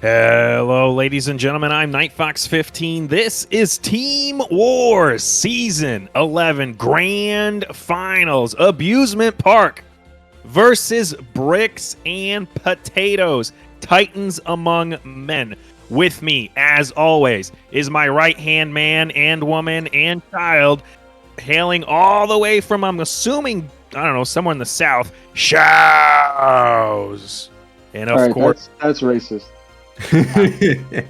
Hello, ladies and gentlemen. I'm NightFox 15. This is Team Wars Season 11 Grand Finals. Abusement Park versus Bricks and Potatoes. Titans among men. With me, as always, is my right-hand man and woman and child, hailing all the way from, I'm assuming, I don't know, somewhere in the south, Shaowz. And of course... That's racist.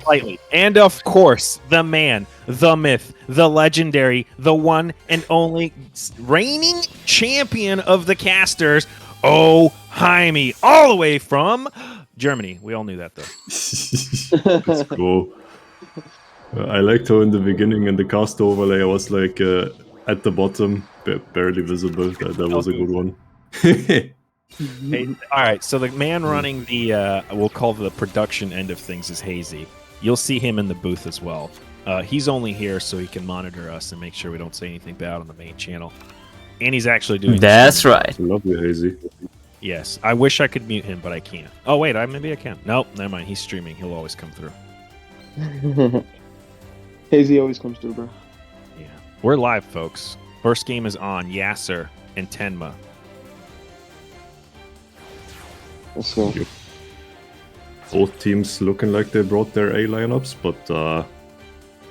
Slightly. And of course, the man, the myth, the legendary, the one and only reigning champion of the casters, oHiMi, all the way from Germany. We all knew that, though. Let's go. I liked how in the beginning in the cast overlay I was like at the bottom, barely visible. That was a good one. Hey, all right, so the man running the, we'll call the production end of things is Hazy. You'll see him in the booth as well. He's only here so he can monitor us and make sure we don't say anything bad on the main channel. And he's actually doing... That's right. Love you, Hazy. Yes, I wish I could mute him, but I can't. Oh, wait, maybe I can. Nope, never mind. He's streaming. He'll always come through. Hazy always comes through, bro. Yeah. We're live, folks. First game is on. Yasser and Tenma. Let's go. Yep. Both teams looking like they brought their A lineups, but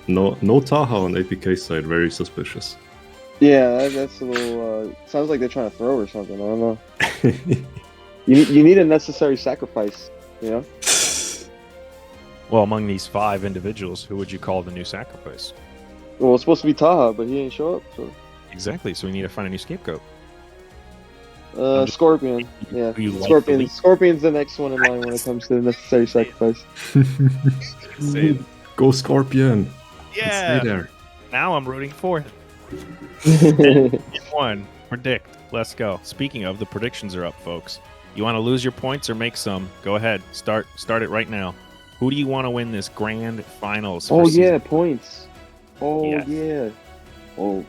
no Taha on APK side. Very suspicious. Yeah, that's a little. Sounds like they're trying to throw or something. I don't know. You need a necessary sacrifice, you know? Well, among these 5 individuals, who would you call the new sacrifice? Well, it's supposed to be Taha, but he didn't show up. So. Exactly, so we need to find a new scapegoat. Scorpion. Yeah, who you like Scorpion. the least. Scorpion's the next one in line when it comes to the necessary sacrifice. Go Scorpion. Yeah. Stay there. Now I'm rooting for him. One. Predict. Let's go. Speaking of, the predictions are up, folks. You want to lose your points or make some? Go ahead. Start it right now. Who do you want to win this grand finals? Oh season? yeah, points. Oh Yes. yeah. Oh.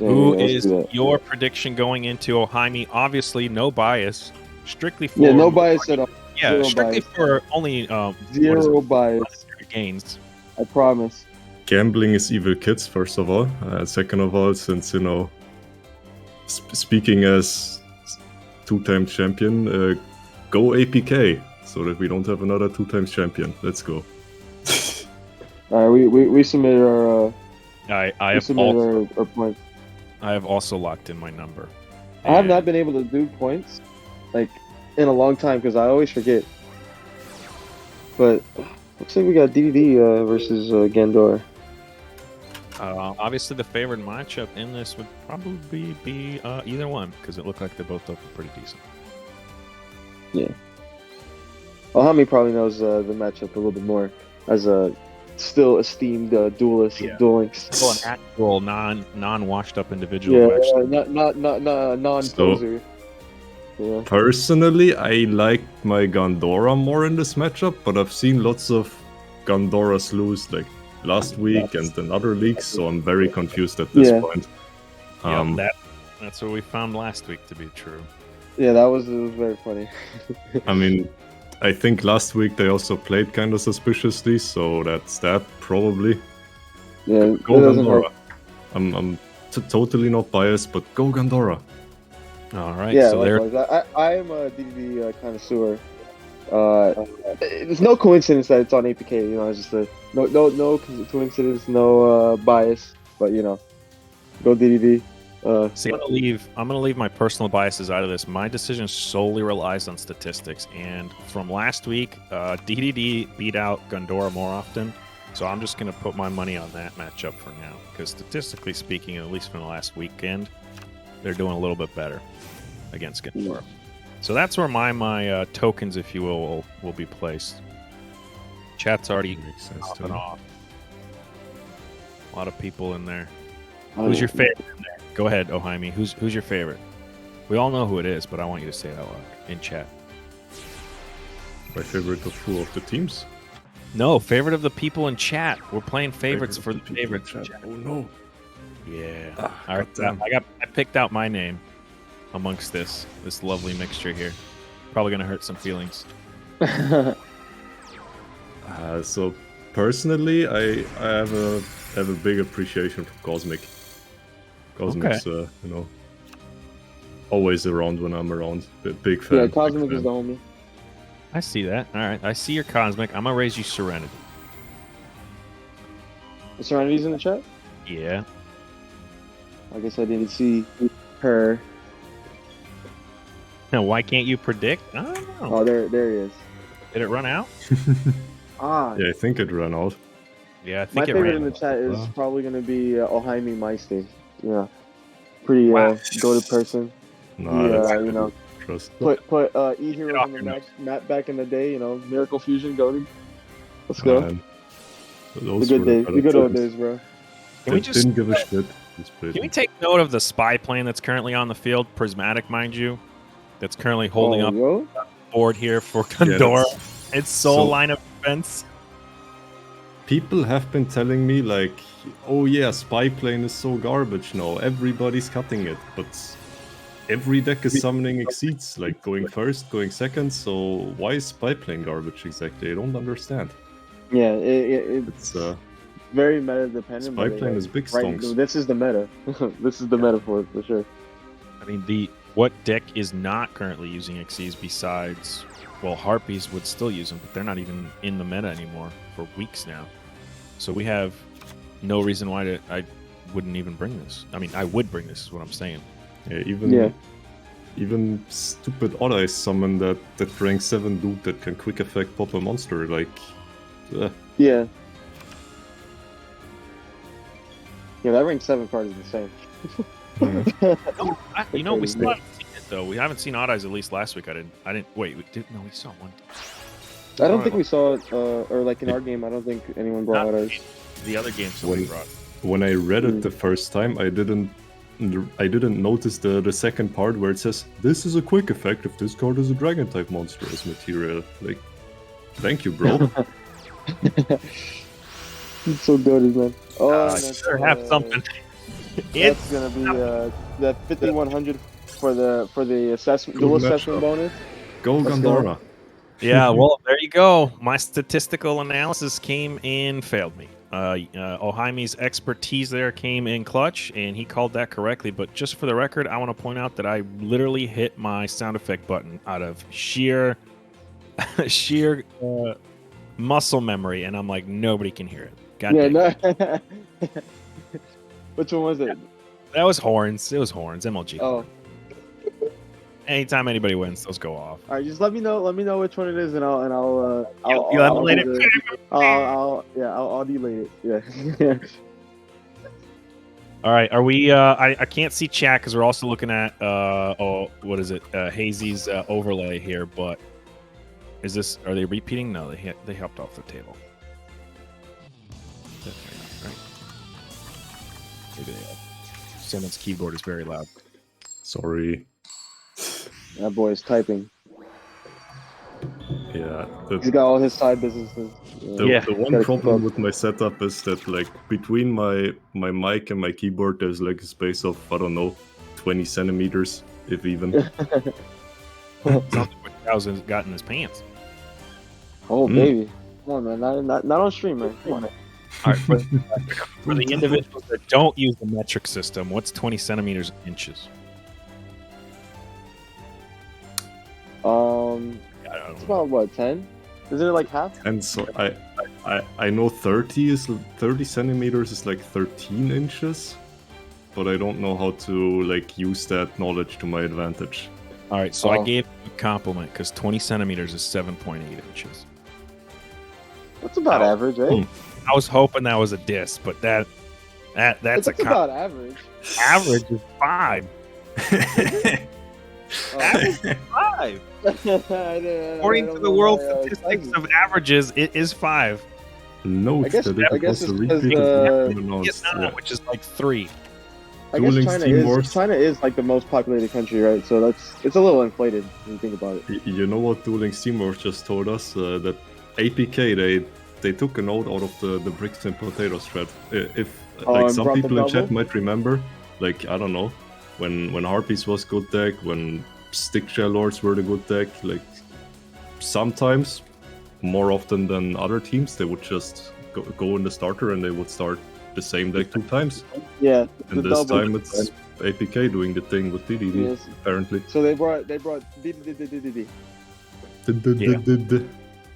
Yeah, Who let's is do that. your prediction going into oHiMi? Obviously, no bias. Strictly for... Yeah, no bias at all. Yeah, Zero strictly bias. for only Zero bias. gains. I promise. Gambling is evil, kids. First of all, second of all, since speaking as 2-time champion, go APK so that we don't have another 2-time champion. Let's go. All right, we submitted our I we have submitted our points. I have also locked in my number. I have And- not been able to do points like in a long time because I always forget. But looks like we got DDD versus Gandor. Obviously, the favored matchup in this would probably be either one because it looked like they both look pretty decent. Yeah. oHiMi probably knows the matchup a little bit more as a still esteemed duelist Yeah. of Duel Links. Well, an actual non-washed up individual. Yeah, who actually, not non-poser. Yeah. Personally, I like my Gandora more in this matchup, but I've seen lots of Gandoras lose like last week and in other leagues, so I'm very confused at this Yeah. point. that's what we found last week to be true. Yeah, it was very funny. I mean, I think last week they also played kind of suspiciously, so that's that probably. Yeah, it Go doesn't hurt. Gandora. I'm totally not biased, but go Gandora. All right. Yeah, so there. likewise. I am a DDD connoisseur. It's no coincidence that it's on APK. You know, it's just no coincidence, no bias. But you know, go DDD. See, I'm gonna leave my personal biases out of this. My decision solely relies on statistics, and from last week, DDD beat out Gandora more often. So I'm just gonna put my money on that matchup for now, because statistically speaking, at least from the last weekend, they're doing a little bit better against Gandora. So that's where my tokens, if you will be placed. Chat's already Makes sense off to and me. off. A lot of people in there. Oh, Who's yeah. your favorite in there? Go ahead, oHiMi. Who's your favorite? We all know who it is, but I want you to say it out loud in chat. My favorite of who of the teams? No, favorite of the people in chat. We're playing favorites for the people in favorites. chat. Oh no. Yeah. All right. goddamn. I picked out my name amongst this lovely mixture here. Probably gonna hurt some feelings. So personally, I have a big appreciation for Cosmic. Cosmic's always around when I'm around. Big fan. Yeah, big Cosmic fan. is the homie. I see that. All right, I see your Cosmic. I'm gonna raise you Serenity. Serenity's in the chat? Yeah. I guess I didn't see her. Now, why can't you predict? I don't know. Oh, there he is. Did it run out? Ah, Yeah, I think it ran out. Yeah, I my think it favorite ran in the out. chat is Wow. probably gonna be oHiMi Meister. Yeah, pretty Wow. go-to person. Nah, He, that's you know, trust. put E-Heroes off on the your map back in the day. You know, Miracle Fusion goated. Let's go. Man. The Those good were days, the better good old times. days, bro. Can we They just didn't give a shit. Just played can we them. take note of the spy plane that's currently on the field, prismatic, mind you, that's currently holding up yo. the board here for Yeah, Condora. that's- Its sole so- line of defense. People have been telling me like, oh yeah, spy plane is so garbage now. Everybody's cutting it, but every deck is summoning exceeds, like going first, going second. So why is spy plane garbage exactly? I don't understand. Yeah, it's It's very meta dependent. spy but plane is big right, stonks. this is the meta. This is the meta for it for sure. I mean, what deck is not currently using Xyz besides, well, Harpies would still use them, but they're not even in the meta anymore for weeks now. So we have no reason why I wouldn't even bring this. I mean, I would bring this, is what I'm saying. Yeah, even stupid Odd Eyes summon that rank 7 dude that can quick effect pop a monster. Like, Yeah. Yeah, that rank 7 card is insane. We still haven't seen it though. We haven't seen Odd Eyes at least last week. I didn't. Wait, we did. No, we saw one. I don't think we saw it, or like in our game, I don't think anyone brought ours. The other games somebody When- brought. when I read it the first time, I didn't notice the second part where it says this is a quick effect if this card is a dragon type monster as material. Like, thank you, bro. It's so good, man. Oh, and that's, Sure, have something. That's It's gonna be that 5100 for the assessment, Good dual matchup. assessment bonus. Go Let's go. Gandora. yeah. Well, there you go. My statistical analysis came in, failed me. oHiMi's expertise there came in clutch, and he called that correctly. But just for the record, I want to point out that I literally hit my sound effect button out of sheer muscle memory, and I'm like, nobody can hear it. God Yeah, dang. no. Which one was it? That was horns. It was horns. MLG. Oh, Anytime anybody wins, those go off. all right. Just let me know. Let me know which one it is, and I'll You'll emulate do it? the- I'll delete it. Yeah. All right, are we? I can't see chat because we're also looking at what is it? Hazy's overlay here. But is this? Are they repeating? No, they hopped off the table. Right? Maybe they have. Someone's keyboard is very loud. Sorry. That boy is typing. Yeah. He's got all his side businesses. Yeah. The one Gotta keep problem up. with my setup is that like between my mic and my keyboard there's like a space of, I don't know, 20 centimeters, if even. Sounds like what Shaowz has got in his pants. Oh baby, come on, man. Not on stream, man. Come on. All right, for the individuals that don't use the metric system, what's 20 centimeters in inches? I I don't don't It's know. about what, 10? Isn't it like half? And so I know 30 centimeters is like 13 inches, but I don't know how to like use that knowledge to my advantage. All right, so I Oh. gave you a compliment because 20 centimeters is 7.8 inches. That's about Oh. average, eh? I was hoping that was a diss, but that's That's a about average. average is 5. Oh. Average is 5. According to the world statistics of averages, it is 5. Note I guess- that it I guess was a it's repeat because, of the uh, game announced. Vietnam, Yeah. which is like 3. I Duel guess Links Team Wars. China is like the most populated country, right? So it's a little inflated when you think about it. You know what Duel Links Team Wars just told us? That APK, they took a note out of the bricks and potatoes thread. If like and some brought the people in chat double? might remember, like I don't know, when Harpies was good deck, when Stick Shell Lords were the good deck, like sometimes more often than other teams, they would just go in the starter and they would start the same deck 2 times. Yeah, And this time it's APK doing the thing with DDD, Yes. apparently. So they brought DDD.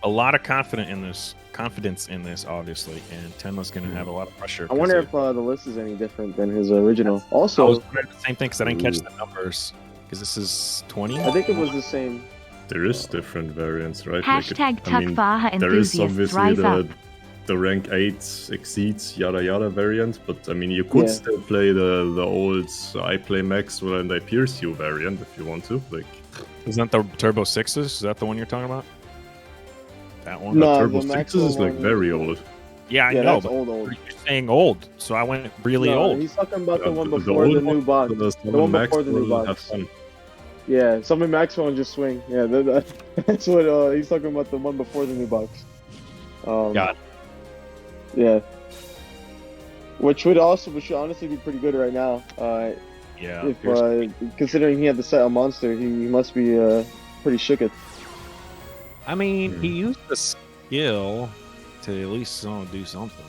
A lot of confidence in this, obviously, and Tenma's going to have a lot of pressure. I wonder if the list is any different than his original. I was Also, wondering the same thing because I didn't catch the numbers. Because this is 20. I think it was the same. There is different variants, right? Hashtag I mean, Tuckfaha there is enthusiasts obviously rise up. the rank 8 exceeds yada yada variant, but I mean you could still play the old I play Maxwell and I pierce you variant if you want to. Like, Isn't that the Turbo 6s? Is that the one you're talking about? That one? No, Turbo the 6 Maxwell is like one very is- old. Yeah, I Yeah, know, that's but old. you're saying old, so I went really No, old. He's talking about Yeah, the one before the old new one, box. the one Max before the new will box. have fun. Yeah, summon Maxwell and just swing. Yeah, that's what he's talking about. The one before the new box. Got it. Yeah. Which would honestly be pretty good right now. Yeah. If considering he had to set a monster, he must be pretty shook it. I mean, he used the skill to at least do something.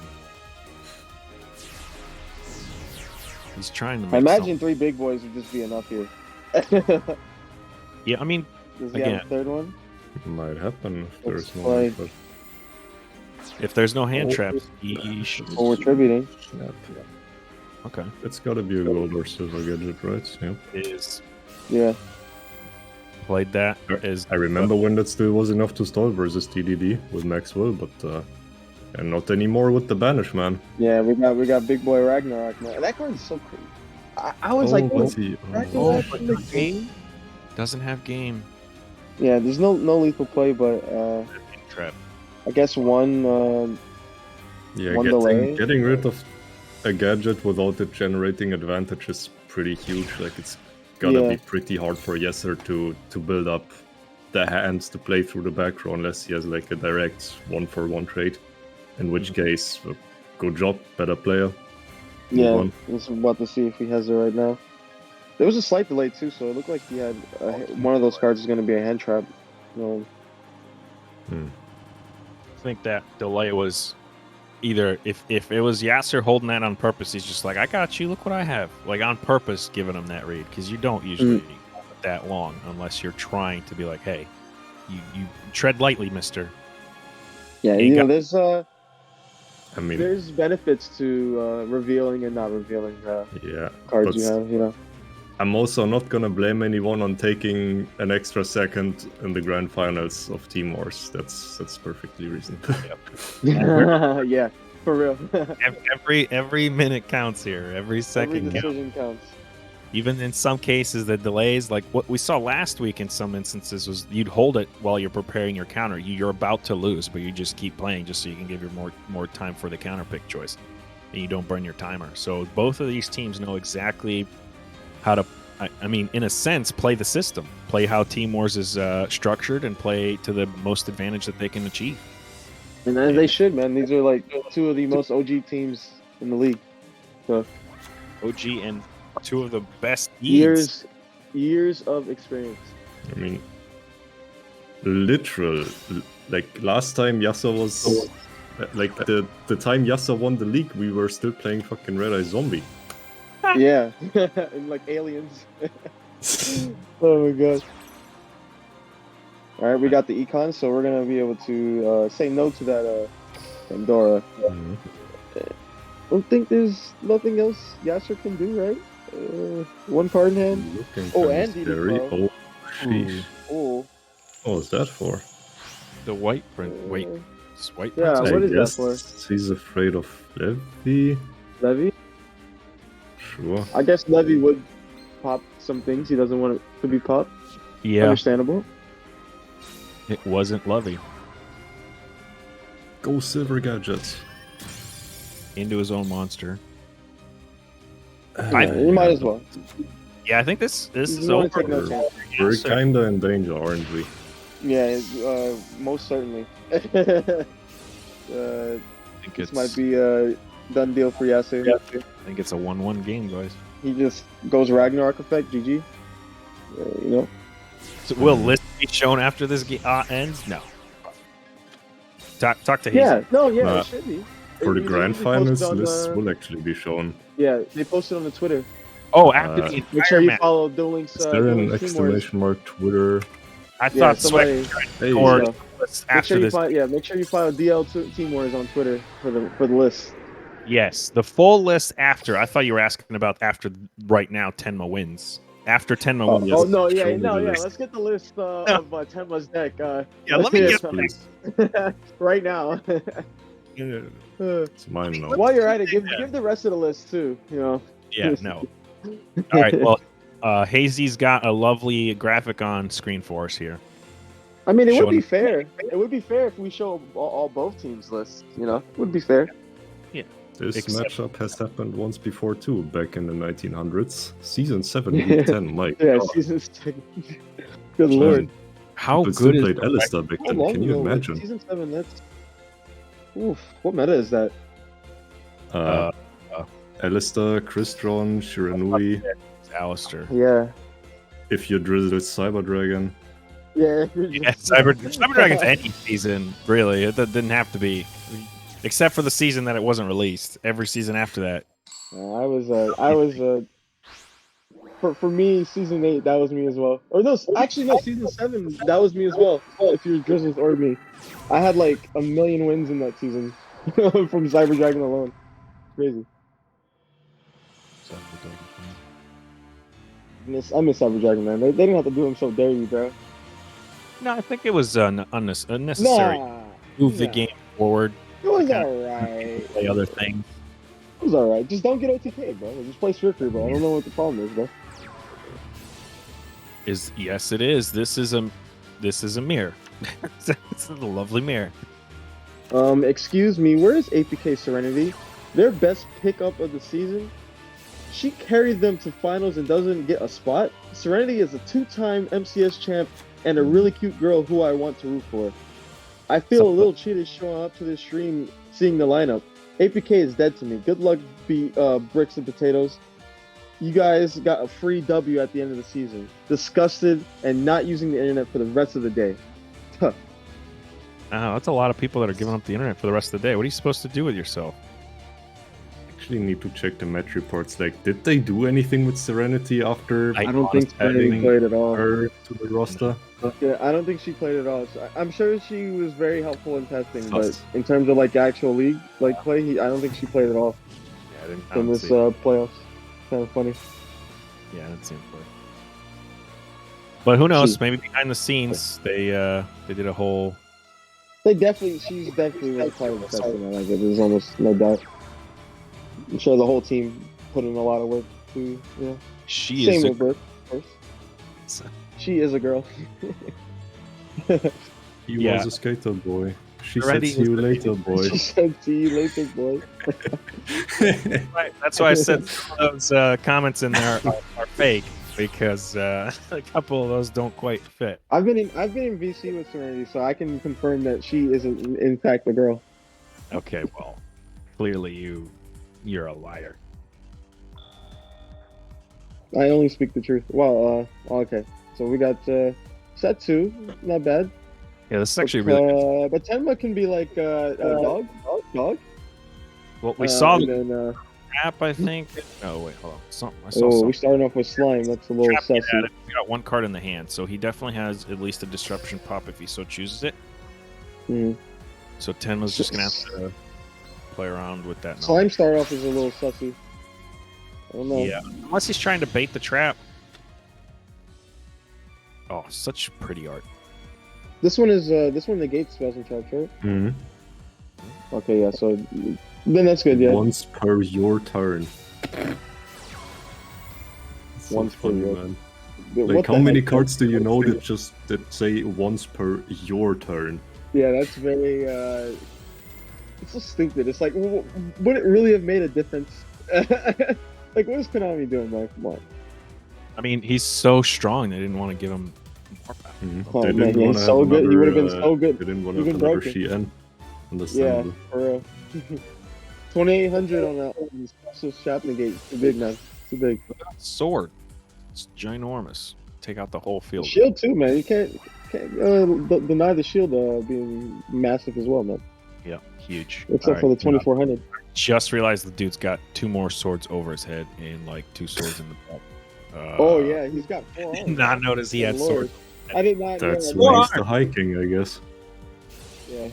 He's trying to make I imagine 3 big boys would just be enough here. Yeah, I mean, Does he Again. have a third one? Might happen if Let's there's no play. but if there's no hand traps, he should. Or we're tributing. Yep. Okay. It's gotta be a gold or silver gadget, right? Yep. Is Yeah. played that as I remember when that still was enough to stall versus TDD with Maxwell, but and not anymore with the Banish, man. Yeah, we got big boy Ragnarok now. That card is so crazy. I was like, what's he? Ragnarok but in the not game? doesn't have game Yeah, there's no lethal play, but trap. I guess one. Yeah, One delay. getting rid of a gadget without it generating advantage is pretty huge. Like, it's gotta Yeah. be pretty hard for Yesser to build up the hands to play through the back row unless he has like a direct 1-for-1 trade. In which case, good job, better player. Move Yeah, on. I was about to see if he has it right now. There was a slight delay too, so it looked like he had one of those cards is going to be a hand trap. I think that delay was either if it was Yasser holding that on purpose, he's just like, I got you, look what I have. Like on purpose giving him that read, because you don't usually hold it that long unless you're trying to be like, hey, you tread lightly, mister. Yeah, You got- there's I mean, there's benefits to revealing and not revealing yeah. cards but you have. I'm also not gonna blame anyone on taking an extra second in the grand finals of Team Wars. That's perfectly reasonable. Yeah, for real. Every minute counts here. Every Every second counts. decision counts. Even in some cases, the delays, like what we saw last week in some instances, was you'd hold it while you're preparing your counter. You're about to lose, but you just keep playing just so you can give your more time for the counter pick choice, and you don't burn your timer. So both of these teams know exactly how to, I mean, in a sense, play the system, play how Team Wars is structured, and play to the most advantage that they can achieve. And as they should, man. These are like 2 of the most OG teams in the league. So OG and 2 of the best years. years of experience. I mean, literal. Like last time Yasuo was, like the time Yasuo won the league, we were still playing fucking Red Eye Zombie. Yeah, and like aliens. Oh my god. All right, we got the econ, so we're gonna be able to say no to that Pandora. Mhm. I don't think there's nothing else Yasser can do, right? One card in hand. Looking Oh, kinda and scary. DD Oh, sheesh. Oh, What was that for? The white print. Wait, it's white Yeah, princess? what I is that guess he's afraid of Levy. Levy. Sure. I guess Levy would pop some things he doesn't want it to be popped. Yeah, Understandable. it wasn't Lovey. Go silver gadgets. Into his own monster. Yeah, you might as well. Yeah, I think this is You wanna over. take no chance. We're Yes, sir. kinda in danger, aren't we? Yeah, most certainly. I think This it's might be a done deal for Yasser. I think it's a 1-1 game, guys. He just goes Ragnarok effect, GG. So will list be shown after this ends? No. Talk to Hazy. Yeah, no, yeah, Nah. it should be. For the It grand usually posted finals, on lists the- will actually be shown. Yeah, they posted on the Twitter. Oh, after the Make entire sure you match. follow Duel Links. Is there Duel an Links Team Wars. exclamation mark Twitter? I Yeah, thought somebody. Hey, scored so, lists Make after sure you this. follow. Yeah, make sure you follow Team Wars on Twitter for the list. Yes, the full list after. I thought you were asking about after right now. Tenma wins. After Tenma Oh, wins. yes. oh no, yeah, show me no, the yeah. list. Let's get the list of Tenma's deck. Yeah, let me Yes, get please. right now. It's mine now. While you're at it, give the rest of the list too. You know. Yeah, no. All right. Well, Hazy's got a lovely graphic on screen for us here. I mean, it would Showing- be fair. It would be fair if we show all both teams' lists. You know, it would be fair. This Except- matchup has happened once before too, back in the 1900s. Season 7, Week 10, my Yeah, god. season's. Good lord. How But still good is played the Alistair back How then, long can you ago was imagine? Season 7, that's. Oof. What meta is that? Alistair, Crystron, Shiranui, Alistair? Yeah. if you drizzle Cyber Dragon. Yeah. Yeah, Cyber Dragon's any season, really. It didn't have to be, except for the season that it wasn't released. Every season after that. I was. For me, season 8, that was me as well. Or no, actually no, season 7, that was me as well. If you're Drizzles or me, I had like 1 million wins in that season from Cyber Dragon alone. Crazy. I miss Cyber Dragon, man. They didn't have to do him so dirty, bro. No, I think it was unnecessary. Move the nah. game forward, It was kinda- alright. play other things. It was alright. Just don't get OTK, bro. Just play Strictly, bro. I don't know what the problem is, bro. Yes, it is. This is a mirror. It's a lovely mirror. Excuse me, where is APK Serenity? Their best pickup of the season? She carried them to finals and doesn't get a spot? Serenity is a 2-time MCS champ and a really cute girl who I want to root for. I feel a little cheated showing up to this stream, seeing the lineup. APK is dead to me. Good luck, Bricks and Potatoes. You guys got a free W at the end of the season. Disgusted and not using the internet for the rest of the day. Huh. Oh, that's a lot of people that are giving up the internet for the rest of the day. What are you supposed to do with yourself? Actually need to check the match reports. Like, did they do anything with Serenity after I don't think Serenity adding played at all. her to the roster? Yeah, I don't think she played at all. So I'm sure she was very helpful in testing, but Sus. in terms of like actual league play, I don't think she played at all Yeah, I didn't, in this playoffs. Kind of funny. Yeah, that seemed play. But who knows? She- Maybe behind the scenes, they did a whole. She's definitely like part of the testing. I like it. There's almost no doubt. I'm sure the whole team put in a lot of work too. Yeah. She Same is. with Brooke, of course. She is a girl. He Yeah. was a skater boy. She Serenity said, see you is the- later, boy. She said, "See you later, boy." Right, that's why I said some of those comments in there are fake because a couple of those don't quite fit. I've been in VC with Serenity, so I can confirm that she is in fact a girl. Okay, well, clearly you're a liar. I only speak the truth. Well, okay. So we got set 2, not bad. Yeah, this is actually really good. But Tenma can be like a dog. Well, we saw and the then, trap, I think. Oh wait, hold on. I saw we something. starting off with slime. That's a little Trap, yeah, sussy. he got one card in the hand, so he definitely has at least a disruption pop if he so chooses it. Mhm. So Tenma's just gonna have to play around with that. Slime start off is a little sussy. I don't know. Yeah, unless he's trying to bait the trap. Oh, such pretty art. This one negates spells and traps, right? hmm Okay, yeah. So then that's good. Yeah. Once per your turn. So Once per funny, your- man. What Like, the how many heck? cards do you know that say once per your turn? Yeah, that's very. It's so stupid. It's like, would it really have made a difference? Like, what is Konami doing, man? Come on. I mean, he's so strong. They didn't want to give him more back. Oh, They man, didn't yeah, want he's to so have good. He would have been another, so good. They didn't want to Even have another broken. Shien. Yeah, Understandable. for real. 2,800 on that special shot negate. Too big, man. Too big. Sword, it's ginormous. Take out the whole field. Shield too, man. You can't deny the shield being massive as well, man. Yeah, huge. Except for the 2400. Just realized the dude's got 2 more swords over his head and like 2 swords in the back. Oh yeah, he's got 4 Did arms. not notice he had Lord. swords. I did not That's know. links to hiking, I guess. Yeah.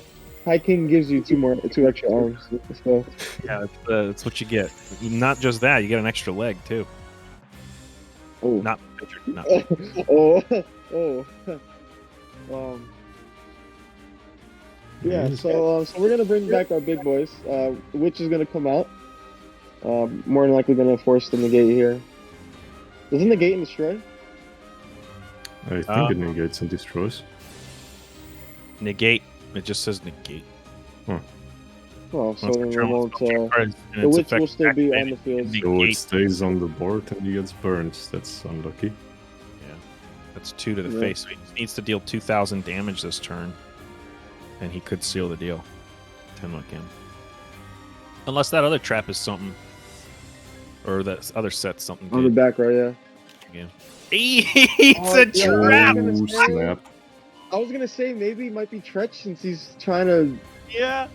High King gives you 2 extra arms. So. Yeah, that's what you get. Not just that, you get an extra leg too. Oh. Not. oh. Oh. Yeah, so we're gonna bring back our big boys. Witch is gonna come out. More than likely gonna force the negate here. Doesn't negate and destroy? I think it negates and destroys. Negate. It just says negate. Oh, so then it won't. The The witch will still be on the field. So it stays on the board and he gets burned. That's unlucky. Yeah, that's 2 to the face. So he needs to deal 2,000 damage this turn, and he could seal the deal. 10 luck in. Unless that other trap is something, or that other set's something On the good. back row, yeah. It's a trap. Oh, snap. I was gonna say maybe it might be Tretch since he's trying to Yeah.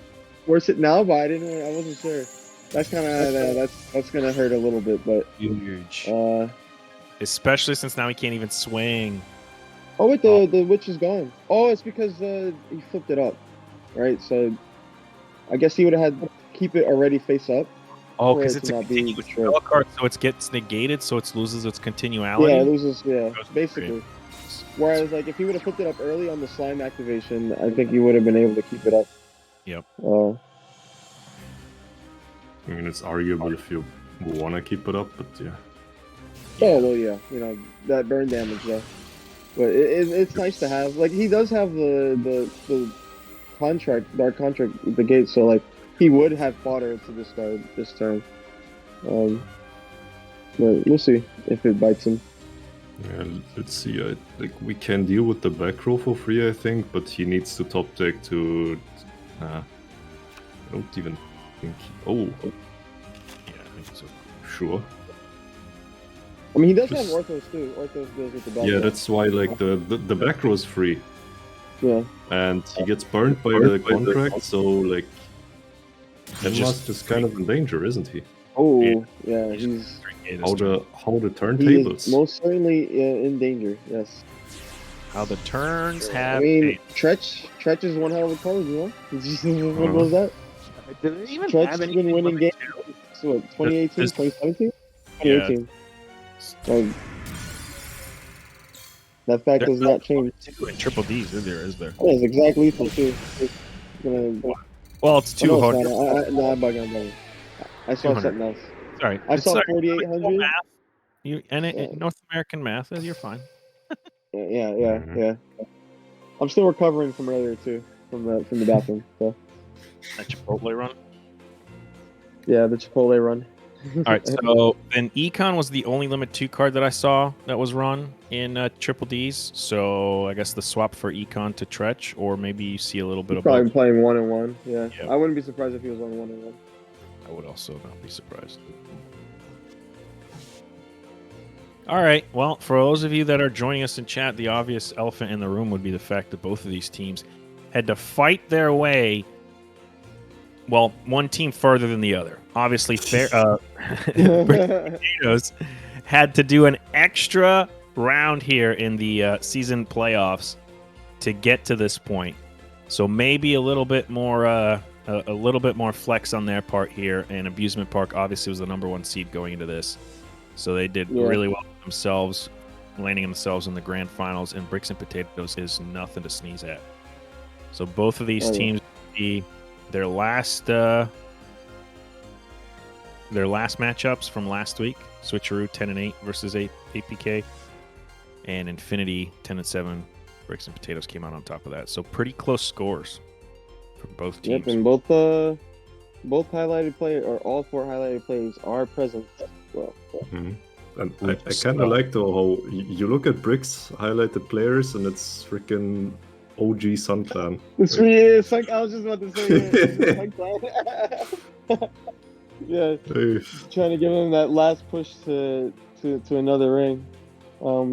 force it now, but I wasn't sure. That's kind of that's gonna hurt a little bit, but Huge. uh. Especially since now he can't even swing. Oh wait, the witch is gone. Oh, it's because he flipped it up, right? So I guess he would have had to keep it already face up. Oh, for because it it's to a not be continuous destroyed. spell card, so it gets negated, so it loses its continuality. Yeah, it loses. Yeah, Goes basically. Whereas, like, if he would have flipped it up early on the slime activation, I think he would have been able to keep it up. Yep. I mean, it's arguable if you want to keep it up, but yeah. Oh well, yeah, you know that burn damage though. But it's nice to have. Like, he does have the contract, dark contract with the gate, so like he would have fodder to discard this turn. But we'll see if it bites him. Yeah, let's see. Like we can deal with the back row for free, I think, but he needs to top deck to. I don't even think. Oh, Yeah, I think so. sure. I mean, he does Just- have Orthos too. Orthos goes with the back. Yeah, row. that's why like the back row is free, Yeah. and he gets burned by the contract. So like, Headmaster is kind of in danger, isn't he? Oh, yeah. He's How the he turntables? is most certainly in danger. Yes. How the turns have. I mean, Tretch is one hell of a card, you know. What was that? Did it even Tretch have has any been winning games. So what? 2018, 2017, 2018. That fact does not change. In triple D's, is there? That is exactly lethal too. Well, it's Oh, no, 200. it's not. No, I'm bugging. I saw 200. something else. Sorry. I it's saw sorry. 4,800. Math. And Yeah. North American math, you're fine. Yeah. I'm still recovering from earlier too, from the bathroom. So That Chipotle run. yeah, the Chipotle run. All right, so then Econ was the only limit 2 card that I saw that was run in triple D's. So I guess the swap for Econ to Tretch, or maybe you see a little bit of Probably both. playing 1-1. Yeah. Yeah. I wouldn't be surprised if he was on 1-1. I would also not be surprised. All right, well, for those of you that are joining us in chat, the obvious elephant in the room would be the fact that both of these teams had to fight their way. Well, one team further than the other. Obviously, Potatoes had to do an extra round here in the season playoffs to get to this point. So maybe a little bit more flex on their part here. And Abusement Park obviously was the #1 seed going into this, so they did really well for themselves, landing themselves in the grand finals. And Bricks and Potatoes is nothing to sneeze at. So both of these teams be their last matchups from last week. Switcheroo 10-8 versus APK, and Infinity 10-7. Bricks and Potatoes came out on top of that. So pretty close scores for both teams. Yep, and both highlighted players, or all 4 highlighted players, are present. Well, And I kind of like though how you look at Bricks highlighted players and it's freaking OG Sun Clan. it's really, it's like I was just about to say. Yeah, Hey. trying to give him that last push to another ring. A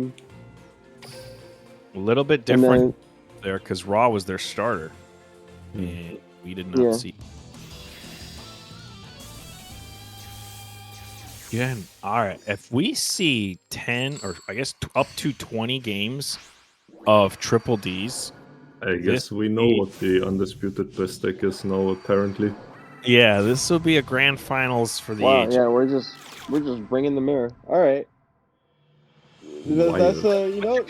little bit different there because Raw was their starter. And We did not see. Yeah. All right. If we see 10 or I guess up to 20 games of triple Ds, I guess we know what the undisputed best deck is now, apparently. yeah, this will be a grand finals for the age. Yeah, we're just bringing the mirror. All right. That's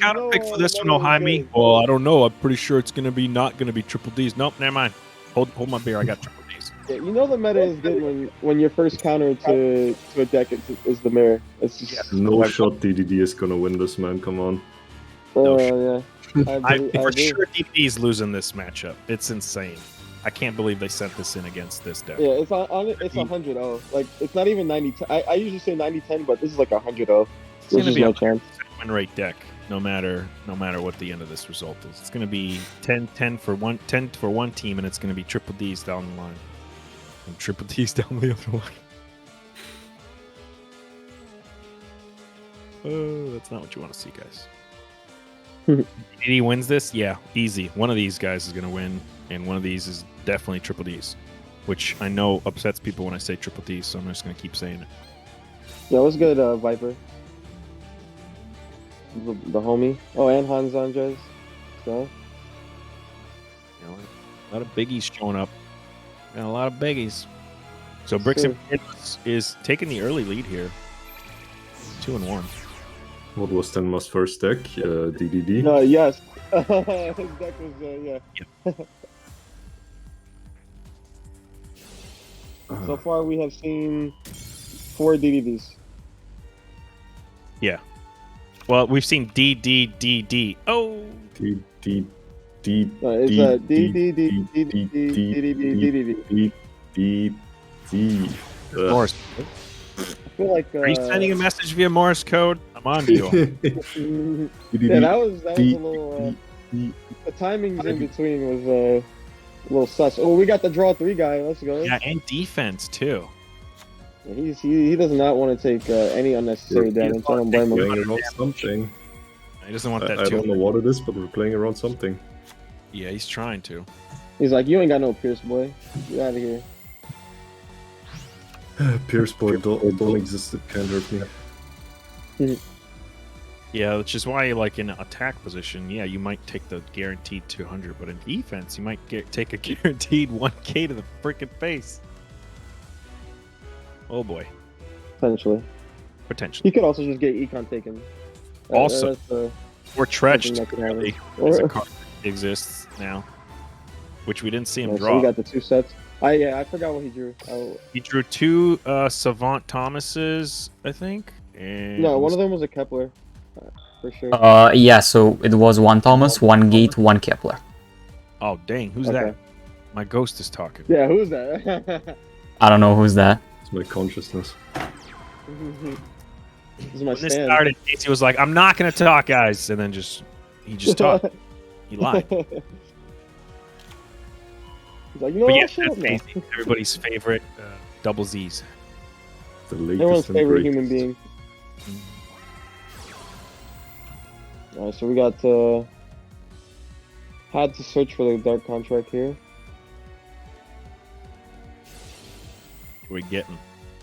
Counter pick for this one, the meta is oHiMi. good. Well, I don't know. I'm pretty sure it's gonna be not gonna be triple Ds. Nope, never mind. Hold my beer. I got triple Ds. Yeah, the meta is good when your first counter to a deck is the mirror. It's just No shot DDD is gonna win this, man. Come on. yeah. I'm for sure DDD's losing this matchup. It's insane. I can't believe they sent this in against this deck. Yeah, it's 100-0. Like it's not even 90. I usually say 90-10, but this is like 100-0. It's gonna There's be no a chance. win rate deck, no matter what the end of this result is. It's gonna be 10 for one team, and it's gonna be triple Ds down the line, and triple Ds down the other line. Oh, that's not what you want to see, guys. DD wins this, yeah, easy. One of these guys is gonna win, and one of these is definitely triple Ds, which I know upsets people when I say triple Ds, so I'm just gonna keep saying it. Yeah, what's good, Viper? The homie. Oh, and Hans Andres. So. You know, a lot of biggies showing up, and a lot of biggies. So Bricks and Pins is taking the early lead here, 2-1. What was Tenma's first deck? DDD? Yes. His deck was, yeah. So far, we have seen 4 DDDs. Yeah. Well, we've seen D. Oh. It's D. Morse. I feel like. Are you sending a message via Morse code? I'm on to you. Yeah, that was a little. The timings in between was a little sus. Oh, we got the draw 3 guy. Let's go. Yeah, and defense too. Yeah, he does not want to take any unnecessary damage. I don't blame him. Playing around something. He doesn't want that I too. don't know what it is, but we're playing around something. Yeah, he's trying to. He's like, you ain't got no Pierce, boy. Get out of here. Pierce boy don't exist. It can't hurt me. Yeah, which is why, like in attack position, yeah, you might take the guaranteed 200, but in defense, you might take a guaranteed 1K to the freaking face. Oh boy. Potentially. Potentially. He could also just get Econ taken. Also, or Tretched, that could really, as a card that exists now, which we didn't see him So draw. we got the 2 sets. I forgot what he drew. He drew 2 Savant Thomases, I think. And No, one of them was a Kepler, for sure. Yeah, so it was 1 Thomas, 1 Gate, 1 Kepler. Oh, dang. Who's Okay. that? My ghost is talking. Yeah, who's that? I don't know who's that. It's my consciousness. This is my When this stand. started, Casey was like, I'm not going to talk, guys. And then he just talked. He lied. He's like, you know But what? yeah, Shut up that's now. amazing. Everybody's favorite double Z's. The latest Everyone's and favorite greatest. human being. Alright, so we got had to search for the dark contract here. What are we getting?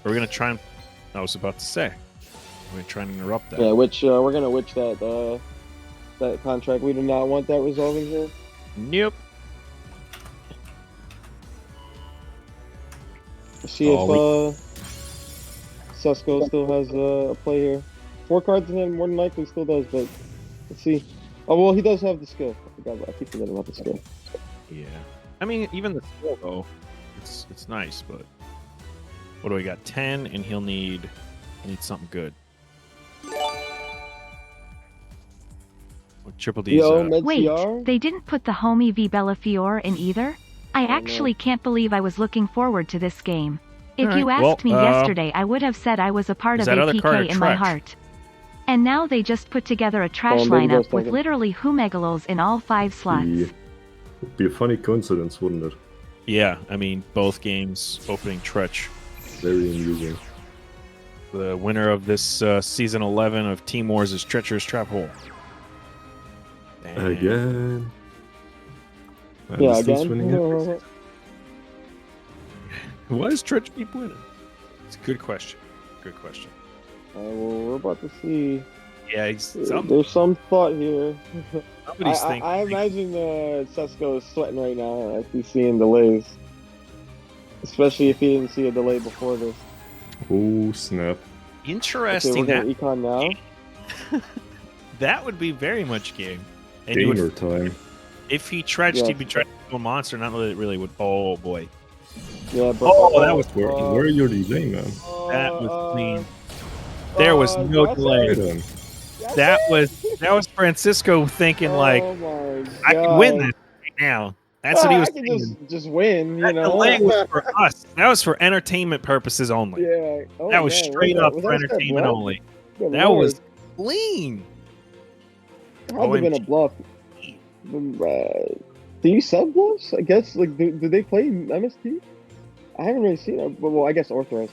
Are we going to try and... I was about to say. We're going to try and interrupt that. Yeah, which we're gonna witch that contract. We do not want that resolving here. Nope. Let's see if Susko still has a play here. 4 cards in hand, more than likely still does, but let's see. Oh well, he does have the skill. I keep forgetting about the skill. Yeah. I mean, even the skill, though, it's nice, but... What do we got? 10, and he'll need something good. What triple D's? Wait, they didn't put the homie V Bellafiore in either? I actually can't believe I was looking forward to this game. If you asked me yesterday, I would have said I was a part of APK in my heart. And now they just put together a trash lineup with literally Humegalos in all 5 slots. Would be a funny coincidence, wouldn't it? Yeah, I mean, both games opening Tretch. Very amusing. The winner of this season 11 of Team Wars is Treacherous Trap Hole. Again. Yeah, again. Why does Tretch keep winning? It's a good question. Good question. Well, we're about to see. Yeah, There's some thought here. somebody's thinking. I imagine Sesko is sweating right now as he's seeing delays. Especially if he didn't see a delay before this. Oh, snap. Interesting. Okay, we're gonna econ now. That would be very much game. And Gamer time. If he Tretched, he'd be trying to kill a monster, not really would. Oh, boy. Yeah, but that was Where are your delay, man? That was clean. There was no delay. Then. That was Francisco thinking like, I can win this right now. That's what he was I can thinking. just win, you That know. delay was for us. That was for entertainment purposes only. Yeah. Oh, that was man, straight up was for that entertainment bluff? only. Good That Lord. was clean. It had to have been a bluff. Do you sub bluffs? I guess. Like, do they play MST? I haven't really seen it. But, well, I guess Orthodox.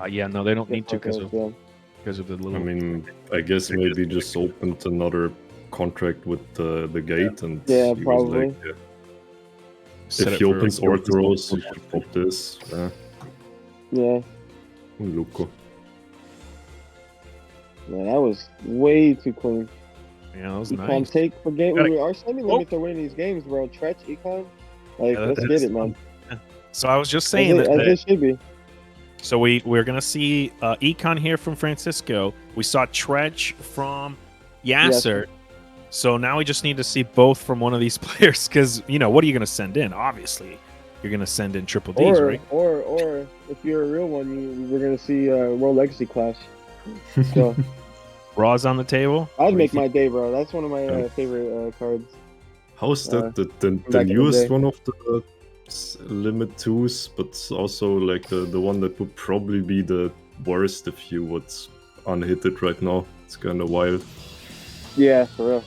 Yeah, no, they don't need to because of the little. I mean, I guess maybe just opened another contract with the gate and Yeah, he probably. was like, set if it he for- opens Orthoros, he should pop this. Yeah. Loco. Yeah, that was way too clean. Yeah, that was Econ nice. take for game. Gotta- Our semi limits are winning these games, bro. Tretch, Econ. Like, Yeah, let's that's- get it, man. So I was just saying As that. it should be. So we're gonna see Econ here from Francisco. We saw Tretch from Yasser. So now we just need to see both from one of these players because what are you gonna send in? Obviously, you're gonna send in triple Ds, right? Or if you're a real one, we're gonna see World Legacy Clash. So Raw's on the table. I'd make my day, bro. That's one of my favorite cards. How's that the back the in the newest day. one of the limit 2s, but also like the one that would probably be the worst if you would unhit it right now? It's kind of wild. Yeah, for real.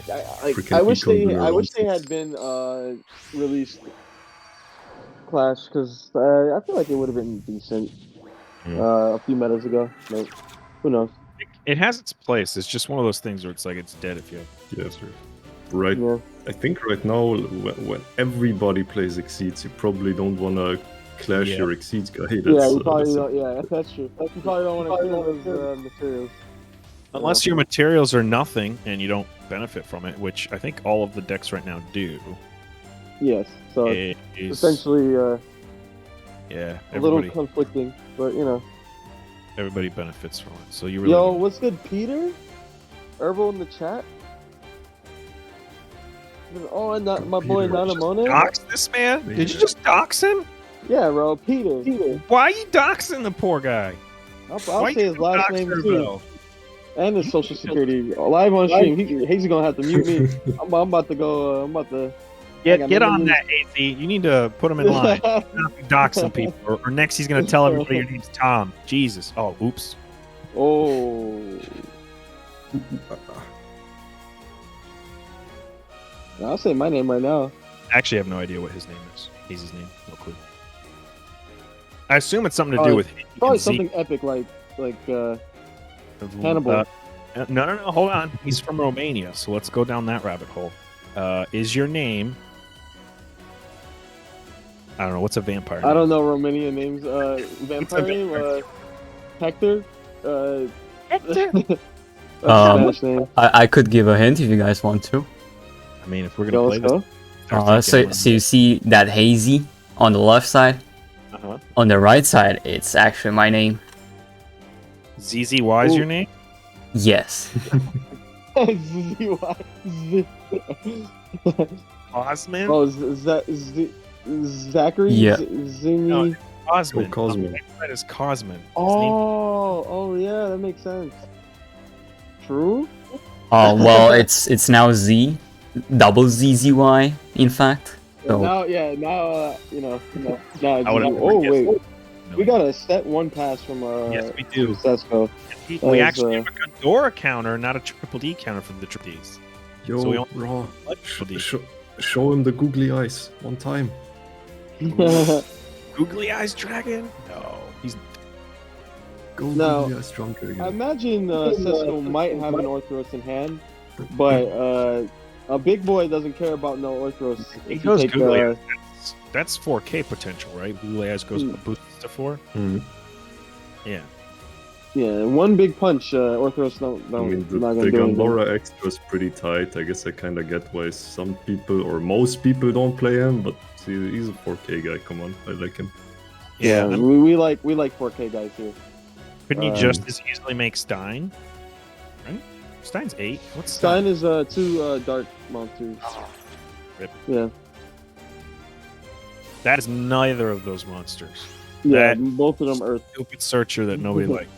I wish they Econ had been released Clash because I feel like it would have been decent a few metas ago. But who knows? It has its place. It's just one of those things where it's like it's dead if you. Yes, sir. Right. Yeah. I think right now, when everybody plays Exceeds, you probably don't want to clash your Exceeds guy. Yeah, you probably don't. Yeah, that's true. You probably don't want to kill those materials. Unless your materials are nothing and you don't benefit from it, which I think all of the decks right now do. Yes. So It is essentially, yeah, a little everybody conflicting, but everybody benefits from it. So you really Yo, what's good, Peter? Herbal in the chat. Oh, and my boy Nanamone. dox this man? Did you just dox him? Yeah, bro, Peter. Why are you doxing the poor guy? I'll Why say you his last dox name her, too, Bill? and his social security. Live on stream, he's gonna have to mute me. I'm about to go. I'm about to. Get on that, AZ. You need to put him in line. Not be doxing people. Or next he's going to tell everybody your name's Tom. Jesus. Oh, oops. Oh. I'll say my name right now. I actually have no idea what his name is. He's his name. No clue. I assume it's something to do with Probably something epic like Hannibal. No. Hold on. He's from Romania, so let's go down that rabbit hole. Is your name... I don't know. What's a vampire name? I don't know Romanian names. Vampire name? Hector? Hector? Spanish name. I could give a hint if you guys want to. I mean, if we're going to play this... So you see that hazy on the left side? Uh-huh. On the right side, it's actually my name. ZZY is your name? Yes. Osman? Oh, Zachary? Yeah. No, Cosman. Cosman. That is Cosman. Oh, yeah, that makes sense. True? Well, it's now Z, double ZZY, in fact. So. Now, oh, wait. We got a set one pass from yes, we do. Sesko. We actually have a Gondora counter, not a triple D counter for the triple Ds. Yo, So we Raw, triple D. show him the googly eyes one time. Googly Eyes Dragon? No. He's Go No. googly eyes drunk I again. imagine Sesko might have an Orthoros in hand, but a big boy doesn't care about no Orthoros. he If you goes take, Googly Eyes. That's 4K potential, right? Blue Eyes goes boosts to 4. Yeah. Yeah, one big punch. Orthros I mean, the Gandora extra is pretty tight. I guess I kind of get why some people or most people don't play him, but he's a 4K guy. Come on, I like him. Yeah, we like 4K guys here. Couldn't you just as easily make Stein? Right? Stein's 8. What's Stein is 2 dark monsters. Rip. Yeah. That is neither of those monsters. Yeah, That both of them Earth. stupid searcher that nobody likes.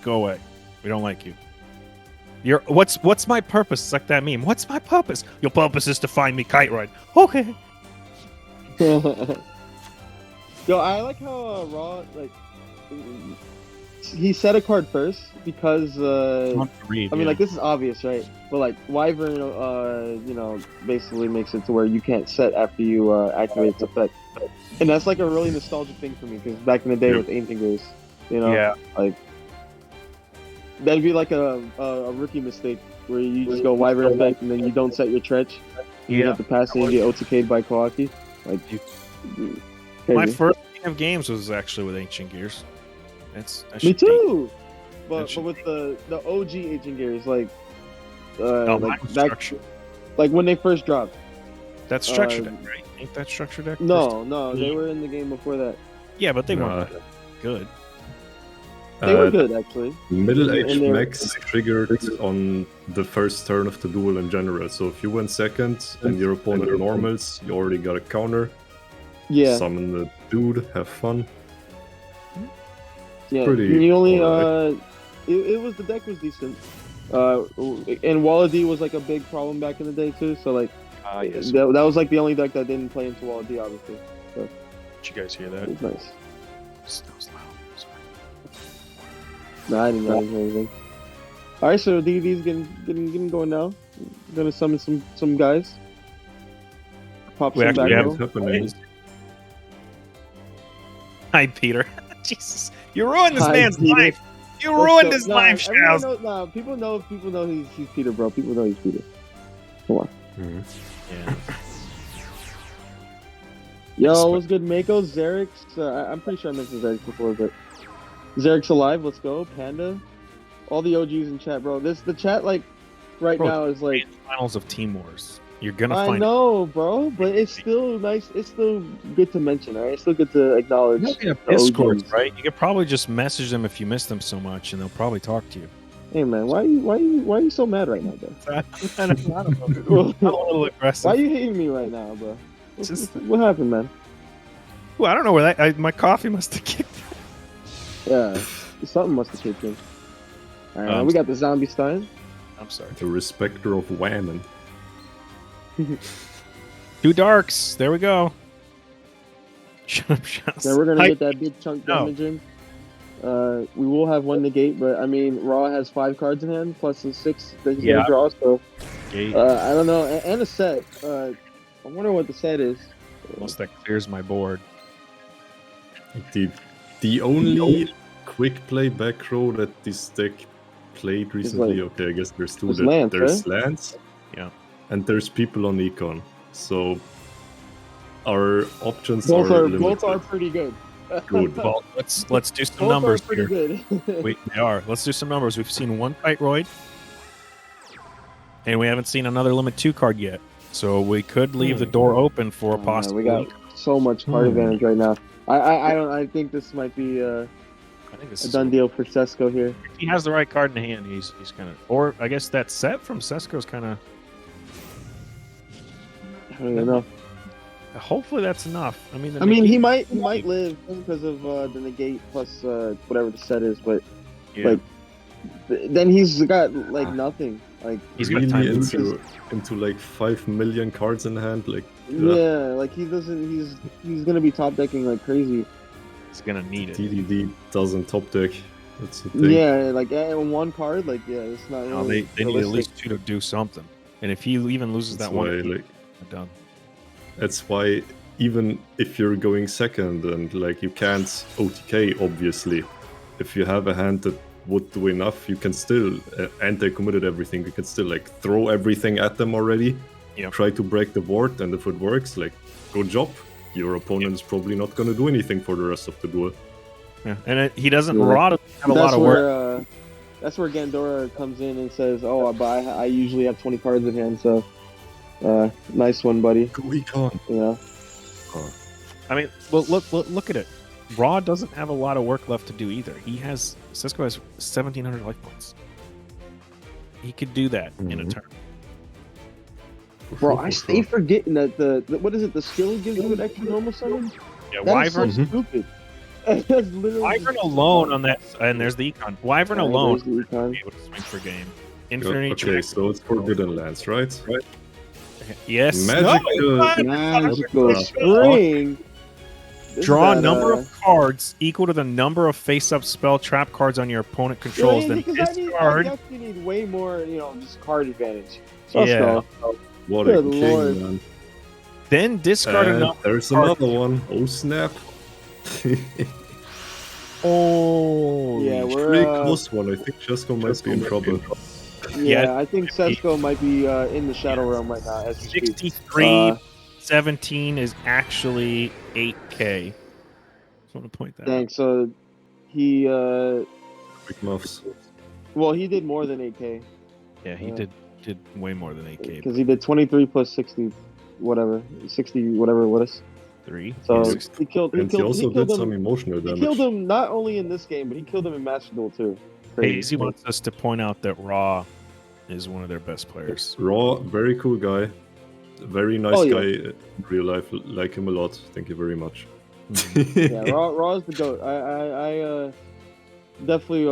Go away. We don't like you. You're what's my purpose? It's like that meme. What's my purpose? Your purpose is to find me kite ride. Okay. Yo, I like how Raw he set a card first because I mean like this is obvious, right? But like Wyvern basically makes it to where you can't set after you activate its effect. And that's like a really nostalgic thing for me because back in the day with Ancient Gears, like that'd be like a rookie mistake where you just go Wyvern effect and then you don't set your Tretch. You have to pass it and get OTK'd by Kawaki. Like my first game of games was actually with Ancient Gears. Me too. But with the OG Ancient Gears, like like when they first dropped. That's structure deck, right? Ain't that structure deck? No, they were in the game before that. Yeah, but they weren't good. They were good, actually. Middle-aged mechs triggered on the first turn of the duel in general. So if you went second and your opponent normals, you already got a counter. Yeah. Summon the dude, have fun. Yeah, you only the deck was decent. And Walla D was like a big problem back in the day too. So like, yes. that was like the only deck that didn't play into Walla D, obviously. So, did you guys hear that? It was nice. That was loud. Sorry. No, I didn't hear anything. All right, so DD's getting going now. I'm gonna summon some guys. Pop some back row. Hi, Peter. Jesus, you ruined this man's life. You ruined his life, Shaowz. People know he's Peter, bro. People know he's Peter. Come on. Yeah. Yo, what's good, Mako? Xerix. I'm pretty sure I mentioned Xerix before, but Xerix alive. Let's go, Panda. All the OGs in chat, bro. The chat like right now is like finals of Team Wars. You're gonna find. I know, bro, but it's still nice. It's still good to mention, right? It's still good to acknowledge. Discord, right? You could probably just message them if you miss them so much, and they'll probably talk to you. Hey, man, why are you so mad right now, bro? I'm a little aggressive. Why are you hating me right now, bro? What happened, man? Well, I don't know where that. My coffee must have kicked. Yeah, something must have kicked in. All right, we got the zombie Stein. I'm sorry. The respecter of Whammon. 2 darks. There we go. Shut up, Shaowz. Then we're gonna get that big chunk damage in. We will have 1 negate, but I mean, Raw has 5 cards in hand plus the 6 that he's gonna draw. So I don't know, and a set. I wonder what the set is. Unless that clears my board. The only quick play back row that this deck played recently. Okay, I guess there's 2. There's Lance. Yeah. And there's people on Econ, so our options both are limited. Both are pretty good. Good. Well, let's do some numbers here. Good. They are. Let's do some numbers. We've seen 1 Kiteroid, and we haven't seen another Limit 2 card yet. So we could leave the door open for a possible. We got so much card advantage right now. I think this might be a done deal for Sesko here. If he has the right card in hand, he's kind of. Or I guess that set from Sesko's kind of. I don't even know. Hopefully that's enough. I mean, he might live because of the negate plus whatever the set is, but like then he's got like nothing. Like he's really into like 5 million cards in hand. Like like he doesn't. He's gonna be top decking like crazy. He's gonna need it. TDD doesn't top deck. That's the thing. Yeah, like 1 card. Like it's not. No, they need at least 2 to do something. And if he even loses that one, done. That's why even if you're going second and like you can't OTK, obviously, if you have a hand that would do enough, you can still anti-committed everything. You can still like throw everything at them already. Yeah. Try to break the board, and if it works, like go job. your opponent is probably not going to do anything for the rest of the duel. Yeah. And he doesn't Yeah. Raw doesn't have a lot of work. That's where Gandora comes in and says, "Oh, I usually have 20 cards in hand, so nice one, buddy." Yeah. I mean, well, look at it. Raw doesn't have a lot of work left to do either. Cisco has 1,700 life points. He could do that in a turn. Bro, I stay forgetting that the what is it? The skill gives you an extra normal summon. Yeah, Wyvern. So stupid. That's literally Wyvern alone on that, and there's the Econ. Wyvern alone the Econ. be able to swing for game. Infinity. Okay, so it's Forbidden Lands, right? Yes. Magical Spring. Draw a number of cards equal to the number of face-up spell trap cards on your opponent controls. Then I definitely need way more, just card advantage. So What Good a king, Lord. man. Then discard a number. There's another one. Oh, snap. Oh. Yeah, we're Pretty close one. I think Chesko might be in trouble. Yeah, I think Sesko might be in the Shadow Realm right now. As we speak. 63, 17 is actually 8K. Just want to point that out. Thanks. So he, Quick muffs. well, he did more than 8K Yeah, he did way more than 8K. because he did 23 plus 60, whatever, 60, whatever. What is? 3. So Yeah, he killed. And he also did some emotional He damage. killed him not only in this game, but he killed him in Master Duel too. Crazy. Hazy wants us to point out that Raw is one of their best players. Raw, very cool guy. Very nice Oh, yeah. guy in real life. Like him a lot. Thank you very much. Yeah, Raw is the goat. I definitely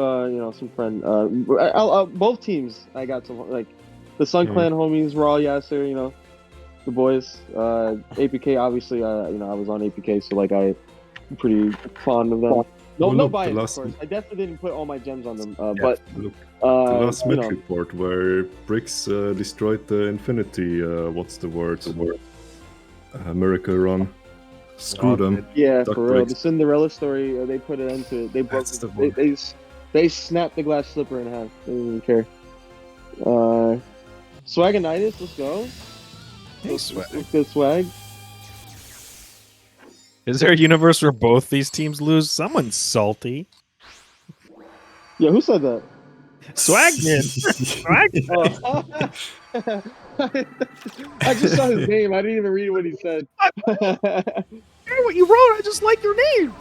some friend. Both teams I got some like the Sun Clan homies, Raw, Yasser, the boys. APK obviously, I was on APK, so like I'm pretty fond of them. No bias, of course. I definitely didn't put all my gems on them, but Look, the last match report where Bricks destroyed the Infinity. What's the word? Miracle Run. Screw them. Yeah, Duck for real. Bricks. The Cinderella story, they put an end to it. They broke. That's the one. They snapped the glass slipper in half. They didn't even care. Swagonitis, let's go. Hey, Swag. Let's get swag. Is there a universe where both these teams lose? Someone's salty. Yeah, who said that? Swag did. Swag did. Oh. I just saw his name. I didn't even read what he said. Hey, what you wrote? I just like your name.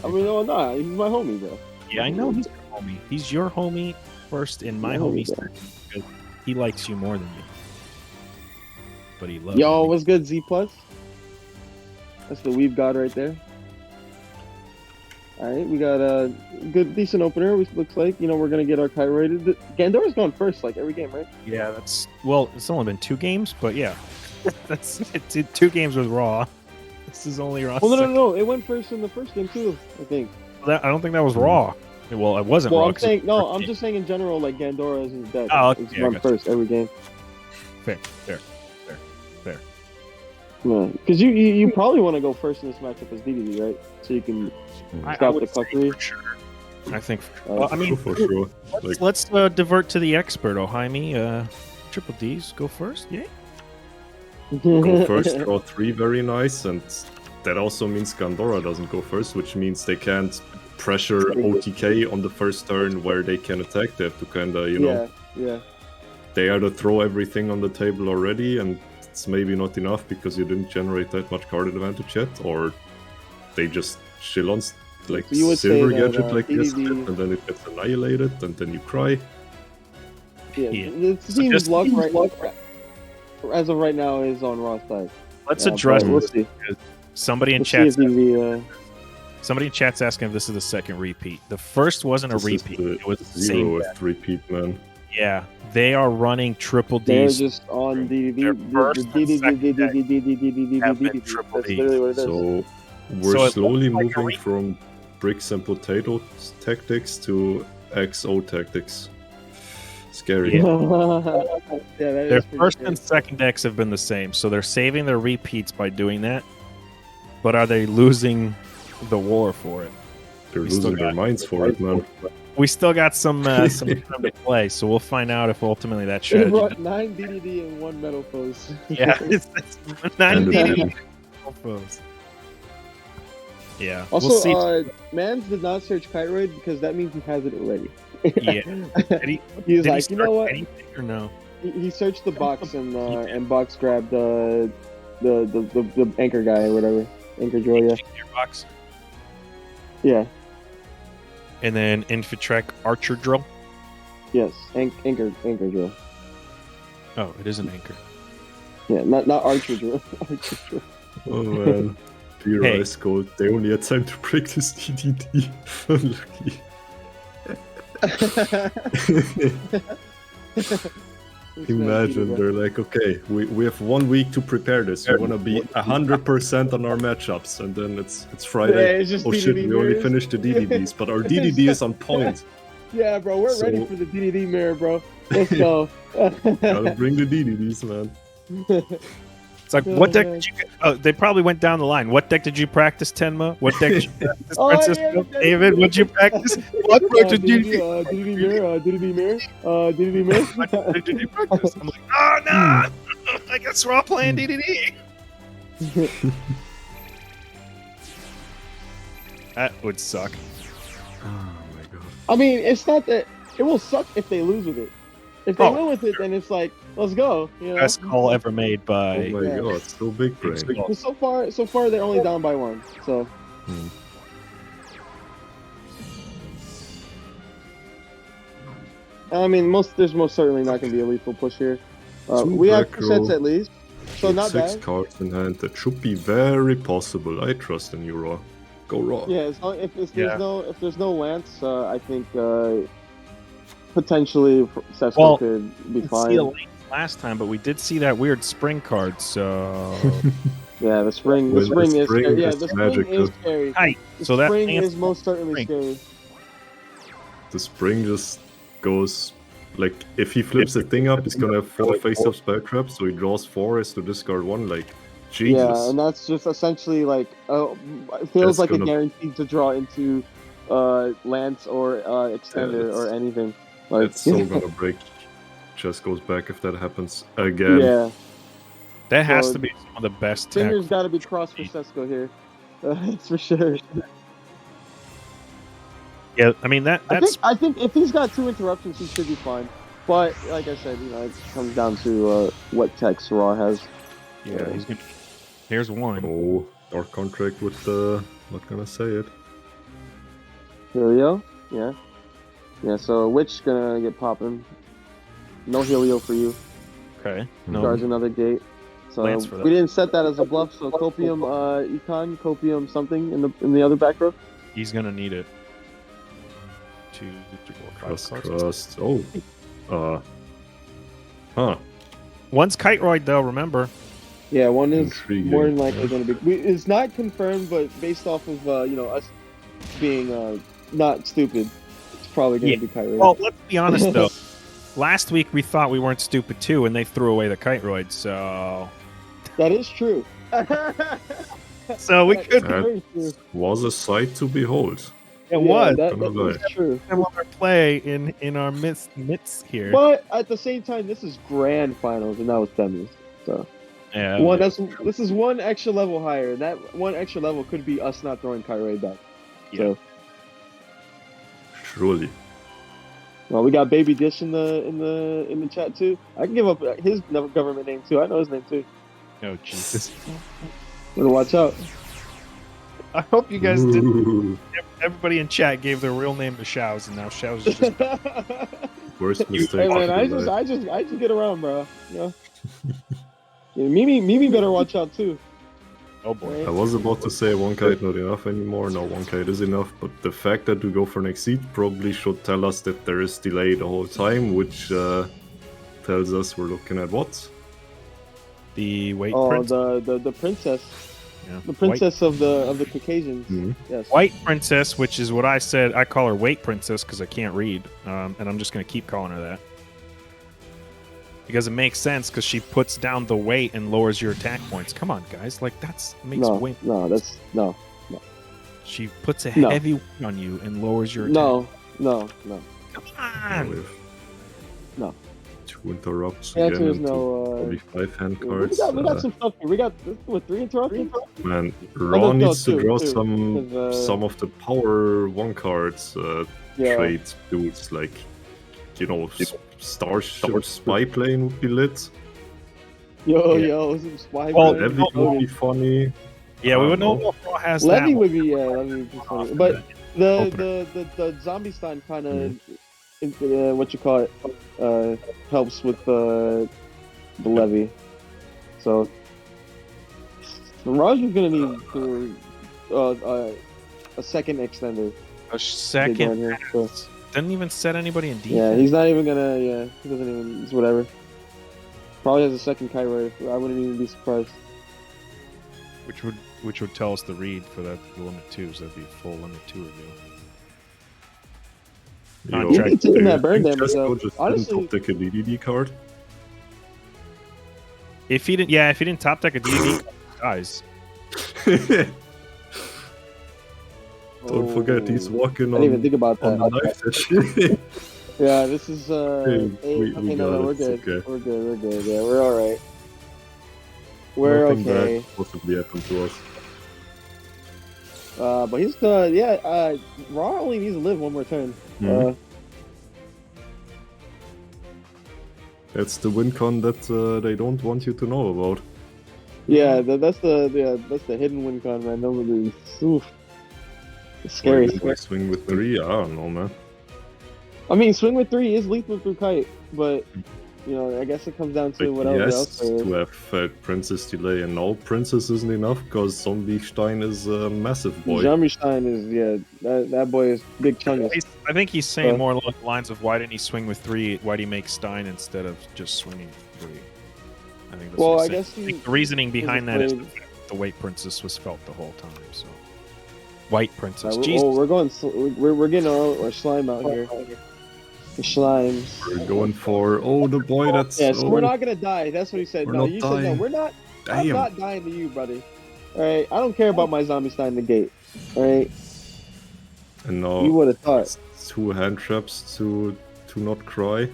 I mean, no, nah, he's my homie, bro. Yeah, I know he's your homie. He's your homie first in my homie second because he likes you more than you. But he loves Yo, you. what's good, Z Plus? That's the weave god right there. All right, we got a good, decent opener. Which looks like we're gonna get our kite rated. Gandora's gone first, like every game, right? Yeah, it's only been 2 games, but yeah, it's 2 games with Raw. This is only Raw. Well, no, it went first in the first game too. I think. I don't think that was Raw. Well, it wasn't Raw. I'm saying I'm just saying in general, like Gandora is dead. Oh, okay, it's run first every game. Fair. Yeah, because you probably want to go first in this matchup as DDD, right? So you can stop the cuckery. For sure. I think. I mean, for sure. let's divert to the expert, oHiMi. Triple D's go first. Yeah. Go first, draw 3, very nice, and that also means Gandora doesn't go first, which means they can't pressure OTK on the first turn where they can attack. They have to kind of, Yeah. They either throw everything on the table already, and it's maybe not enough because you didn't generate that much card advantage yet, or they just chill on like So you would Silver say that, Gadget like this, DDD and then it gets annihilated, and then you cry. Yeah. Yeah. The team's luck as of right now is on Raw's side. Let's address. We'll see. Somebody in We'll chat. see if DDD, Somebody in chat's asking if this is the second repeat. The first wasn't a This is repeat. the It was the same. 0th repeat, man. Yeah, they are running Triple they're D's. just on DDD. Their first and second deck have been DDD. triple That's Ds. literally what it is. So we're So it slowly looks like a moving from bricks and potato tactics to XO tactics. Scary. Yeah. Yeah, that Their is pretty first scary. and second decks have been the same, so they're saving their repeats by doing that. But are they losing the war for it? They're We still losing their got- minds for it, man. We still got some time to play, so we'll find out if ultimately that They strategy. brought 9 DDD and 1 Metal Pose. Yeah, it's 9 And DDD, Mofos. Yeah. Also, we'll see. Mans did not search Kiteroid because that means he has it already. Yeah. He's did like, you know what? Anything or no? He searched the box and box grabbed the anchor guy or whatever, anchor drill. Yeah. Box. Yeah. And then Infitrek Archer Drill. Yes. Anchor drill. Oh, it is an anchor. Yeah, not archer drill. Archer drill. Oh man. Pure Hey. Ice Cold. They only had time to practice DDD. Unlucky. Imagine they're like, okay, we have 1 week to prepare this. We want to be 100% on our matchups, and then it's Friday. Yeah, it's just oh shit, DDD we only mirrors. finished the DDDs, but our DDD is on point. Yeah, bro, we're So- ready for the DDD mirror, bro. Let's go. Gotta bring the DDDs, man. It's like, what deck did you get? Oh, they probably went down the line. What deck did you practice, Tenma? What deck did you practice, Oh, Francisco? yeah, David, what'd you practice? What deck did you DDD mirror, DDD mirror, DDD mirror. What deck did you practice? I'm like, oh, no! I guess we're all playing DDD. That would suck. Oh my god. I mean, it's not that it will suck if they lose with it. If they Oh, win with it, then it's like, let's go. You know? Best call ever made Oh by... my Yeah. god, so big brain. Because so far they're only down by 1. So Hmm. I mean, there's most certainly not going to be a lethal push here. Two We have back 2 sets row. at least, so With not 6 bad. cards in hand, that should be very possible. I trust in you, Raw. Go Raw. Yeah, as long, if Yeah. there's no Lance, I think potentially Sesko Well, could be We didn't see a fine. link last time, but we did see that weird spring card, so... Yeah, the spring When is the spring scary. Yeah, is the spring magical. is scary. Hi. The So that spring answers is most certainly spring. scary. The spring just goes like if he flips the thing up, he's gonna have 4 face-up spell traps, so he draws 4 as to discard 1. Like Jesus. Yeah, and that's just essentially like it feels That's like a gonna- guarantee to draw into Lance or Extender it's- or anything. Like It's so gonna break. Just goes back if that happens again. yeah, That has So, to be some of the best tech. fingers got to be crossed for Sesko here. That's for sure. Yeah, I mean, that's... I think if he's got 2 interruptions, he should be fine. But like I said, it comes down to what text Raw has. Yeah, he's gonna... Here's one. Oh, dark contract with the. Not gonna say it. Helio, yeah. So Witch gonna get popping. No Helio for you. Okay. Guards No. another gate. So Lance for that. we didn't set that as a bluff. So Copium, Econ, Copium something in the other back row. He's gonna need it. 2, 3, 4, 5 cards. Trust. Oh. Huh. One's Kiteroid, though, remember. Yeah, one is Intriguing. more than likely going to be. It's not confirmed, but based off of us being not stupid, it's probably going to be Kyrie. Well, let's be honest, though. Last week we thought we weren't stupid, too, and they threw away the Kiteroid, so... That is true. So we That could... is very true. Was a sight to behold. It Yeah, was. that Gonna is lie. true. Similar play in our midst here. But at the same time, this is grand finals, and that was semis. So Yeah. this is one extra level higher. That one extra level could be us not throwing Kyrie back. So Surely. well, we got Baby Dish in the chat too. I can give up his government name too. I know his name too. Oh, Jesus. Better watch out. I hope you guys did. Ooh, Everybody in chat gave their real name to Shaowz, and now Shaowz is just... worst mistake. Hey man, of your I just get around, bro. You know? Yeah, Mimi better watch out too. Oh, boy. I was about to say one kite not enough anymore. No, one kite is enough. But the fact that we go for an exceed probably should tell us that there is delay the whole time, which tells us we're looking at what? The White Oh, Prince. the princess, Yeah. the princess of the Caucasians. Mhm. Yes. White Princess, which is what I said. I call her Weight Princess because I can't read, and I'm just going to keep calling her that. Because it makes sense, because she puts down the weight and lowers your attack points. Come on, guys. Like, makes No, weight. no, that's no, She puts a No. heavy weight on you and lowers your attack. no. Come on! With No. 2 interrupts Yeah, again there's into no. probably 5 hand We cards. got some stuff here. We got what, 3 interruptions? Man, no, Raw no, needs to two, draw two, some of the power 1 cards Yeah. trade dudes, like, you know, Starship Spy Plane would be lit. Yo, some spy. Well, plane. Levy would be funny. Yeah, we I would don't know if Raw has Levy that. would be Levy would be funny. Often But opener. the zombie stein kind of what you call it helps with the levy. So Raj is gonna need a second extender. A second. Here, so. Didn't even set anybody in defense. Yeah, he's not even gonna. Yeah, he doesn't even. It's whatever. Probably has a second kite rider. I wouldn't even be surprised. Which would tell us the read for that limit 2, so that'd be a full limit 2 reveal. Yo, He's been taking that burn I think damage, Chesko though. just Honestly- didn't top deck a DDD card. If he didn't top deck a DD, dies. Don't forget, he's walking I on, didn't even think about on that. the knife edge. Yeah, this is Hey, we okay, got no, it, we're it's good. okay. We're good. Yeah, we're all right. We're Nothing okay. bad possibly happened to us. But he's Raw only needs to live one more turn. Mhm. That's the win con that they don't want you to know about. That's the hidden win con, man. Nobody. Oof. It's scary. Like swing with 3, I don't know, man. I mean, swing with 3 is lethal through kite, but you know, I guess it comes down to Like, whatever yes, else. There is. to have Princess delay, and no, Princess isn't enough because Zombie Stein is a massive boy. Jammerstein is that boy is big chungus. I think he's saying more along the lines of why didn't he swing with 3? Why do you make Stein instead of just swinging 3? I think that's Well, what I he's guess saying. I think the reasoning behind that is afraid- the White Princess was felt the whole time. So, White Princess. we're, Jesus. we're going. We're getting our slime out here. The slimes. We're going for the boy that's Yeah, so we're not gonna die. That's what he said. We're No, not you said no. dying. We're not. I'm Damn. not dying to you, buddy. All right, I don't care about my zombie stein negate. All right, And now you would have thought. 2 hand traps to not cry,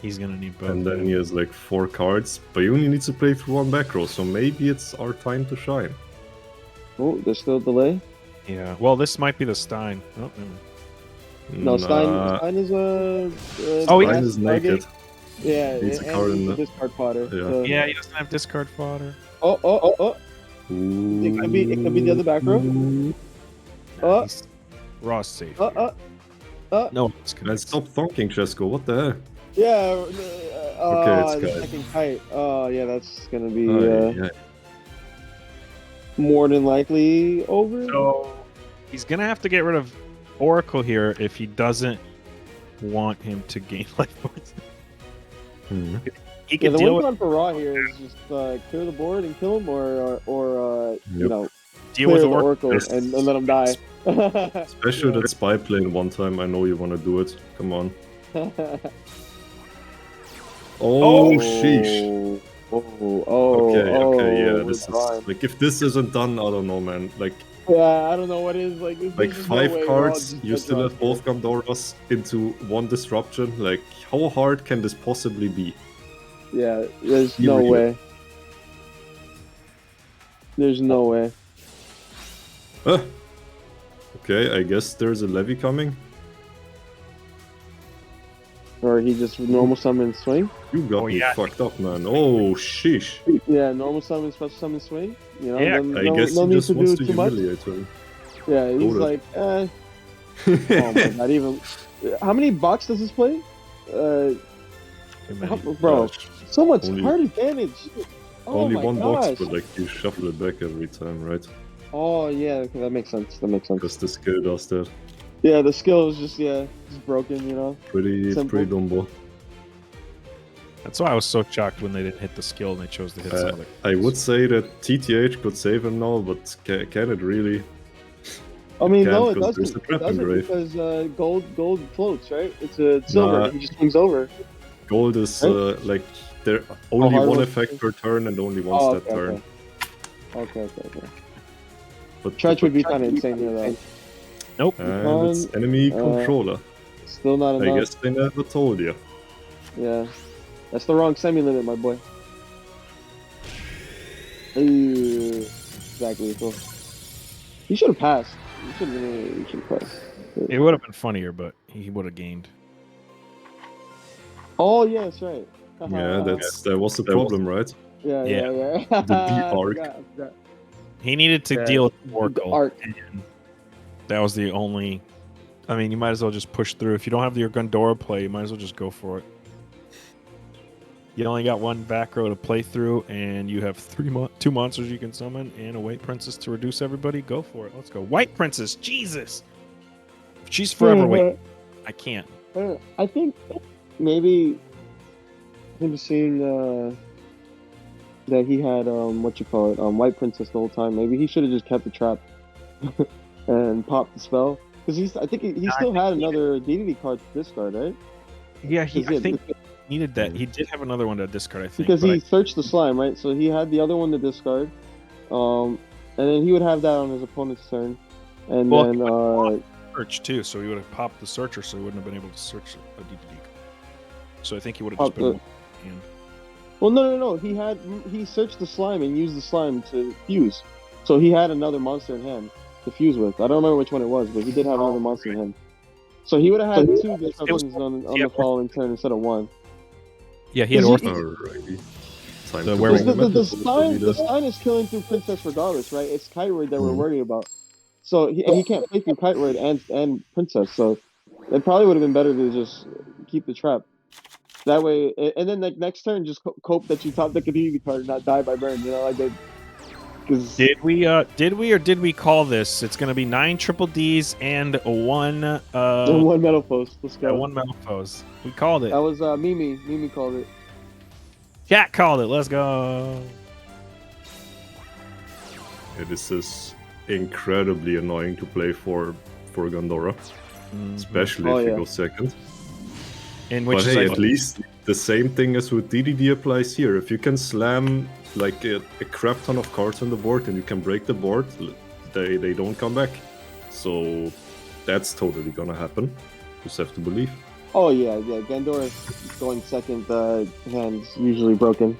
He's gonna need both. and then he has like 4 cards. But he only needs to play through 1 back row, so maybe it's our time to shine. Oh, there's still a delay. Yeah. Well, this might be the Stein. Oh, never mind. No, Stein is a. Oh, Stein is naked. Yeah, Needs a and card in he's a the- discard potter. Yeah. So. Yeah, he doesn't have discard fodder. Oh. Ooh. It could be the other back row. Oh. He's Raw's safe. No, it's Man, stop thonking, Chesko. What the hell? Yeah. it's the good. second kite. Oh, yeah, that's gonna be Yeah. more than likely over. So he's gonna have to get rid of Oracle here if he doesn't want him to gain life points. Hmm. He Yeah, can the deal win with con for Raw here is just clear the board and kill him, or you Yep. know, deal clear with the Oracle. Oracle and let him die. Especially that spy plane one time. I know you want to do it. Come on. Oh, sheesh. Okay, yeah. This is like if this isn't done, I don't know, man. Like Yeah, I don't know what is like. There's just no 5 way Raw cards, just you gets still Raw. have both Gamdoras into 1 disruption. Like how hard can this possibly be? Yeah, there's You no really- way. There's no way. Okay, I guess there's a levy coming. Or he just normal summon swing. You got me yeah. fucked up, man. Oh, sheesh. Yeah, normal summon, special summon swing. You know, Yeah, no, I guess no he need just to wants do to too much. humiliate him. Yeah, he's Noted. like, oh my god, even. How many box does this play? Bro, so much Only- card advantage. Oh Only my 1 gosh. box, but like you shuffle it back every time, right? Oh yeah, okay, that makes sense. Because the skill does that. Yeah, the skill is just broken. You know. Pretty Simple. dumbo. That's why I was so shocked when they didn't hit the skill and they chose to hit some other. I would say that TTH could save him now, but can it really? I mean, Can't, no, it 'cause there's doesn't. a trap It doesn't engrave. because gold floats, right? It's a silver. Nah. He just swings over. Gold is Right? like there only hard 1 was- effect per turn and only 1 Oh, stat turn. Okay. But Trench would be kind of insane here, though. Nope. and it's enemy controller. Still not I enough. guess they never told you. Yeah. That's the wrong semi-limit, my boy. Exactly. So he should have passed. He should have passed. It would have been funnier, but he would have gained. Oh yeah, that's right. Yeah, that was the problem, right? Yeah. The D arc. I forgot. He needed to deal with the Oracle. Arc. And that was the only. I mean, you might as well just push through. If you don't have your Gundora play, you might as well just go for it. You only got one back row to play through, and you have two monsters you can summon and a White Princess to reduce everybody. Go for it. Let's go. White Princess, Jesus! She's forever waiting. I can't. I think maybe him seeing that he had White Princess the whole time. Maybe he should have just kept the trap and popped the spell. Because I think he still had another DDD card to discard, right? Yeah, I think he needed that. He did have another one to discard, I think. Because he searched the slime, right? So he had the other one to discard. And then he would have that on his opponent's turn. And then search too, so he would have popped the searcher, so he wouldn't have been able to search a DDD. So I think he would have just been. Well, no. He searched the slime and used the slime to fuse. So he had another monster in hand to fuse with. I don't remember which one it was, but he did have another monster in hand. So he would have had two disruptions on the following turn instead of one. Yeah, he had Orphan. The sign is killing through Princess regardless, right? It's Kiteroid that we're worried about. So he can't play through Kiteroid and Princess. So it probably would have been better to just keep the trap. That way, and then like next turn, just cope that you top the DDD card and not die by burn. You know, like they. Did we call this? It's going to be 9 triple Ds and one metal post. Let's go. Yeah, one metal post. We called it. That was Mimi. Mimi called it. Jack called it. Let's go. Yeah, this is incredibly annoying to play for Gundora, especially if you go second. But hey, at least the same thing as with DDD applies here. If you can slam like a crap ton of cards on the board and you can break the board, they don't come back. So that's totally gonna happen. Just have to believe. Oh yeah. Gundora going second hand's usually broken.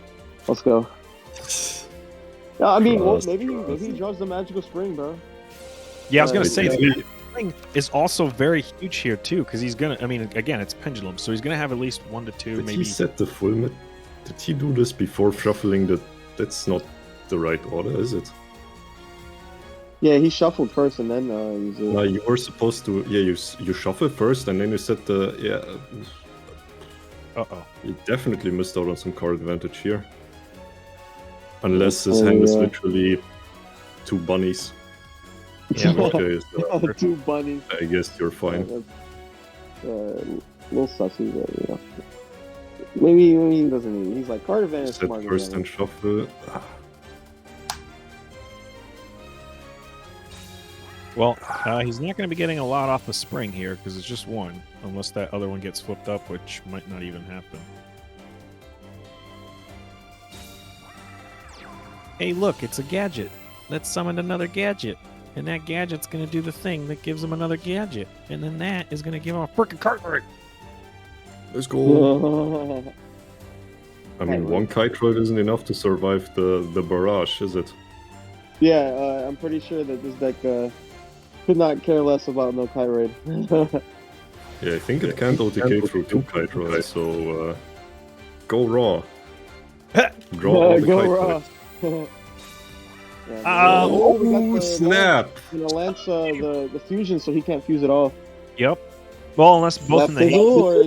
Let's go. Yeah, I mean, maybe he draws the magical spring, bro. Yeah, I was gonna say the spring is also very huge here too, because he's gonna. I mean, again, it's pendulum, so he's gonna have at least 1 to 2. Did maybe he set the full? Did he do this before shuffling the? That's not the right order, is it? Yeah, he shuffled first and then No, you were supposed to. Yeah, you shuffle first and then you set the. Yeah. You definitely missed out on some card advantage here. Unless his hand is literally 2 bunnies. Yeah, okay, so 2 bunnies. I guess you're fine. A little sussy, but yeah. Maybe he doesn't need it. He's like, card advantage set smarter first than and shuffle. Well, he's not going to be getting a lot off the spring here because it's just 1, unless that other one gets flipped up, which might not even happen. Hey, look, it's a gadget. Let's summon another gadget. And that gadget's going to do the thing that gives him another gadget. And then that is going to give him a freaking Cartwright. Let's go. I mean, 1 Kiteroid isn't enough to survive the barrage, is it? Yeah, I'm pretty sure that this deck could not care less about no Kiteroid. Yeah, I think it can't OTK through 2 Kiteroids, so go raw. Draw all the Kiteroids. Snap! Lance the fusion so he can't fuse at all. Yep. Well, unless both in the hand. Or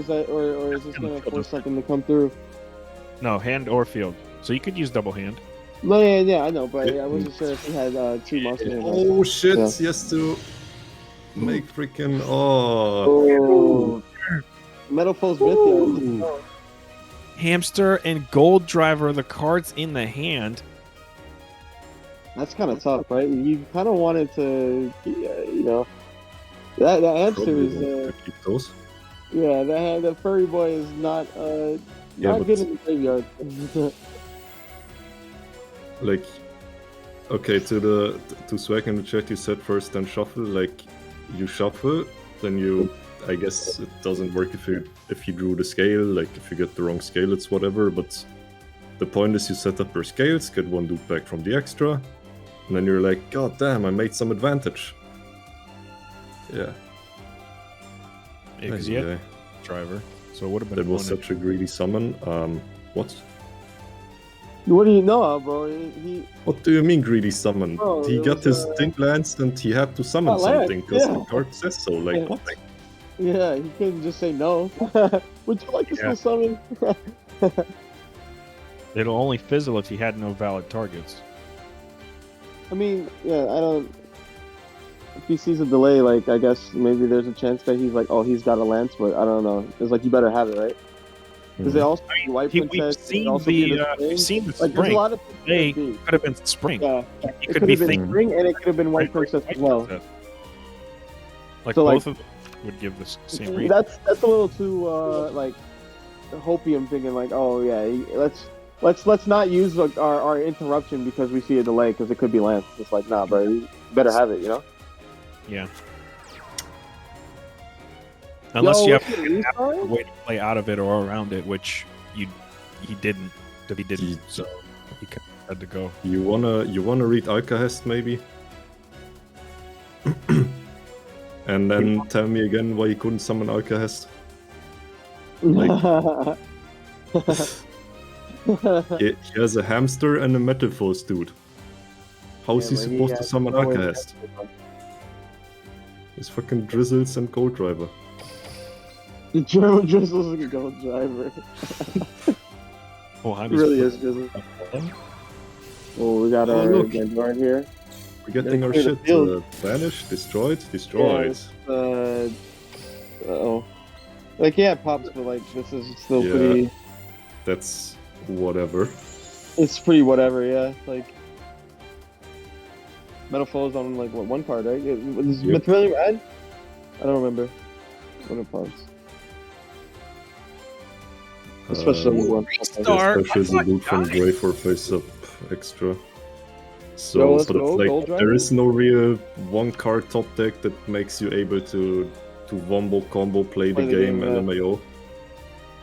is this going to force something to come through? No, hand or field. So you could use double hand. No, yeah, I know, but I wasn't sure if he had 2 monsters. Oh shit! Yeah. He has to make freaking Metal Pulse Mythia. Hamster and Gold Driver are the cards in the hand. That's kind of tough, right? You kind of wanted to, that hamster is. Keep those. Yeah, that furry boy is not good in the graveyard. Like, okay, to Swag in the chat, you said first then shuffle. Like, you shuffle, then you I guess it doesn't work if you drew the scale. Like if you get the wrong scale, it's whatever. But the point is, you set up your scales, get one dude back from the extra, and then you're like, God damn, I made some advantage. Yeah. Because yeah, driver. So it would have been. That was such a greedy summon. What? What do you know, bro? What do you mean greedy summon? Oh, he got his thing lanced and he had to summon something because the card says so. Like what? Yeah, he couldn't just say no. Would you like to still summon? It'll only fizzle if he had no valid targets. I mean, yeah, I don't. If he sees a delay, like I guess maybe there's a chance that he's like, oh, he's got a lance, but I don't know. It's like you better have it, right? Because they also be White Princess. We've seen the spring. There's a lot of they could have been spring. Yeah, it could have been spring, and it could have been White Princess as well. Like so, both of them would give the same reason. That's a little too like hopium thinking. Like, oh yeah, let's not use our interruption because we see a delay because it could be lance. It's like, nah, bro, you better have it, you know? Yeah. Unless you have a way to play out of it or around it, which he didn't. So he had to go. You wanna read Alcahest maybe? And then tell me again why you couldn't summon Alcahest. Like, he has a hamster and a Metalforce dude. How's he supposed to summon Alcahest? He's fucking Drizzles and Gold Driver. The German Drizzles is a Gold Driver. Oh, really is Drizzle. Oh, we got our Gandor here. We're getting our shit vanished, destroyed. Yeah, uh-oh. Like, yeah, it pops, but like, this is still pretty... That's whatever. It's pretty whatever, yeah. Like, Metal Flows on, like, what, one card, right? Is Material Red? I don't remember what it pops. Especially one. Especially the loot from Grey for face up extra. So, there is no real one card top deck that makes you able to wombo combo play the game LMAO.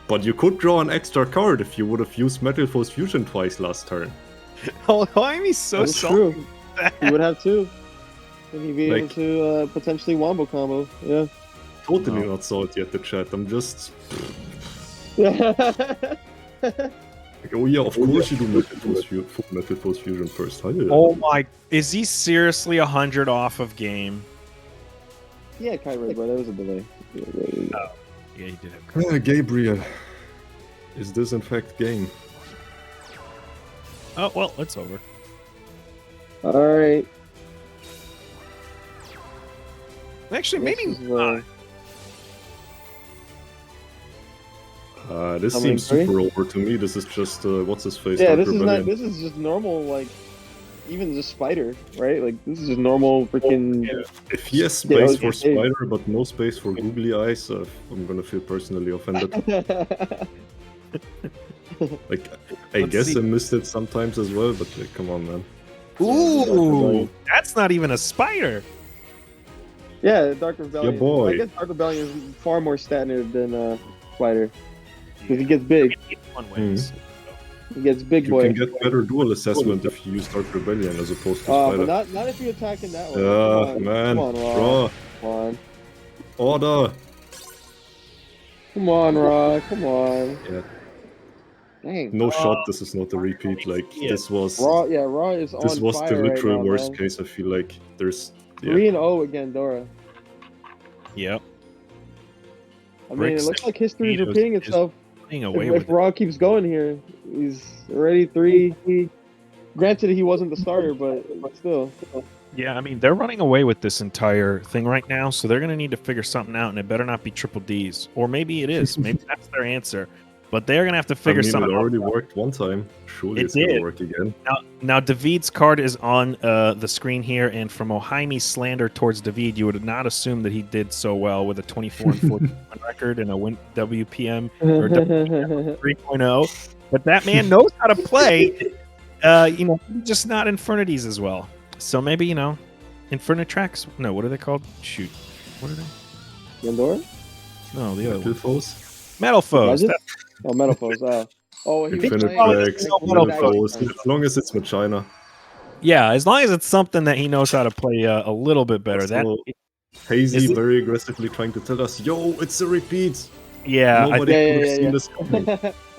But you could draw an extra card if you would have used Metal Force Fusion twice last turn. Oh, oHiMi's so true. You would have two. And you'd be able to potentially wombo combo. Yeah. Totally not salty at the chat. I'm just. Like, oh yeah, of course you do Metal Force Fusion first. Oh my! Is he seriously 100 off of game? Yeah, Kyrie, bro. That was a delay. Oh, yeah, he did have. Gabriel, is this in fact game? Oh well, it's over. All right. Actually, maybe not. This seems super over to me. This is just what's his face? Yeah, this is not. This is just normal, like even just Spider, right? Like this is just normal freaking. Yeah. If he has space for Spider but no space for googly eyes, I'm gonna feel personally offended. Like, I guess I missed it sometimes as well, but like, come on, man. Ooh, that's not even a spider. Yeah, Dark Rebellion. Yeah, boy. I guess Dark Rebellion is far more standard than Spider. Because he gets big. He gets big, boy. You can get better dual assessment if you use Dark Rebellion as opposed to Spider. But not if you attack in that way. Man. Come on, Ra. Draw. Come on. Order. Come on, Ra. Come on. Yeah. Dang. No shot. This is not a repeat. Like this was. Ra is on fire. This was the literal right now, worst man. case. I feel like there's 3-0 again, Dora. Yep. I mean, it looks like history is repeating itself. If Ra keeps going here, he's already 3. Granted, he wasn't the starter, but still. Yeah, I mean, they're running away with this entire thing right now, so they're going to need to figure something out, and it better not be triple Ds. Or maybe it is. Maybe that's their answer. But they're going to have to figure something out. It already worked one time. Surely it's going to work again. Now, David's card is on the screen here, and from oHiMi's slander towards David, you would not assume that he did so well with a 24-41 record and a WPM or WPM 3.0. But that man knows how to play. Just not Infernities as well. So maybe, Infernitrax? No, what are they called? Shoot. What are they? Gandora? No, the other Metal one. Foes. Metal Foes. Imagine? Oh, Metal Foes. Oh, he was Infinite playing- Tracks, Metal Metal Foes. Foes. As long as it's with China. Yeah, as long as it's something that he knows how to play a little bit better. Also, That Hazy Is it- very aggressively trying to tell us, yo, it's a repeat. yeah, Nobody Yeah, could have yeah, seen yeah. this coming.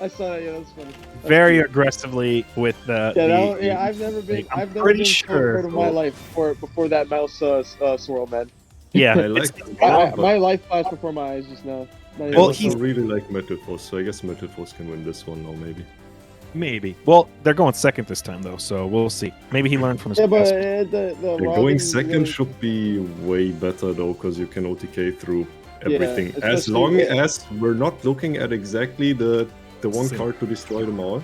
I saw that. Yeah, that's funny. That's very cute. aggressively with the. Yeah, the yeah. I've never been. I'm I've never pretty been so sure- hurt in my life before that mouse swirl, man. yeah, I like it's- it. but My life flashed before my eyes just now. Not I even Well, also he's- really like Metal Force, so I guess Metal Force can win this one now, maybe. maybe. Well, they're going second this time though, so we'll see. Maybe he learned from his Yeah, but past. the Yeah, Robin, going second should be way better though, because you can OTK through everything. As especially long with- as we're not looking at exactly the one Same. card to destroy them all.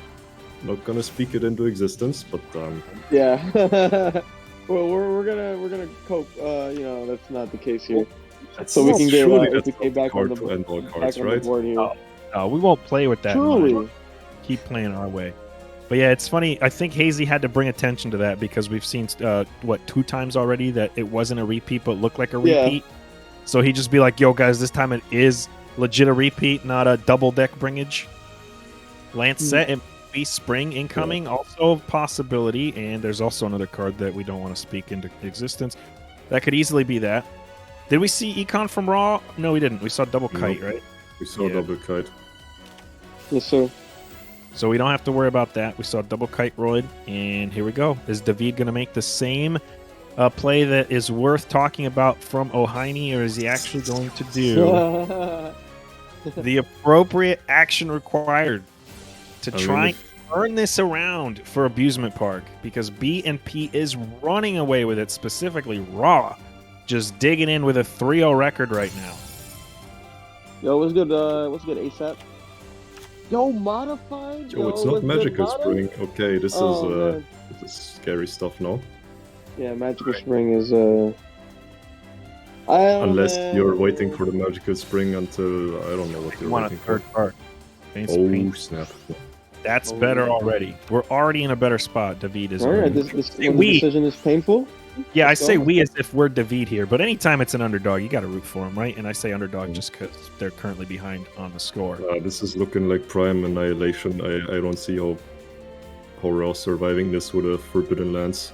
Not gonna speak it into existence, but Yeah. Well, we're gonna cope. You know, that's not the case here. So we can get surely APK that's not the back on card the to end all back cards, on the right? board here. We won't play with that. in mind. Truly. Keep playing our way. But yeah, it's funny. I think Hazy had to bring attention to that because we've seen 2 times already that it wasn't a repeat but looked like a Yeah. repeat. So he just be like, "Yo, guys, this time it is legit a repeat, not a double deck bringage." Lance set and be spring incoming, also a possibility. And there's also another card that we don't want to speak into existence. That could easily be that. Did we see Econ from Raw? No, we didn't. We saw double kite, right? We saw Yeah. double kite. Yes, sir. So we don't have to worry about that. We saw double kite roid, and here we go. Is David going to make the same play that is worth talking about from oHiMi, or is he actually going to do the appropriate action required to I mean, try and turn this around for Abusement Park? Because B&P is running away with it, specifically Raw, just digging in with a 3-0 record right now. Yo, what's good? What's good, ASAP? Yo, modified. Oh, it's Yo, not what's good, Magical Mono? Spring. Okay, this Oh, man. is scary stuff now. Yeah, Magical Spring is I don't Unless know. you're waiting for the Magical Spring until I don't know what You you're want a waiting for. third card. Oh snap! That's Oh, better yeah. already. We're already in a better spot. David is. All right, already- this Say when the we. decision is painful. Yeah, I Let's say go. we as if we're David here, but anytime it's an underdog, you got to root for him, right? And I say underdog just because they're currently behind on the score. This is looking like prime annihilation. I don't see how Raw surviving this with a Forbidden Lance.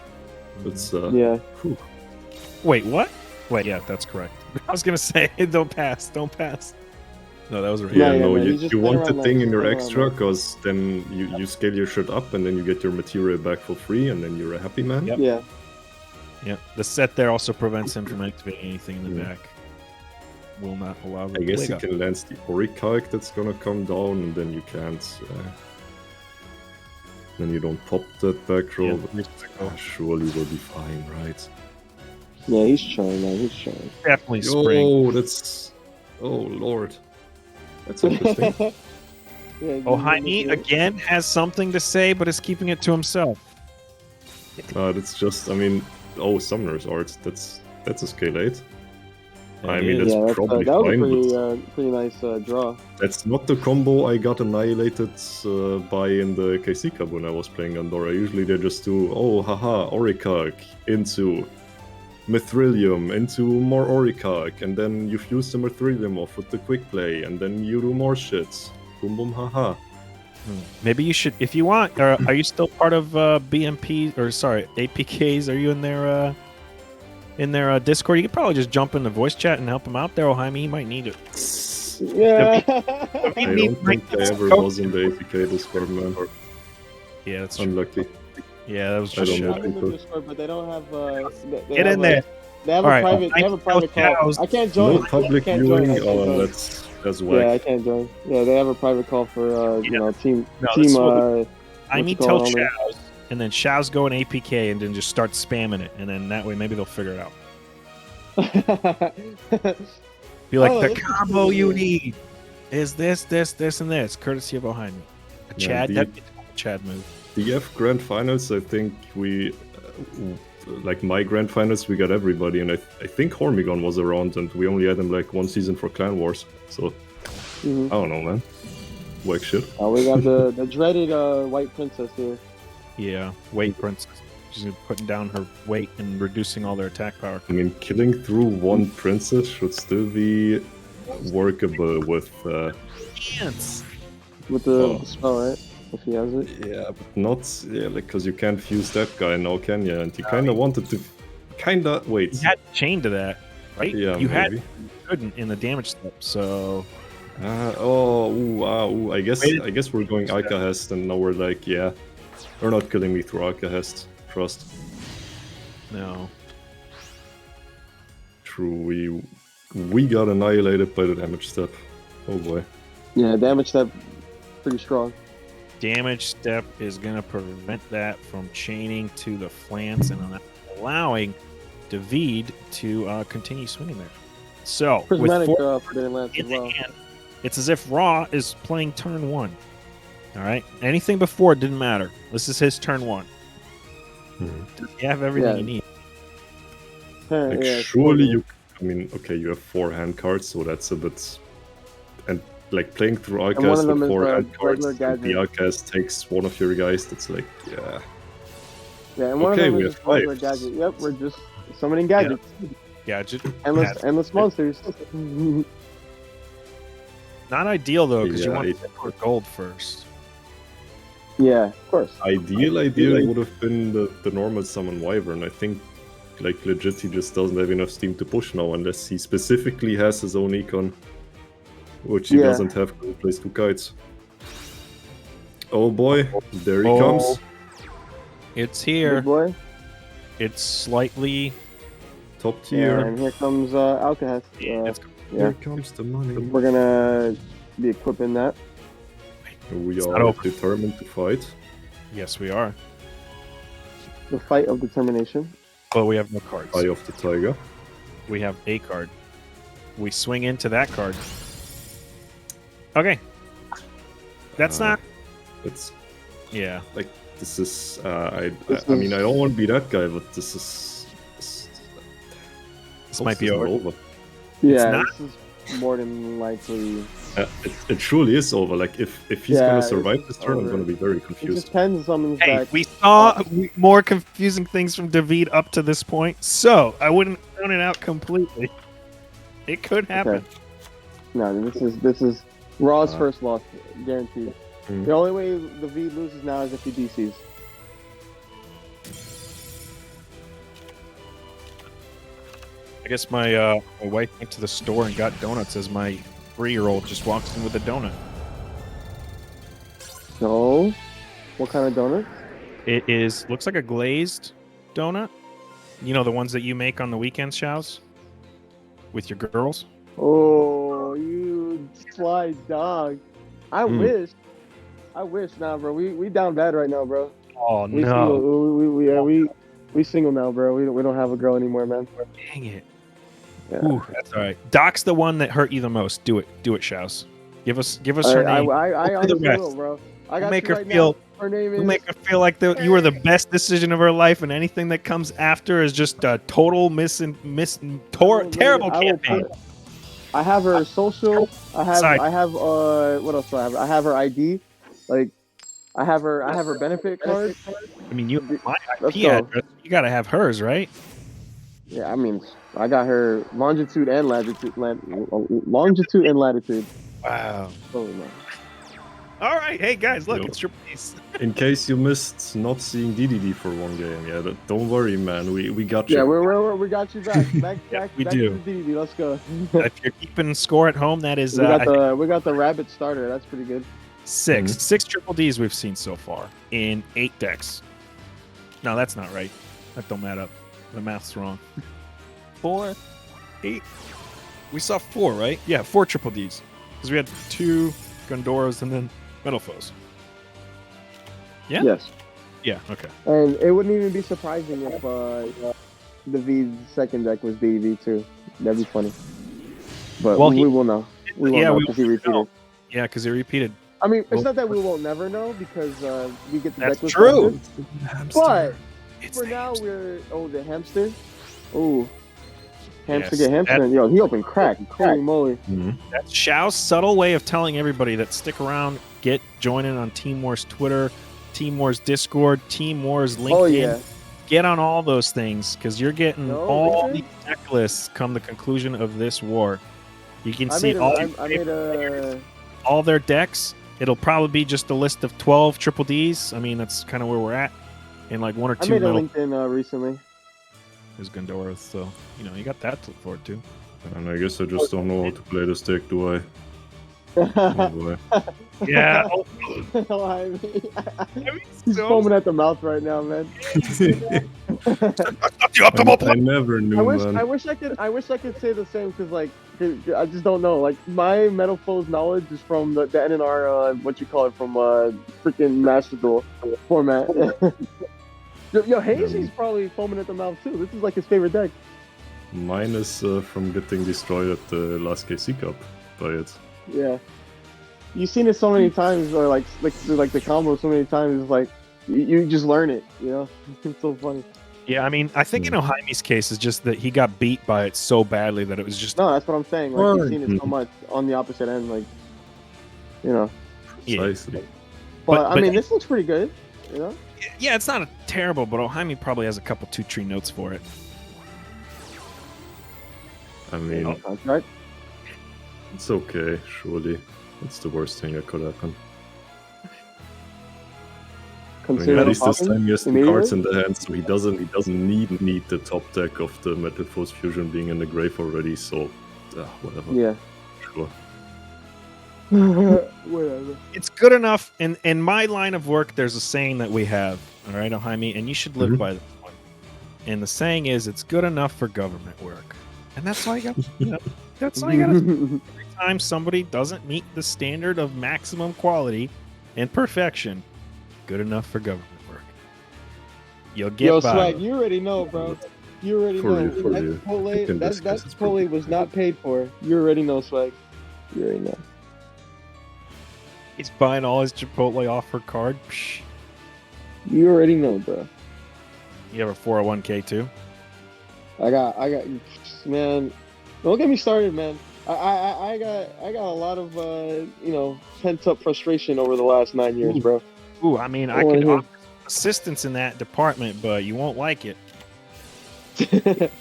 It's Yeah. whew. Wait, what? Wait, yeah, that's correct. I was gonna say, don't pass. No, that was right. Yeah, yeah, no, man, you, you just you play want the around thing that, in your just play around extra, that. because then you scale your shit up, and then you get your material back for free, and then you're a happy man. Yep. Yeah. Yeah, the set there also prevents him from activating anything in the Yeah. back. Will not allow the I guess play you can lance the Orichalc that's gonna come down, and then you can't. Then you don't pop that back roll. Yeah, but surely we'll be fine, right? Yeah, he's trying, man. He's trying. definitely spring. Oh, that's. Oh lord, that's interesting. Yeah, oHiMi again has something to say, but is keeping it to himself. That's just. I mean, Summoner's Arts. That's a scale 8. I It mean, is. that's Yeah, probably that was fine, a but pretty nice draw. that's not the combo I got annihilated by in the KC Cup when I was playing Andorra. Usually they just do, Orichalc into Mithrilium, into more Orichalc, and then you fuse the Mithrilium off with the quick play, and then you do more shits. Boom boom haha. Maybe you should, if you want. Are you still part of BMP or sorry APKs? Are you in their Discord? You could probably just jump in the voice chat and help him out there. oHiMi, he might need it. Yeah. I don't think I ever was in the APK Discord, man. Yeah, that's true. Unlucky. Yeah, that was I just don't know. I'm in the Discord, but they don't have. They Get have in there. They have All a right. private. They have a private call. Shaowz. I can't join. No public I can't join. viewing. I can't Oh, join. that's Yeah, I whack. can't join. Yeah, they have a private call for Yeah. team No, this is what what's oHiMi tell going on there? Shaowz, and then Shaowz go in APK and then just start spamming it, and then that way maybe they'll figure it out. Be like, Oh, the this is combo cool, you yeah. need is this, and this, courtesy of oHiMi. A Yeah, Chad, the- that'd be a Chad move. The F Grand Finals, I think we, like my Grand Finals, we got everybody, and I think Hormigon was around, and we only had him like one season for Clan Wars. So Mhm. I don't know, man. Whack shit. Oh, we got the dreaded white princess here. Yeah, weight princess. She's putting down her weight and reducing all their attack power. I mean, killing through one princess should still be workable with Chance. With the spell, right? If he has it. yeah, but not like because you can't fuse that guy now, can you? And you kind of wanted to, wait. You had chain to that, right? Yeah, you maybe. couldn't in the damage step, so. I guess we're going Alcahest, and now we're like, yeah, they're not killing me through Alcahest. Trust. No. True, we got annihilated by the damage step. Oh boy. Yeah, damage step, pretty strong. Damage step is going to prevent that from chaining to the flance and allowing David to continue swinging there. So, Prismatic with 4 didn't last as in the well. hand, it's as if Raw is playing turn 1. All right? Anything before didn't matter. This is his turn 1. Does he have everything you need? Like, Yeah, surely you... I mean, okay, you have 4 hand cards, so that's a bit... And, like, playing through Arcast with 4 hand cards, and the Arcast takes one of your guys, that's like, yeah... Yeah, and one okay, of them we is have just 5. regular gadget. Yep, we're just summoning gadgets. Gadget. Endless monsters. Not ideal, though, because you Yeah, want to score gold first. Yeah, of course. Ideal would have been the normal summon Wyvern. I think, like, legit, he just doesn't have enough steam to push now, unless he specifically has his own econ, which he doesn't have to replace 2 kites. Oh boy, there he comes. It's here. Good boy. It's slightly... Top Yeah, tier. and here comes Alcahest. Here comes the money. We're gonna be equipping that. We It's are not over. determined to fight. Yes, we are. The fight of determination. But we have no cards. Eye of the Tiger. We have a card. We swing into that card. Okay. That's not... It's Yeah. like, this is... I mean, I don't want to be that guy, but this is... This might be over. Yeah, not- this is more than likely. It truly is over. Like, if he's Yeah, gonna survive this turn, I'm over. gonna be very It confused. just depends on someone's Hey, back. we saw more confusing things from David up to this point, so I wouldn't count it out completely. It could happen. Okay. No, this is Raw's first loss, guaranteed. The only way the V loses now is if he DCs. I guess my wife went to the store and got donuts as my 3-year-old just walks in with a donut. So, what kind of donut? It looks like a glazed donut. You know, the ones that you make on the weekends, Shaowz? With your girls? Oh, you sly dog. I wish. Nah, bro. We down bad right now, bro. Oh, We no. single. We single now, bro. We don't have a girl anymore, man. Dang it. Yeah. Ooh, that's all right. Doc's the one that hurt you the most. Do it, Shaowz. Give us her name. I Over the honestly rest. will, bro. I got Make you her right feel. now. Her name We'll is. make her feel like you were the best decision of her life, and anything that comes after is just a total terrible campaign. I have her social. I have Side. what else do I have? I have her ID. Like I have her benefit card. I mean, you have my Let's IP go. address. You gotta have hers, right? Yeah, I mean, I got her longitude and latitude. Longitude and latitude. Wow. Holy man. All right, hey guys, look, Yo. it's your piece. In case you missed not seeing DDD for one game, don't worry, man. We got you. Yeah, we got you back. Back we back do. to the DDD. Let's go. If you're keeping score at home, that is we got the rabbit starter. That's pretty good. 6 triple Ds we've seen so far in 8 decks. No, that's not right. That don't add up. The math's wrong. 4, 8. We saw 4, right? Yeah, 4 triple Ds. Because we had 2 Gondoras and then Metal Foes. Yeah? Yes. Yeah, okay. And it wouldn't even be surprising if the V's second deck was DDD too. That'd be funny. But Well, we will know. We won't know because he repeated. know. Yeah, because he repeated. I mean, it's not that we won't never know because we get the That's deck list true. after. But It's for the now, hamster. the hamster. Oh, hamster Yes, get hamster. Yo, he opened crack. Holy moly! That's Shaow's subtle way of telling everybody that stick around, join in on Team Wars Twitter, Team Wars Discord, Team Wars LinkedIn. Oh yeah. Get on all those things because you're getting No, all really? these deck lists come the conclusion of this war. You can I see made a. all their decks. It'll probably be just a list of 12 triple Ds. I mean, that's kind of where we're at. And like one or I two made a metal LinkedIn recently. is Gundora, so you know you got that to look forward to. And I guess I just don't know how to play this deck, do I? Oh, boy. Yeah. He's foaming at the mouth right now, man. I never knew, man. I wish I could say the same because like I just don't know. Like my Metal Foes knowledge is from the NNR from freaking Master Duel format. Yo, Hazy's probably foaming at the mouth too. This is like his favorite deck. Mine is from getting destroyed at the last KC Cup by it. Yeah, you've seen it so many times, or like the combo so many times. It's like you just learn it. You know, it's so funny. Yeah, I mean, I think in oHiMi's case is just that he got beat by it so badly that it was just No, that's what I'm saying. Like you've seen it so much on the opposite end, like you know. Precisely. But I mean, this looks pretty good. You know. Yeah, it's not terrible, but oHiMi probably has a couple 2-tree notes for it. I mean, Contract. it's okay, surely. It's the worst thing that could happen. I mean, Consider at least this popping time he has the immediately? cards in the hand, so he doesn't need the top deck of the Metal Force Fusion being in the grave already. So, whatever. Yeah. Sure. Whatever. It's good enough. In my line of work, there's a saying that we have, all right, oHiMi, and you should live by this one. And the saying is, it's good enough for government work. And that's all you got. That's all you got. Every time somebody doesn't meet the standard of maximum quality and perfection, good enough for government work. You'll get Yo, by. Swag, you already know, bro. You already know. That Chipotle was not paid for. You already know, Swag. You already know. He's buying all his Chipotle off her card. Psh. You already know, bro. You have a 401k too? I got, man. Don't get me started, man. I got a lot of pent up frustration over the last 9 years, bro. Ooh, I mean, I could offer assistance in that department, but you won't like it. You'd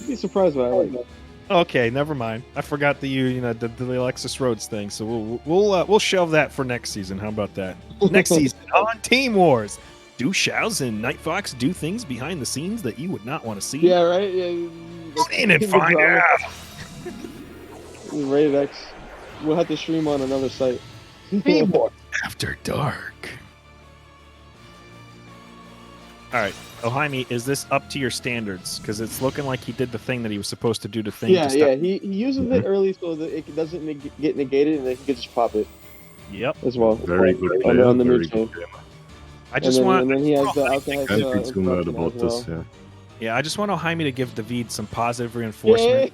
be surprised what I like. Okay, never mind. I forgot that the Alexis Rhodes thing, so we'll shelve that for next season. How about that? Next season on Team Wars. Do Shaowz and NightFox do things behind the scenes that you would not want to see? Yeah, right. Yeah. Tune in and find out. Rated X. We'll have to stream on another site. Team Wars After Dark. All right, oHiMi, is this up to your standards? Because it's looking like he did the thing that he was supposed to do to things. Yeah, yeah. He uses it early so that it doesn't get negated, and then he can just pop it. Yep. As well. Very good player. On the Very mid good game. I just want. And then he has the Can't be too mad about this. Yeah. Yeah, I just want oHiMi to give David some positive reinforcement,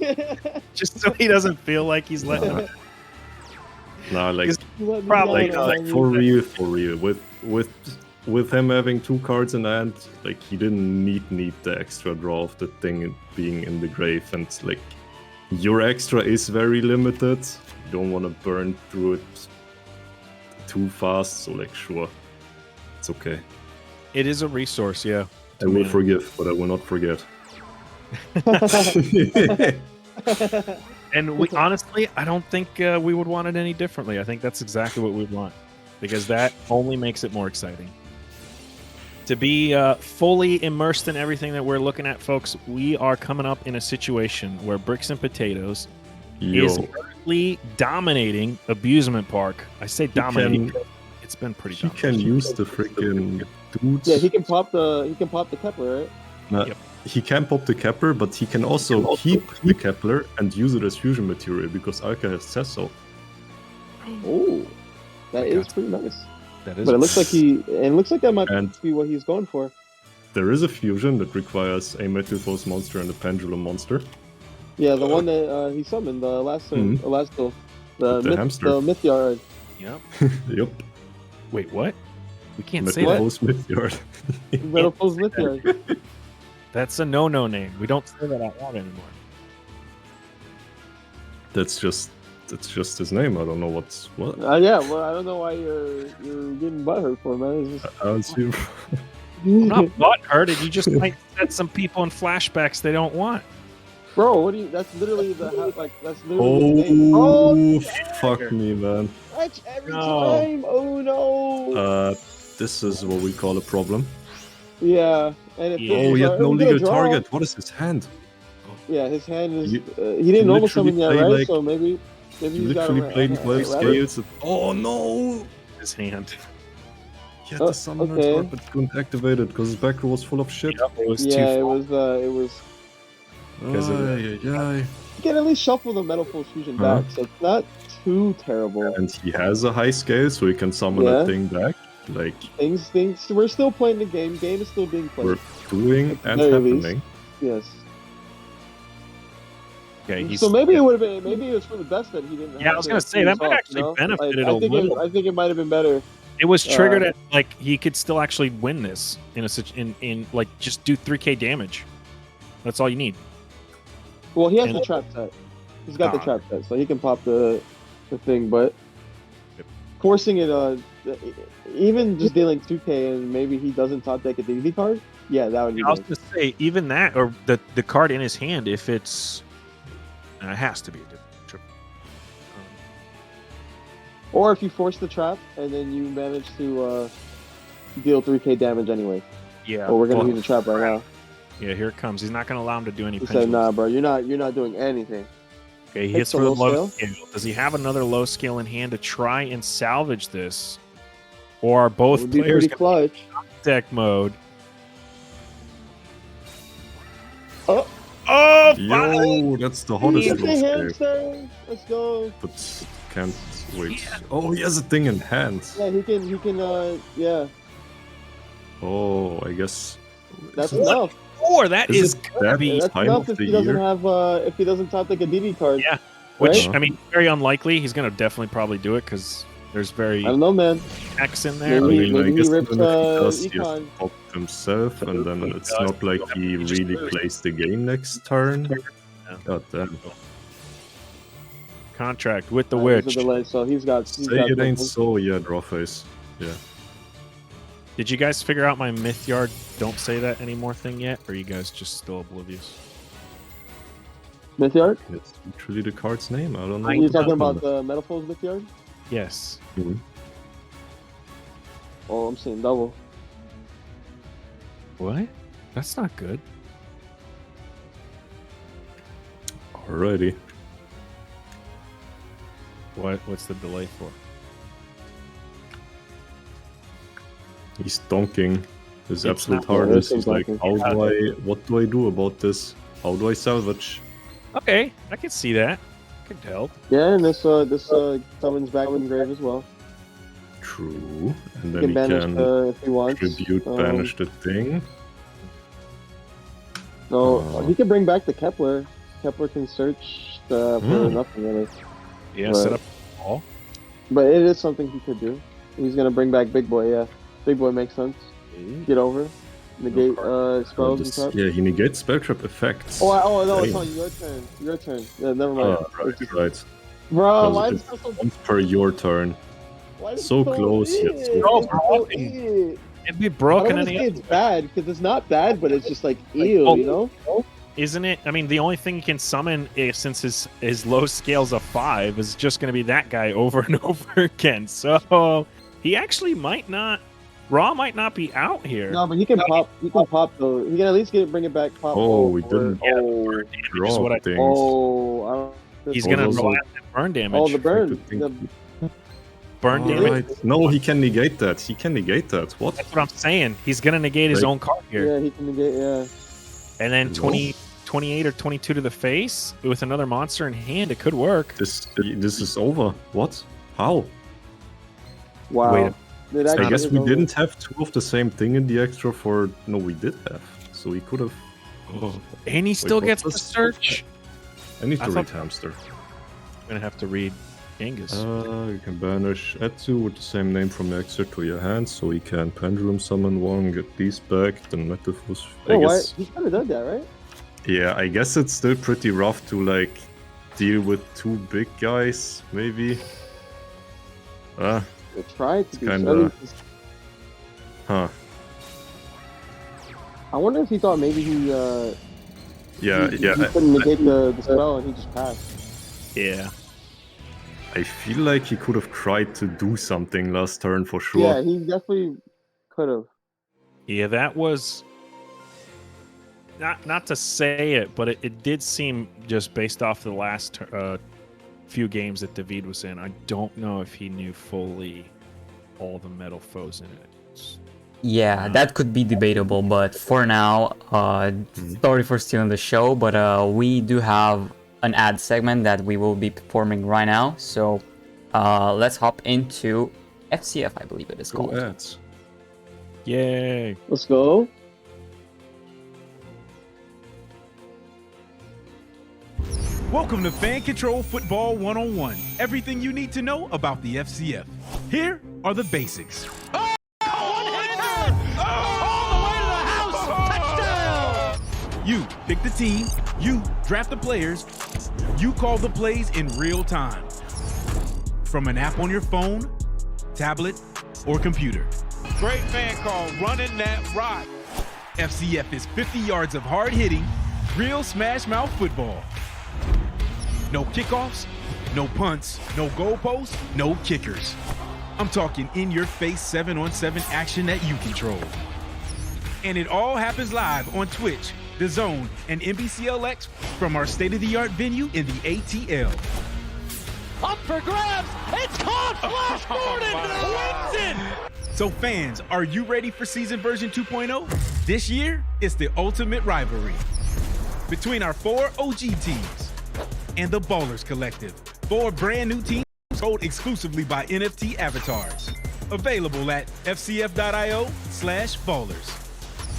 just so he doesn't feel like he's letting him. No, like Probably like for real. With him having 2 cards in hand, like he didn't need the extra draw of the thing being in the grave, and like your extra is very limited. You don't want to burn through it too fast, so like sure, it's okay. It is a resource, yeah. I will forgive, but I will not forget. And we honestly, I don't think we would want it any differently. I think that's exactly what we'd want, because that only makes it more exciting. To be fully immersed in everything that we're looking at, folks, we are coming up in a situation where Bricks and Potatoes is currently dominating Abusement Park. I say dominating. It's been pretty He dominant. can use the freaking dudes. Yeah, he can pop the Kepler, right? Yep. He can pop the Kepler, but he can also keep the Kepler and use it as fusion material because Alka says so. Oh, that is pretty nice. That is. But it looks like that might be what he's going for. There is a fusion that requires a Metal Force monster and a Pendulum monster. Yeah, the one that he summoned the last duel. The hamster. The Myth Yard. Yep. Yep. Wait, what? We can't say Metal that. Force Myth Yard. Metal Force Myth Yard. That's a no name. We don't say that out loud anymore. That's just his name. I don't know what. Yeah, well, I don't know why you're getting butthurt for, man. It's just... I don't see. I'm not butthurt. You just might set some people in flashbacks they don't want. Bro, what do you? That's literally that's literally the thing. Oh, fuck me, man. Touch every No. time. Oh no. This is what we call a problem. Yeah, and Yeah. Oh, he had no he's gonna legal draw. target. What is his hand? Yeah, his hand is. You- He didn't normal literally summon yet, play, right? like- So maybe He he's got literally played 12 rabbit. scales. Oh no! His hand. He had the summoner okay. card, but couldn't activate it because his back row was full of shit. Yep, it was Yeah, too it was. Because of the- Ay. You can at least shuffle the Metal Full Fusion Huh? back, so it's not too terrible. And he has a high scale, so he can summon Yeah. that thing back. Like, Things. We're still playing the game. Game is still being played. we're doing At the and very happening. Yes. Okay, he's, So maybe it would have been. Maybe it was for the best that he didn't. Yeah, have I was to gonna say, that finish might off, actually you know? benefited I a think little. I think it might have been better. it was triggered at like he could still actually win this in like just do 3k damage. That's all you need. Well, he has And- the trap set. He's got the Ah. trap set, so he can pop the thing. But forcing it, even just dealing 2k and maybe he doesn't top deck a DD card. Yeah, that would be. I was nice. gonna say even that or the card in his hand if it's it has to be a different trip. Or if you force the trap and then you manage to deal 3k damage anyway. Yeah. Oh, we're gonna well, use the trap right now. Yeah, here it comes. He's not gonna allow him to do any He said, pendulums. "Nah, bro, you're not doing anything." Okay, he hits Hits the for the low low scale. Does he have another low scale in hand to try and salvage this? Or are It both would be players pretty going clutch. deck mode? Oh. Oh, Yo, that's the hottest It's a low scale. hamster. Let's go. But can't wait. Oh, he has a thing in hand. Yeah, he can. Yeah, Oh, I guess. that's enough. Four. That Is is it gonna that be That's time enough of if the he doesn't year? have if he doesn't top like a DD card. Yeah. Which Right? I mean, very unlikely. He's gonna definitely probably do it because there's very I don't know, man. X in I there. Maybe- mean, I he guess ripped, even if he does, he has Econ. to pop himself, and then it's does. not like he really plays the game next turn. Yeah. God damn. Contract with the There's a witch. delay, so he's got. Say it ain't so, yeah, draw face. Yeah. Did you guys figure out my myth yard? Don't say that anymore thing yet, or are you guys just still oblivious? Mythyard? It's literally the card's name. I don't know. Are what you to talking do about on the Metaphors Mythyard? Yes. Mhm. Oh, I'm saying double. What? That's not good. that. Alrighty. What's the delay for? He's donking his It's absolute not- hardest. Yeah, He's like, exactly. what do I do about this? How do I salvage? Okay, I can see that. Could help. Yeah, and this summons back from grave as well. True. And You then can he banish can if he wants. tribute banish the thing. No, Oh. he can bring back the Kepler. Kepler can search for nothing really. Yeah, Right. set up all. But it is something he could do. He's gonna bring back Big Boy, yeah. Big Boy makes sense. Get over. Negate spells and stuff. Yeah, he negates spell trap effects. Oh no, it's Damn. on your turn. Your turn. Yeah, never mind. Right. Bro, Because why it is that so Once per your turn. why is so it close, yet weird? so far. It's so weird. It'd be I broken don't want to any say it's bad because it's not bad, but it's just like ew, oh. you know? Isn't it? I mean, the only thing he can summon, since his low scale's a 5, is just going to be that guy over and over again. So he actually might not. Raw might not be out here. No, but he can pop. He can pop though. He can at least bring it back. Pop. Oh, we or- didn't Oh, Which is draw what I- things. oh, I don't. He's Oh, going to those rely are- on that burn damage. Oh, the burn. Good thing. The, burn damage. Alright. No, he can negate that. He can negate that. What? That's what I'm saying. He's going to negate his Right. own card here. yeah, he can negate. Yeah. And then No. 28 or 22 to the face with another monster in hand. It could work. This is over. What? How? Wow. Wait, It I actually guess is we over. didn't have two of the same thing in the extra for. No, we did have. So we could have. And he still what gets the was- search. I need I to thought- read hamster. I'm going to have to read Genghis. You can banish Etsu with the same name from the extra to your hand, so he can pendulum summon one, get these back, then Metaphors. I Oh, why? guess. He kind of did that, right? Yeah, I guess it's still pretty rough to like deal with two big guys, maybe. They tried to do kinda- so. Huh. I wonder if he thought maybe he Yeah, He couldn't negate the spell, and he just passed. Yeah. I feel like he could have tried to do something last turn for sure. Yeah, he definitely could have. Yeah, that was not to say it, but it did seem, just based off the last few games that David was in, I don't know if he knew fully all the metal foes in it. Yeah, that could be debatable, but for now, sorry for stealing the show, but we do have an ad segment that we will be performing right now, so let's hop into FCF, I believe it is called. Ads. Yay. Let's go. Welcome to Fan Control Football 101. Everything you need to know about the FCF. Here are the basics. Oh! All the way to the house! Touchdown! You pick the team, you draft the players, you call the plays in real time. From an app on your phone, tablet, or computer. Great fan call, running that rock. FCF is 50 yards of hard-hitting, real smash-mouth football. No kickoffs, no punts, no goalposts, no kickers. I'm talking in-your-face 7-on-7 action that you control. And it all happens live on Twitch, The Zone, and NBCLX from our state-of-the-art venue in the ATL. Up for grabs! It's caught! Flash Gordon wins it! So fans, are you ready for season version 2.0? This year, it's the ultimate rivalry between our 4 OG teams and the Ballers Collective. 4 brand new teams sold exclusively by NFT avatars. Available at fcf.io/ballers.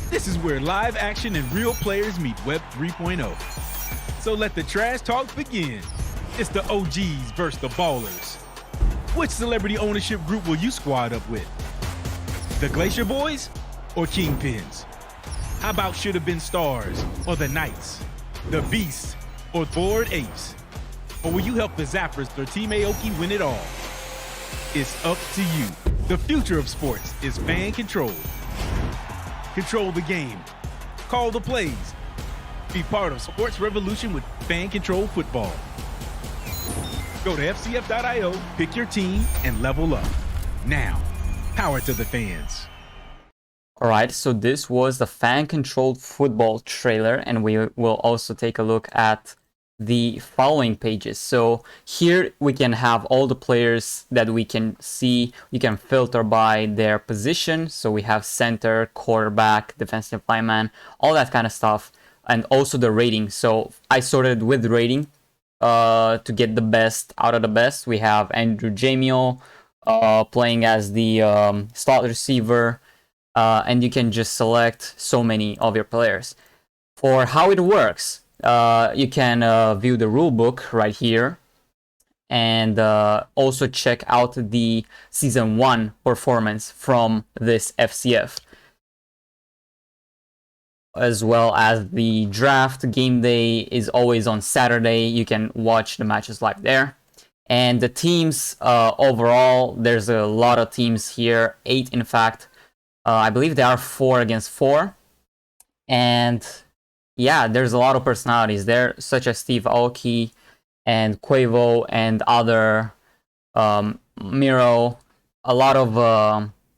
This is where live action and real players meet Web 3.0. So let the trash talk begin. It's the OGs versus the Ballers. Which celebrity ownership group will you squad up with? The Glacier Boys or Kingpins? How about Should Have Been Stars or the Knights? The Beasts or Bored Apes? Or will you help the Zappers or Team Aoki win it all? It's up to you. The future of sports is fan controlled. Control the game. Call the plays. Be part of sports revolution with Fan Control Football. Go to fcf.io, pick your team, and level up. Now, power to the fans. Alright, so this was the fan-controlled football trailer, and we will also take a look at the following pages. So here we can have all the players that we can see. We can filter by their position. So we have center, quarterback, defensive lineman, all that kind of stuff. And also the rating. So I sorted with rating to get the best out of the best. We have Andrew Jamio playing as the slot receiver. And you can just select so many of your players. For how it works, you can view the rulebook right here, and also check out the Season 1 performance from this FCF, as well as the draft. Game day is always on Saturday. You can watch the matches live there. And the teams overall, there's a lot of teams here, 8 in fact. I believe there are 4 against 4. And yeah, there's a lot of personalities there, such as Steve Aoki and Quavo and other Miro, a lot of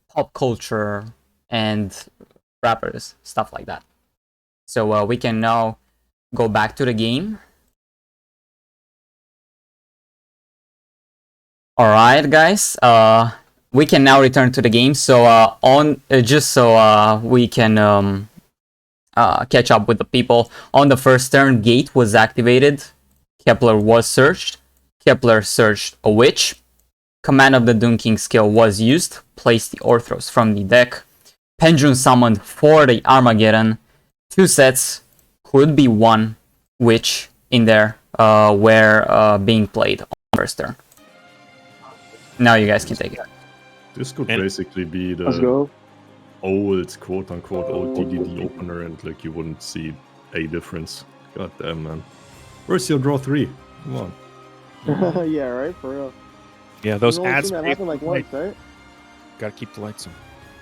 pop culture and rappers, stuff like that. So we can now go back to the game. Alright guys, we can now return to the game. So just so we can catch up with the people. On the first turn, Gate was activated. Kepler was searched. Kepler searched a Witch. Command of the Doom King skill was used. Placed the Orthros from the deck. Pendulum summoned for the Armageddon. 2 sets, could be 1 Witch in there were being played on the first turn. Now you guys can take it. This could basically be the old, quote-unquote, old DDD opener, and like you wouldn't see a difference. God damn, man. Where's your draw 3? Come on. Yeah, right? For real. Yeah, those We've only ads. seen that happen like once, right? Gotta keep the lights on.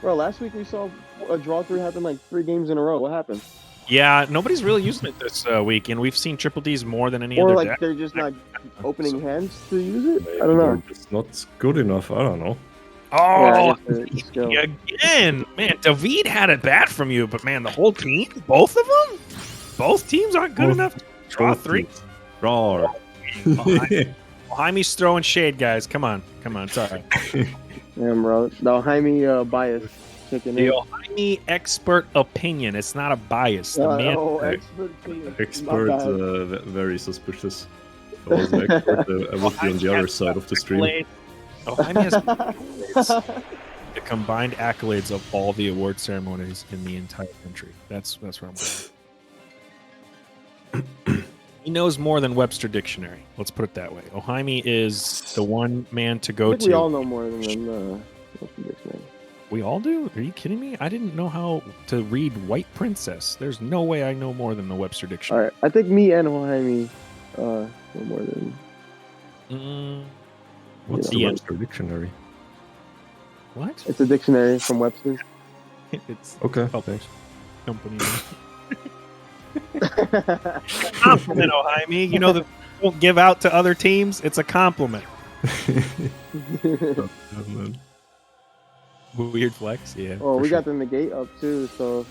Bro, last week we saw a draw 3 happen like 3 games in a row. What happened? Yeah, nobody's really using it this week, and we've seen triple Ds more than any Or other like deck. they're just not opening hands to use it. Maybe I don't know. It's not good enough. I don't know. Oh, Yeah, the skill. again, man, David had it bad from you, but man, the whole team, both of them, both teams aren't good enough to draw 3. Draw. oHiMi's throwing shade, guys. Come on, it's all right. Yeah, bro. The oHiMi bias kicking The in. oHiMi expert opinion. It's not a bias. The man. Expert opinion. Expert, Not bad. very suspicious. I was an expert. I would be on the other side of the stream. oHiMi has accolades, the combined accolades of all the award ceremonies in the entire country. That's where I'm going. He knows more than Webster Dictionary. Let's put it that way. oHiMi is the one man to go I think to. we all know more than Webster Dictionary. We all do? Are you kidding me? I didn't know how to read White Princess. There's no way I know more than the Webster Dictionary. All right, I think me and oHiMi know more than. What's the Webster Dictionary? What? It's a dictionary from Webster's. It's Okay, thanks. company. Compliment, oHiMi. You know that won't give out to other teams. It's a compliment. Weird flex, yeah. Oh, we sure. got the negate up too, so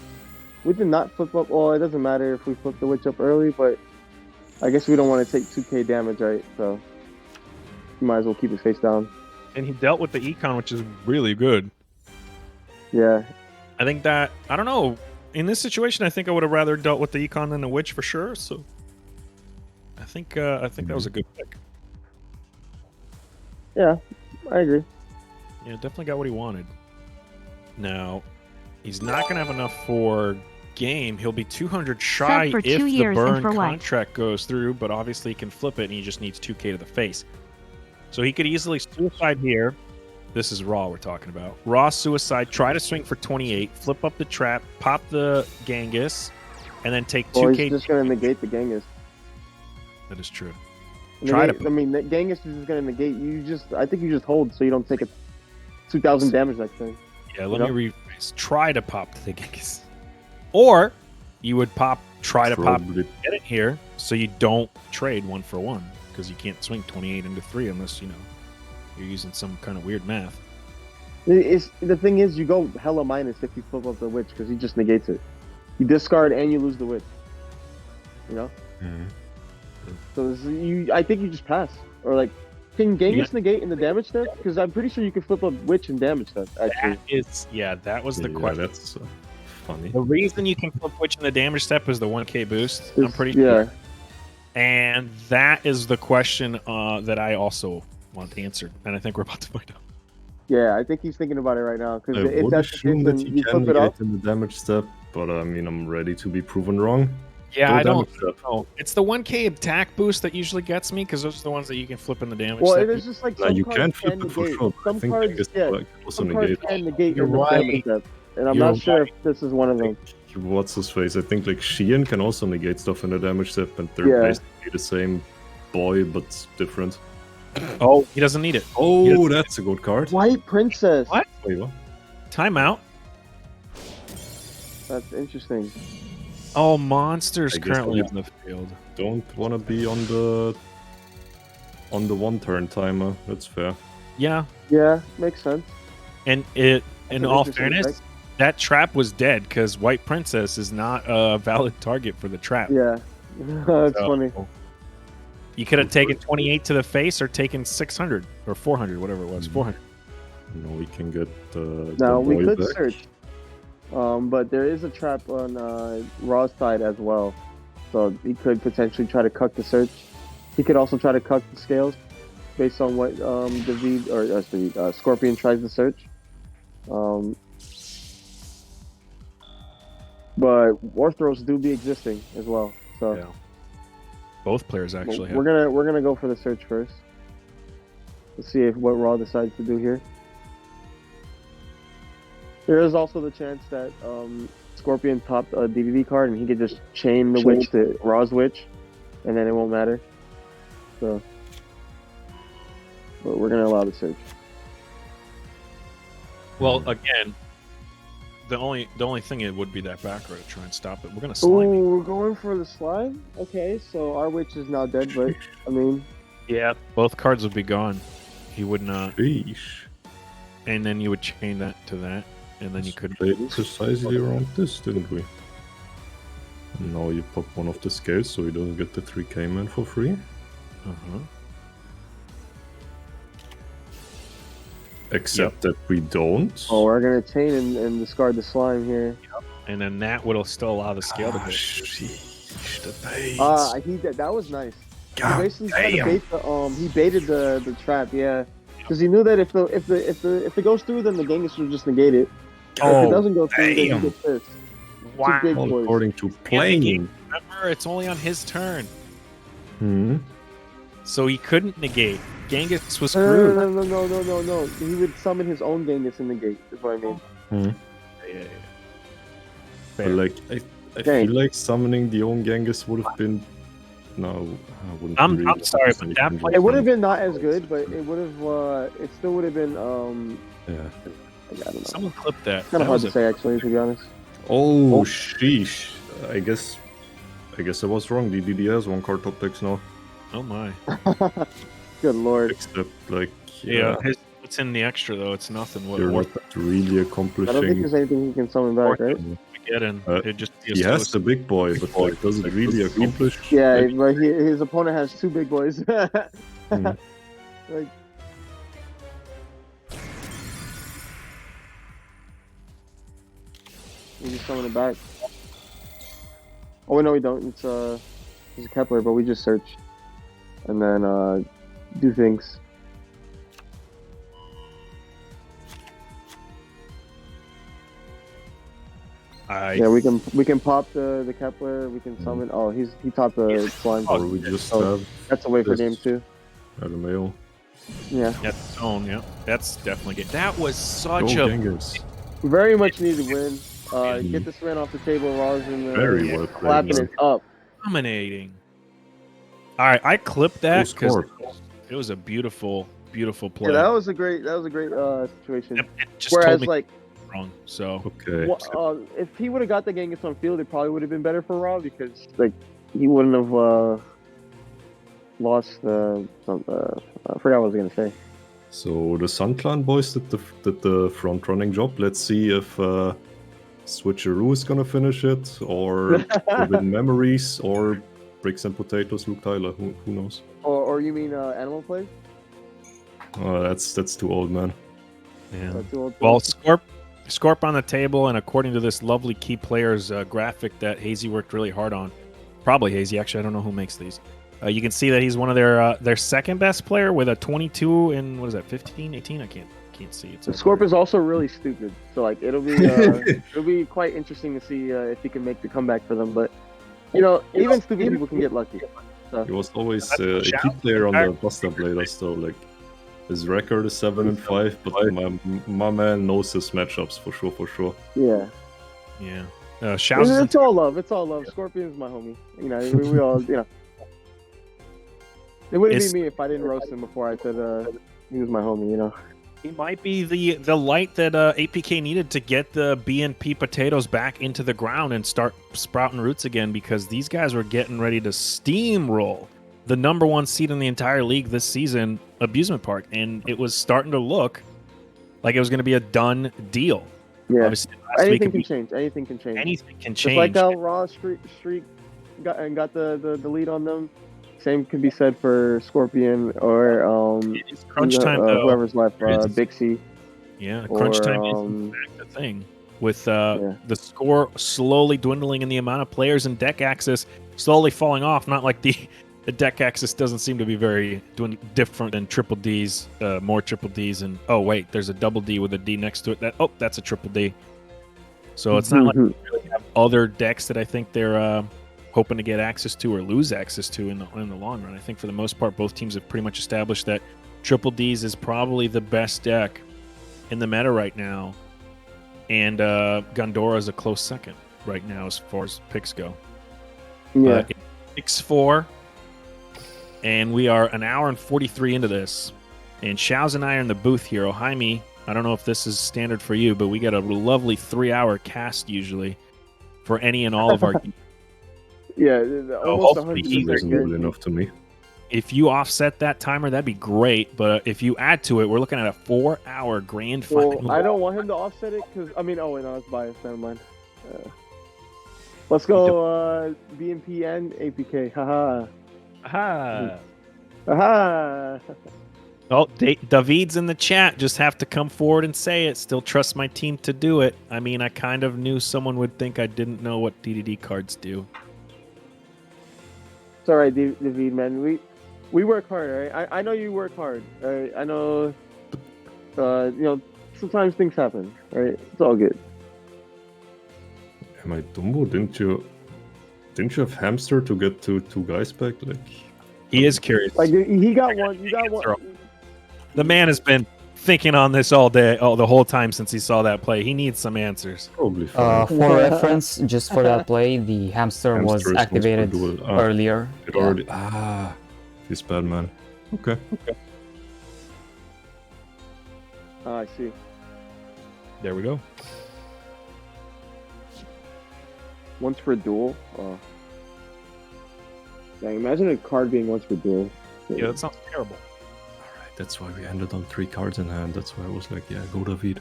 we did not flip up. Well, it doesn't matter if we flip the witch up early, but I guess we don't want to take 2k damage, right? So we might as well keep it face down. And he dealt with the econ, which is really good. Yeah. I think that, I don't know, in this situation, I think I would have rather dealt with the econ than the witch for sure. So I think that was a good pick. Yeah, I agree. Yeah, definitely got what he wanted. Now, he's not going to have enough for game. He'll be 200 shy for if 2 the years and burn for what? contract goes through, but obviously he can flip it and he just needs 2k to the face. So he could easily suicide here. This is Raw we're talking about. Raw suicide, try to swing for 28, flip up the trap, pop the Genghis, and then take 2k. Well, he's just going to negate the Genghis. That is true. I mean, the Genghis is just going to negate. I think you just hold so you don't take a 2,000 damage next turn. Yeah, let me rephrase. Try to pop the Genghis. Or you would try to pop, get it here, so you don't trade 1 for 1, because you can't swing 28 into 3 unless, you're using some kind of weird math. The thing is, you go hella minus if you flip up the witch, because he just negates it. You discard and you lose the witch. Mm-hmm. So I think you just pass. Or like, can Genghis negate in the damage step? Because I'm pretty sure you can flip up witch and damage step, actually. That was the question. That's funny. The reason you can flip witch in the damage step is the 1k boost, I'm pretty sure. Yeah. And that is the question that I also want answered, and I think we're about to find out. Yeah, I think he's thinking about it right now. Because I if would that's the assume case, that then he you can flip it up. negate in the damage step, but I mean, I'm ready to be proven wrong. Yeah, Go I don't damage step. know. It's the 1k attack boost that usually gets me, because those are the ones that you can flip in the damage Well, step. it is just like Now, some you cards can flip it for negate. sure, but I Some think cards, Genghis yeah, can also some cards negate. can negate You're in the right. damage step. And I'm You're not sure if this is one of them. What's his face? I think like Sheehan can also negate stuff in the damage step, and they're Yeah. basically the same boy but different. Oh, he doesn't need it. Oh, that's a good card. White Princess. What? Wait, what? Timeout. That's interesting. Oh, monsters I guess currently I'll- on the field. Don't want to be on the 1-turn timer. That's fair. Yeah, Yeah, makes sense. and That's in an all interesting fairness, effect. that trap was dead because White Princess is not a valid target for the trap. Yeah, that's So, funny. You could have taken 28 to the face or taken 600 or 400, whatever it was. 400. No, we can get Now the we boy could back. search, but there is a trap on Raw's side as well, so he could potentially try to cuck the search. He could also try to cuck the scales, based on what Scorpion tries to search. But war throws do be existing as well, so Yeah. Both players actually have. we're gonna go for the search first. Let's see what Raw decides to do here. There is also the chance that Scorpion popped a DVD card and he could just chain the witch to Raw's witch, and then it won't matter. So, but we're gonna allow the search. Well, again, the only thing it would be that back row to try and stop it. We're gonna slime. Ooh, we're going for the slime. Okay, so our witch is now dead, but I mean, Yeah, both cards would be gone. He would not, Sheesh. and then you would chain that to that, and then you could. Played precisely around this, didn't we? And now you pop one of the scales so he doesn't get the 3k man for free. Uh-huh. Except that we don't. oh, we're gonna chain and discard the slime here. And then that would still allow the scale to hit. Sheesh, the bait. That was nice. God He basically tried to damn. bait he baited the trap, yeah. Because he knew that if it goes through, then the Genghis will just negate it. If it doesn't go through, then he gets pissed. Wow. Two big All boys. according to playing. Remember, it's only on his turn, Hmm. so he couldn't negate. Genghis was No, screwed. no. He would summon his own Genghis in the gate. Is what I mean. Yeah. But Fair. like, I Dang. feel like summoning the own Genghis would have been. No, I wouldn't. I'm really sorry, but that play- It would have been not as good, but it would have. It still would have been. Yeah. I don't know. Someone clipped that. Kind That of hard was to a- say, actually, to be honest. Oh, sheesh. I guess I was wrong. DDD has one card top decks now. Oh my. Good lord. Except like, Yeah. It's in the extra though. It's nothing. What you're not really I don't think accomplishing. there's anything he can summon back, right? get in? It'd just be a He has slow- the big boy, but like, does it really accomplish? Yeah, like, but his opponent has two big boys. Mhm. Like, we just summon it back. Oh wait, no, we don't. It's a Kepler, but we just search and then do things. Yeah, we can pop the Kepler. We can summon. Oh, he topped the slime. or we just Oh, have that's a way for this- game two. LMAO. Yeah, That's own. Yeah, that's definitely good. That was such Go a Genghis. very much needed win. Get this win off the table. Raws in the Very well played, clapping man. it up. dominating. All right, I clipped that Who because scored? it was a beautiful play. Yeah, that was a great situation. It just Whereas told me like, wrong. So Okay. if he would have got the Genghis on field, it probably would have been better for Raw because like he wouldn't have lost I forgot what I was gonna say. So the Sun Clan boys did the front running job. Let's see if Switcheroo is gonna finish it, or Within Memories, or Bricks and Potatoes, Luke Tyler. Who knows? Or you mean Animal Play? Oh, that's too old, man. yeah. That's the old Well, thing. Scorp on the table, and according to this lovely key players graphic that Hazy worked really hard on, probably Hazy. Actually, I don't know who makes these. You can see that he's one of their second best player with a 22 and what is that, 15, 18? I can't see. It's The Scorp is also really stupid, so like it'll be quite interesting to see if he can make the comeback for them. But even stupid people can get lucky. So. He was always That's a Shaowz. key player on the Buster Bladers, though. Like his record is 7-5, but my man knows his matchups for sure. Yeah. Yeah. Shaowz is It's all love. It's all love. Scorpion's my homie. We all. It wouldn't It's- be me if I didn't roast him before I said he was my homie. He might be the light that APK needed to get the BNP potatoes back into the ground and start sprouting roots again, because these guys were getting ready to steamroll the number one seed in the entire league this season, Abusement Park, and it was starting to look like it was going to be a done deal. Yeah. Obviously, last week Anything can it- change. Anything can change. anything can Just like change. how Raw streak got the lead on them. Same can be said for Scorpion or It's crunch time, though. whoever's left, It's- Bixie. Yeah, or, crunch time is in fact the thing. With the score slowly dwindling and the amount of players and deck access slowly falling off, not like the deck access doesn't seem to be very different than triple Ds, more triple Ds, and oh wait, there's a double D with a D next to it. That's a triple D. So it's not like we really have other decks that I think they're hoping to get access to or lose access to in the long run. I think for the most part, both teams have pretty much established that triple Ds is probably the best deck in the meta right now, and Gondora is a close second right now as far as picks go. Yeah. 6-4, and we are an hour and 43 into this, and Shaowz and I are in the booth here. oHiMi I don't know if this is standard for you, but we get a lovely 3-hour cast usually for any and all of our. Yeah, almost hopefully 100% Isn't good enough to me. If you offset that timer, that'd be great. But if you add to it, we're looking at a 4-hour grand final. Well, I don't want him to offset it because I mean, oh wait, no, it's biased. Never mind. Let's go BMP and APK. Haha. Aha. Aha. Oh, David's in the chat. Just have to come forward and say it. Still trust my team to do it. I mean, I kind of knew someone would think I didn't know what DDD cards do. It's all right, David, man. We work hard, right? I know you work hard, right? I know, you know, sometimes things happen, right? It's all good. Am I Dumbo? Didn't you have Hamster to get two guys back? Like, He is curious. Like he got one. You got one. The man has been thinking on this all day, the whole time since he saw that play. He needs some answers. probably fine. For reference, just for that play, the hamster was Hamster is activated most for duel. earlier. It Yeah. already. He's bad, man. Okay. I see. There we go. Once for duel. Dang, imagine a card being once for duel. Yeah, that sounds terrible. Alright, that's why we ended on 3 cards in hand. That's why I was like, yeah, go David.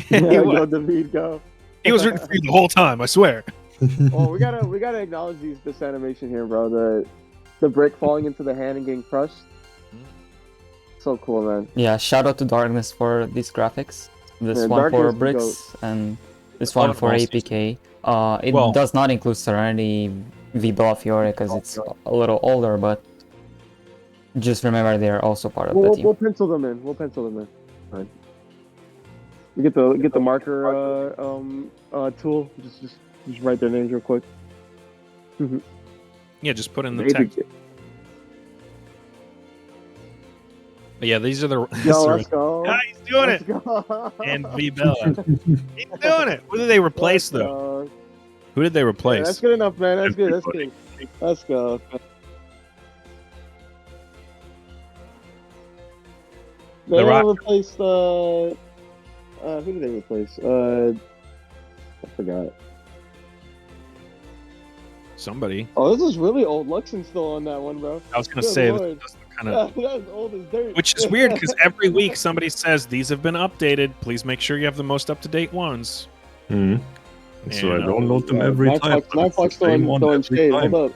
Yeah, he, go was, David, go. he was rooting for you the whole time, I swear. Oh, we gotta acknowledge this animation here, bro. The brick falling into the hand and getting crushed. So cool, man. Yeah, shout out to Darkness for these graphics. This Yeah, one for Darkness is bricks and this Love one it, for nice. APK. It Well- does not include Serenity V Bellafiore because it's a little older, but just remember they're also part of the team. We'll pencil them in. We'll pencil them in. Fine. We get the marker tool. Just write their names real quick. Yeah, just put in the text. But yeah, these are the. Yo, let's go. Ah, he's doing Let's it. go. And V Bella. He's doing it. Who did they replace, Let's though? go. Who did they Yeah, replace? that's good enough, man. That's good. That's good. Let's go. They Rock- replaced who did they replace? I forgot. Somebody. Oh, this is really old. Luxon's still on that one, bro. I was going to Good say, lord. this kind of. That's old as dirt. Which is weird because every week somebody says these have been updated. Please make sure you have the most up-to-date ones. Hmm. So I And, don't load them every time. NightFox throwing shade. Hold up.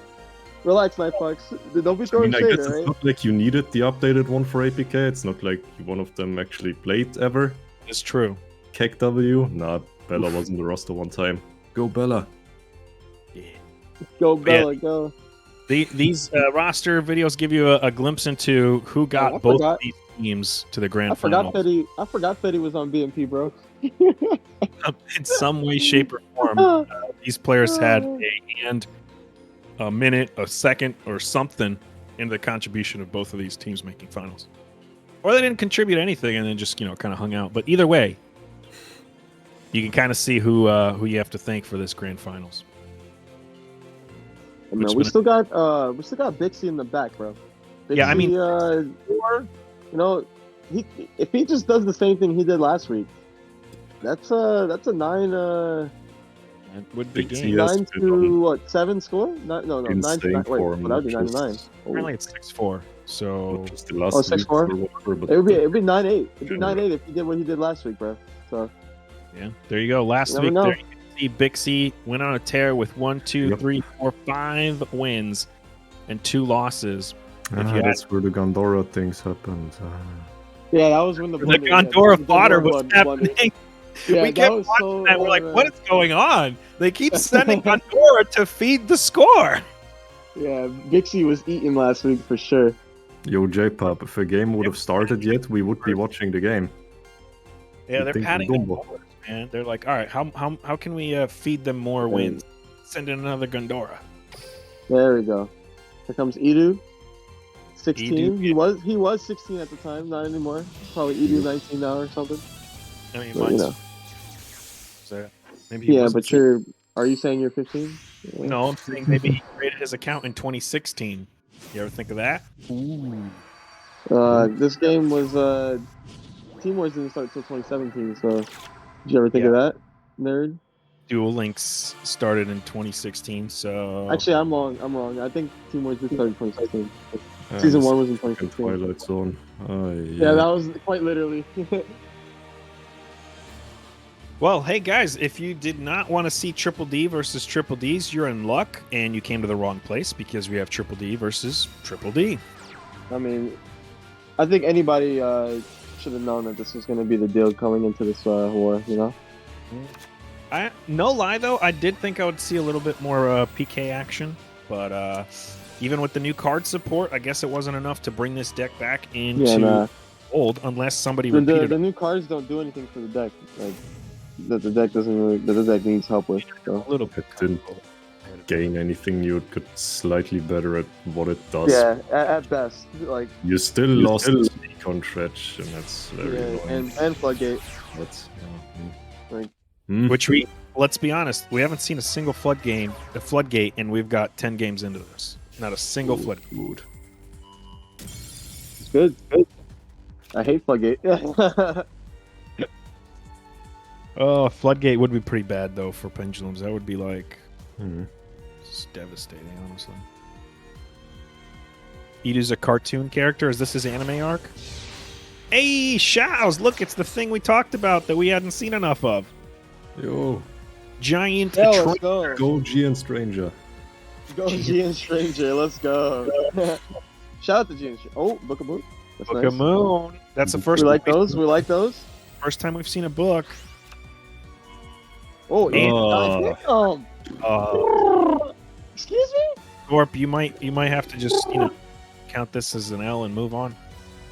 Relax, NightFox. Don't be I throwing mean, I shade, guess alright? it's not like you needed the updated one for APK. It's not like one of them actually played ever. It's true. Kek W? Nah, Bella was in the roster one time. Go Bella. Go, Bella, go. These roster videos give you a glimpse into who got I both forgot. of these teams to the grand I forgot final that he was on BMP, bro. in some way, shape, or form. These players had a hand, a minute, a second, or something in the contribution of both of these teams making finals, or they didn't contribute anything and then just kind of hung out. But either way, you can kind of see who you have to thank for this grand finals. Man, we still got Bixie in the back, bro. Bixie, Yeah, I mean, you know, if he just does the same thing he did last week, that's a 9 It would be Big game. CS. 9 to what 7 score? No, 9 to Insane 9. Wait, form, well, that would be 9 to 9. just- Apparently it's 6-4. So Just the last Oh, week 6-4? or whatever, but It'd be 9-8. It'd be 9-8 if he did what he did last week, bro. So yeah, there you go. Last Never week, know. there you can see Bixie went on a tear with 1, 2, Yep. 3, 4, 5 wins and 2 losses. If you had- that's where the Gondora things happened. yeah, that was when the The blunder- Gondora the fodder Gondora was blunder. happening. Yeah, We that kept was watching so that. We're like, man. what is going on? They keep sending Gondora to feed the score. Yeah, Bixie was eating last week for sure. Yo, J-Pop, if a game would have started yet, we would be watching the game. Yeah, You they're think padding we're the Dumbo. numbers, man. They're like, all right, how can we feed them more wins? Send in another Gondora. There we go. Here comes Edu. 16. Edu. He was 16 at the time, not anymore. Probably Edu 19 now or something. I mean, But, you mine's know. so maybe he Yeah, wasn't but are you saying you're 15? Yeah. No, I'm saying maybe he created his account in 2016. You ever think of that? This game was Team Wars didn't start until 2017. So, did you ever think of that, nerd? Duel Links started in 2016. So actually, I'm wrong. I think Team Wars did start in 2016. Season 1 was in 2016. Twilight Zone. Yeah, that was quite literally. Well, hey guys, if you did not want to see Triple D versus Triple D's, you're in luck, and you came to the wrong place because we have Triple D versus Triple D. I mean, I think anybody should have known that this was going to be the deal coming into this war, you know? No lie, though, I did think I would see a little bit more PK action, but even with the new card support, I guess it wasn't enough to bring this deck back into old unless somebody repeated the new cards don't do anything for the deck. Like, that the deck doesn't really, that the deck needs help with. So. A little bit. It didn't gain anything new. It got slightly better at what it does. Yeah, at best. Like, you still lost the Econ Dredge, and that's very annoying. And Floodgate. But, like, which let's be honest, we haven't seen a single Floodgate, and we've got 10 games into this. Not a single Floodgate. It's good. I hate Floodgate. Oh, Floodgate would be pretty bad, though, for Pendulums. That would be, like, just devastating, honestly. Idu's a cartoon character. Is this his anime arc? Hey, Shaowz! Look, it's the thing we talked about that we hadn't seen enough of. Yo. Giant let's go. Go G and Stranger. Go G and Stranger. Let's go. Shout out to G and Stranger. Oh, Book of Moon. That's Book nice. of Moon. That's the first We like those. We like those. First time we've seen a book. Oh, excuse me? Gorp, you might have to just, count this as an L and move on.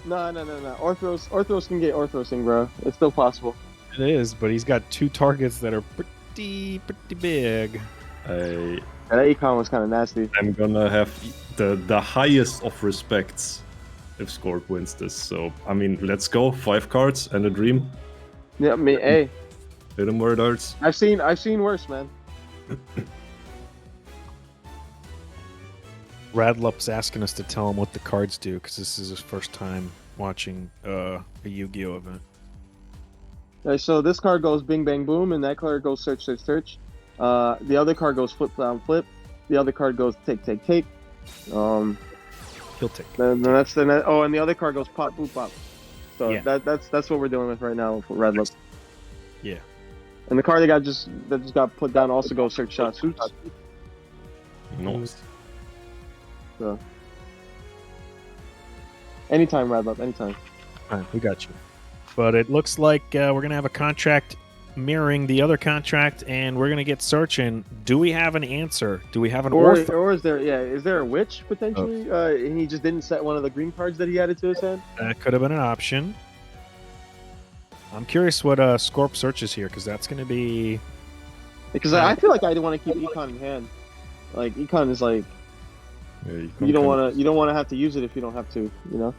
No. Orthros can get Orthrosing, bro. It's still possible. It is, but he's got 2 targets that are pretty big. That econ was kind of nasty. I'm gonna have the highest of respects if Scorp wins this. So, I mean, let's go. 5 cards and a dream. Yeah, hey. Hit him where it hurts. I've seen worse, man. Radlup's asking us to tell him what the cards do because this is his first time watching a Yu-Gi-Oh event. Okay, so this card goes Bing Bang Boom, and that card goes Search Search Search. The other card goes Flip Down Flip. The other card goes Take Take Take. He'll take. And the other card goes Pop Boop Pop. So yeah. that's what we're dealing with right now with Radlup. Yeah. And the card that just got put down also goes Search Shot Suits. Nice. So anytime, Radlup, anytime. All right, we got you. But it looks like we're going to have a contract mirroring the other contract, and we're going to get searching. Do we have an answer? Do we have an or is there a witch, potentially? And he just didn't set one of the green cards that he added to his hand? That could have been an option. I'm curious what Scorp searches here, because that's going to be... Because I feel like I want to keep Econ in hand. Like, Econ is like... Yeah, you don't want to have to use it if you don't have to, you know?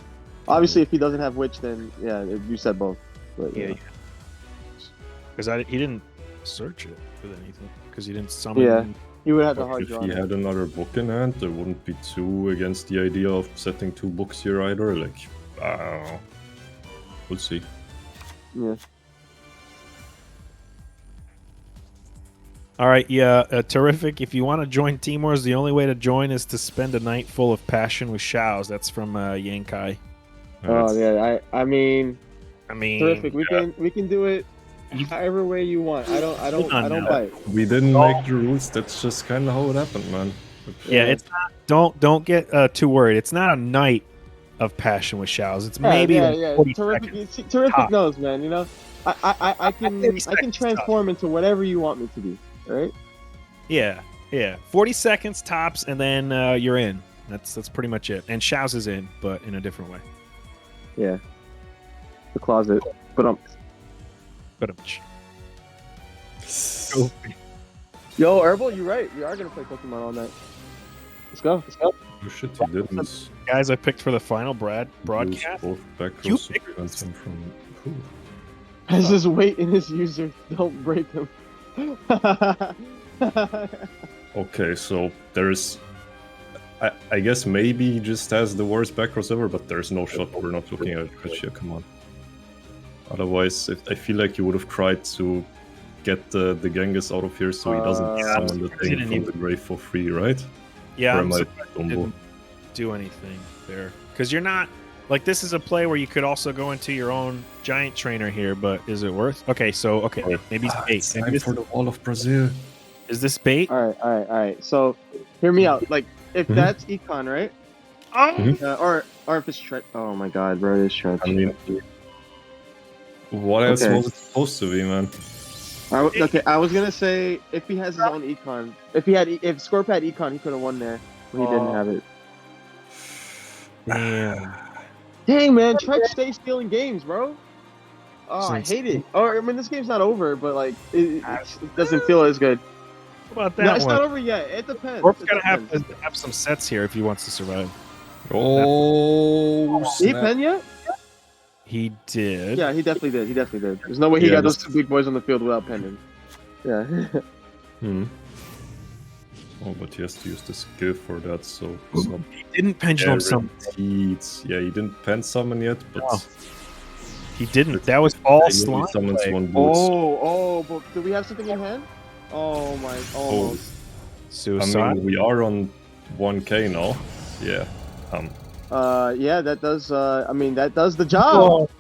Obviously, if he doesn't have Witch, then, yeah, you said both. But, yeah. Because he didn't search it with anything, because he didn't summon... Yeah, he would have the hard draw. If he had another book in hand, there wouldn't be too against the idea of setting 2 books here either. Like, I don't know. We'll see. Yeah. All right, yeah, terrific. If you want to join Team Wars, the only way to join is to spend a night full of passion with Shaowz. That's from Yankai. Oh yeah, I mean, terrific. We can do it however way you want. I don't bite. We didn't make the rules. That's just kind of how it happened, man. Yeah, it's not. Don't get too worried. It's not a night of passion with Shaowz. It's maybe terrific knows, man. You know, I can transform into whatever you want me to be. Right? Yeah. 40 seconds tops, and then you're in. That's pretty much it. And Shaowz is in, but in a different way. Yeah. The closet. But Yo, Herbal, you're right. We are gonna play Pokemon all night. Let's go. Oh shit, he didn't. Guys, I picked for the final broadcast. Both back You rows from who? Has his weight in his user. Don't break him. Okay, so there's... I guess maybe he just has the worst back crossover, but there's no shot we're not looking at it. Come on. Otherwise, I feel like you would have tried to get the Genghis out of here so he doesn't summon the thing from the grave for free, right? Yeah, or I'm am I surprised he dumbo? didn't do anything there. Because you're not... Like, this is a play where you could also go into your own giant trainer here, but is it worth... Okay, so, maybe it's bait. It's Maybe time this for the Wall of Brazil. is this bait? All right. So, hear me out. Like, if that's econ, right? Or if it's Stretch. Oh my God, bro, it's Stretch. I mean, what else was it supposed to be, man? I was gonna say if he has his own econ, if Scorp had econ, he could have won there, but he didn't have it. Damn. Dang, man, Trek stays stealing games, bro. Oh, I hate it. Or I mean, this game's not over, but like it doesn't feel as good. How about that No, it's one? not over yet. It depends. Scorp's gonna have to have some sets here if he wants to survive. Oh, Did he pen yet? He did. Yeah, he definitely did. There's no way he got those two big boys on the field without penning. Yeah. Oh, but he has to use the skill for that, so... He didn't pendulum summon. Yeah, he didn't pen summon yet, but... He didn't. That was all he slime summons play. one boost. But do we have something in hand? Oh my, almost. Suicide. I mean, we are on 1k now. Yeah. Yeah, that does, I mean, that does the job.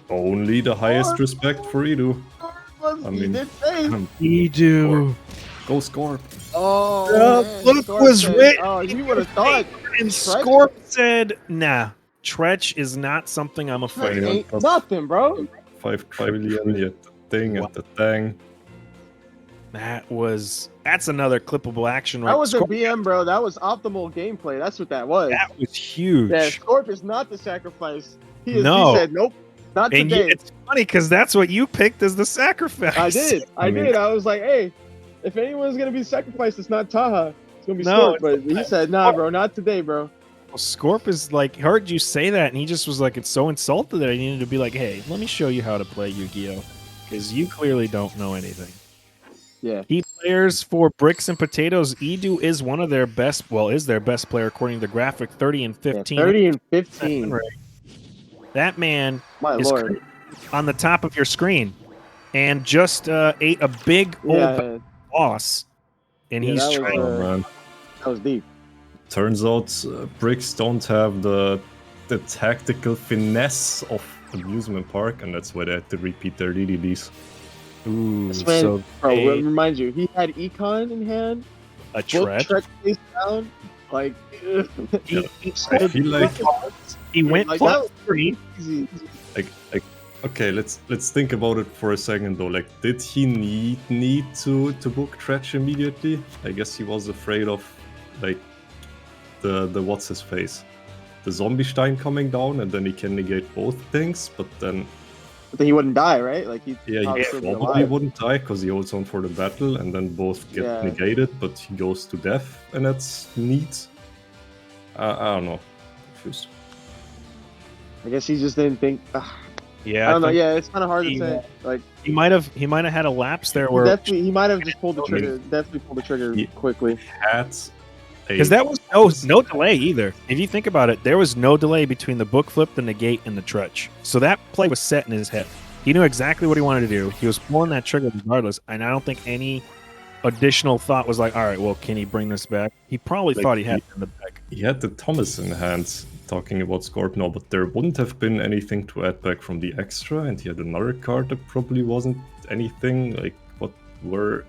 Only the highest respect for Edu. I mean, Edu. Go Scorp. Oh, the book was written. Oh, you would have thought. And Scorp said, nah, Tretch is not something I'm afraid of. Ain't nothing, bro. 5 trillion, yet the thing at the thing. That's another clippable action, right? That was a BM, bro. That was optimal gameplay. That's what that was. That was huge. Yeah, Scorp is not the sacrifice. He said, nope, not and today. It's funny because that's what you picked as the sacrifice. I did. I did. I was like, hey, if anyone's going to be sacrificed, it's not Taha. It's going to be Scorp. But he said, nah, bro, not today, bro. Well, Scorp is like, heard you say that, and he just was like, it's so insulted that I needed to be like, hey, let me show you how to play Yu-Gi-Oh! Because you clearly don't know anything. Yeah. Key players for Bricks and Potatoes. Edu is one of their best, is their best player according to the graphic, 30 and 15. Yeah, 30 and 15. That man is on the top of your screen and just ate a big old boss. And he's trying. Man. That was deep. Turns out Bricks don't have the tactical finesse of Abusement Park, and that's why they had to repeat their DDDs. Ooh, bro, remind you, he had econ in hand. A Tretch face down. Like, I feel like he went plus 3. Okay, let's think about it for a second though. Like, did he need to book Tretch immediately? I guess he was afraid of like the what's his face, the zombie stein coming down, and then he can negate both things. But then he wouldn't die, right? Like he probably wouldn't die because he holds on for the battle, and then both get negated. But he goes to death, and that's neat. I don't know. Confused. I guess he just didn't think. Yeah, I don't know. Yeah, it's kind of hard to say. Like he might have had a lapse there where he might have just pulled the trigger. Definitely pulled the trigger quickly. Because that was no delay either. If you think about it, there was no delay between the book flip, the negate, and the Tretch. So that play was set in his head. He knew exactly what he wanted to do. He was pulling that trigger regardless, and I don't think any additional thought was like, all right, well, can he bring this back? He probably thought he had it in the back. He had the Thomas in hand, talking about Scorp now, but there wouldn't have been anything to add back from the extra, and he had another card that probably wasn't anything. Like, what were...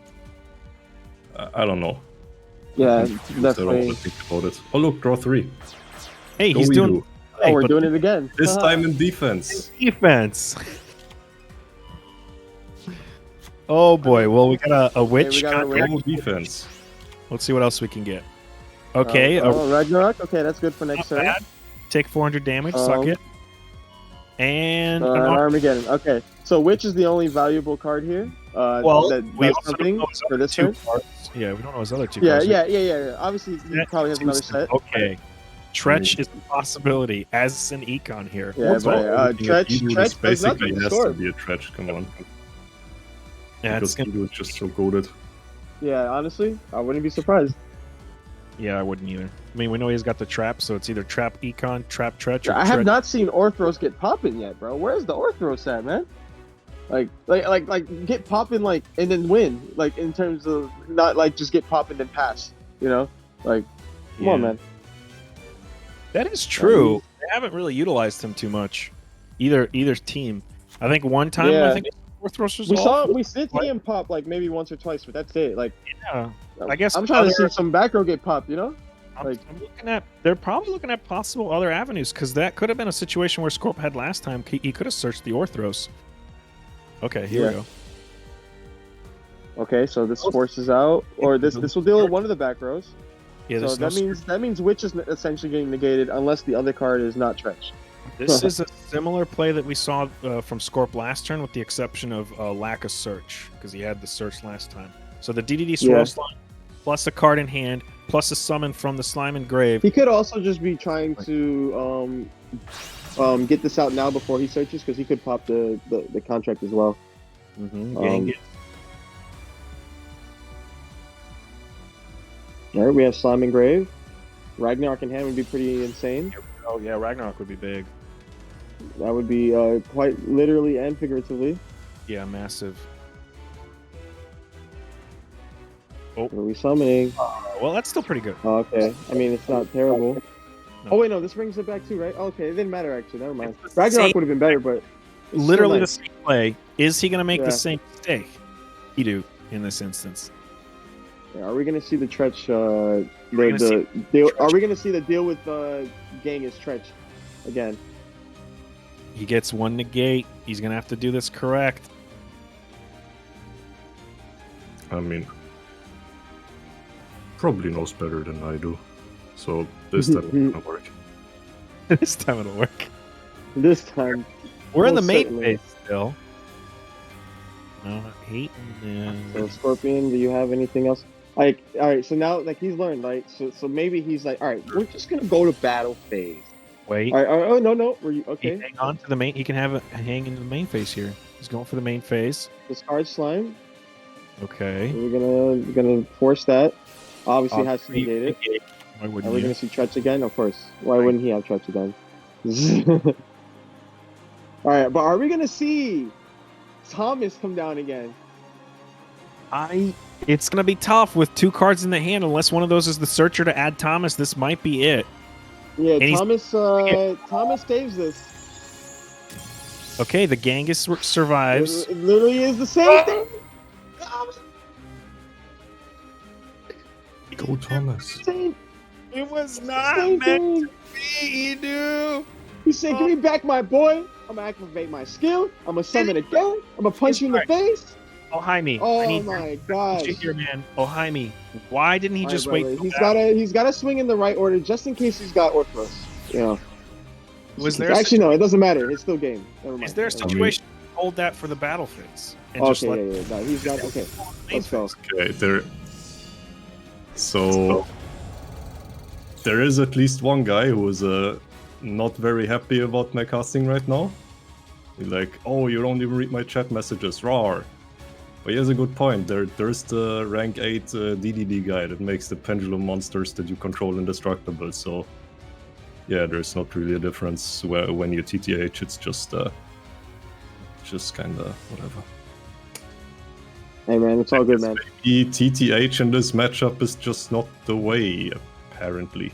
I don't know. Yeah, definitely. Think about it. Oh look, draw 3. Hey, he's doing. Oh, we're doing it again. This time in defense. Defense. Oh boy. Well, we got a witch. Defense. Let's see what else we can get. Okay. Ragnarok. Okay, that's good for next turn. Take 400 damage. Suck it. And Armageddon. Okay, so witch is the only valuable card here. We also something for this turn. Yeah, we don't know his other two. Yeah. Obviously, he probably has another set. Okay. Tretch is a possibility as an econ here. Yeah, but Tretch basically has to be a Tretch. Come on. Yeah, because Edu is just so goated. Yeah, honestly, I wouldn't be surprised. Yeah, I wouldn't either. I mean, we know he's got the trap, so it's either trap econ, trap tretch, or I have tretch. not seen Orthros get popping yet, bro. Where's the Orthros at, man? Like get popping, like, and then win. Like, in terms of not like just get popping and pass. You know, like, come on, man. That is true. They haven't really utilized him too much, either team. I think one time, I think Orthros was we see him pop like maybe once or twice, but that's it. Like, yeah, I guess I'm trying to see some back row get popped. You know, I'm looking at. They're probably looking at possible other avenues because that could have been a situation where Scorp had last time. He could have searched the Orthros. Okay, here we go. Okay, so this forces out, or this will deal with one of the back rows. Yeah, so that means Witch is essentially getting negated unless the other card is not Tretch. This is a similar play that we saw from Scorp last turn, with the exception of lack of search, because he had the search last time. So the DDD swirl slime, plus a card in hand, plus a summon from the slime and grave. He could also just be trying to get this out now before he searches, because he could pop the contract as well. All right, we have Slime and Grave. Ragnarok in hand would be pretty insane. Oh yeah, Ragnarok would be big. That would be quite literally and figuratively. Yeah, massive. Oh, what are we summoning? Well, that's still pretty good. Oh, okay, I mean, it's not terrible. No. Oh wait, no, this brings it back too, right? Okay, it didn't matter actually. Never mind. Ragnarok would have been better, but literally the same play. Is he going to make the same mistake? He do in this instance. Yeah, are we going to see the Tretch? Are we going to see the deal with Genghis Tretch again? He gets one negate. He's going to have to do this correct. I mean, probably knows better than I do. So this time it's gonna work. This time it'll work. This time. We're in the main phase still. No, hate. So Scorpion, do you have anything else? Like, all right, so now, like, he's learned, like, so maybe he's like, all right, we're just gonna go to battle phase. Wait. All right, oh no, were you okay? Hang on to the main. He can have it hang into the main phase here. He's going for the main phase. Discard slime. Okay. We're gonna force that. Obviously, has to negate it. Why wouldn't Are we gonna see Tretch again? Of course. Why wouldn't he have Tretch again? All right, but are we gonna see Thomas come down again? It's gonna be tough with two cards in the hand unless one of those is the searcher to add Thomas. This might be it. Yeah, Thomas saves this. Okay, the Genghis survives. It literally is the same thing. Go Thomas. It was not meant to be, dude. He said, "Give me back my boy. I'm gonna activate my skill. I'm gonna summon again. I'm gonna punch you in the face." oHiMi. Oh my gosh. Here, man. oHiMi. Why didn't he just wait? He's got to swing in the right order just in case he's got Orthros. You know. No, it doesn't matter. It's still game. Never mind. Is there a situation to hold that for the battle phase? And okay, No, he's got. Okay, let's go. Okay, So there is at least one guy who is not very happy about my casting right now. He's like, "Oh, you don't even read my chat messages, rawr." But he has a good point. There's the rank 8 DDD guy that makes the pendulum monsters that you control indestructible. So yeah, there's not really a difference when you TTH. It's just kind of whatever. Hey man, it's all good, man. Maybe TTH in this matchup is just not the way, apparently.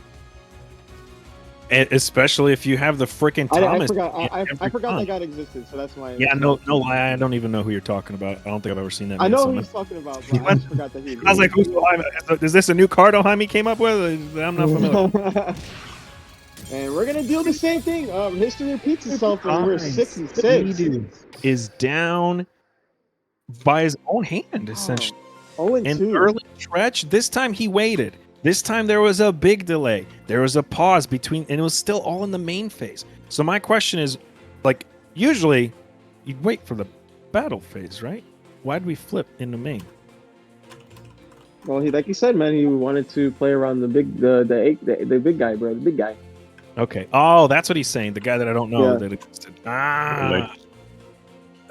And especially if you have the freaking Thomas. I forgot that guy existed, so that's why. Yeah, no lie. I don't even know who you're talking about. I don't think I've ever seen that. I know who he's talking about, but I forgot that he existed. I was like, who's oHiMi? Is this a new card oHiMi came up with? I'm not familiar. And we're gonna do the same thing. History repeats itself, and we're 6-6. Is down by his own hand, essentially. 0-2. And early stretch. This time he waited. This time there was a big delay. There was a pause between, and it was still all in the main phase. So my question is, like, usually you'd wait for the battle phase, right? Why'd we flip in the main? Well, like you said, man, he wanted to play around the big guy, bro, the big guy. Okay. Oh, that's what he's saying. The guy that I don't know that existed. Like,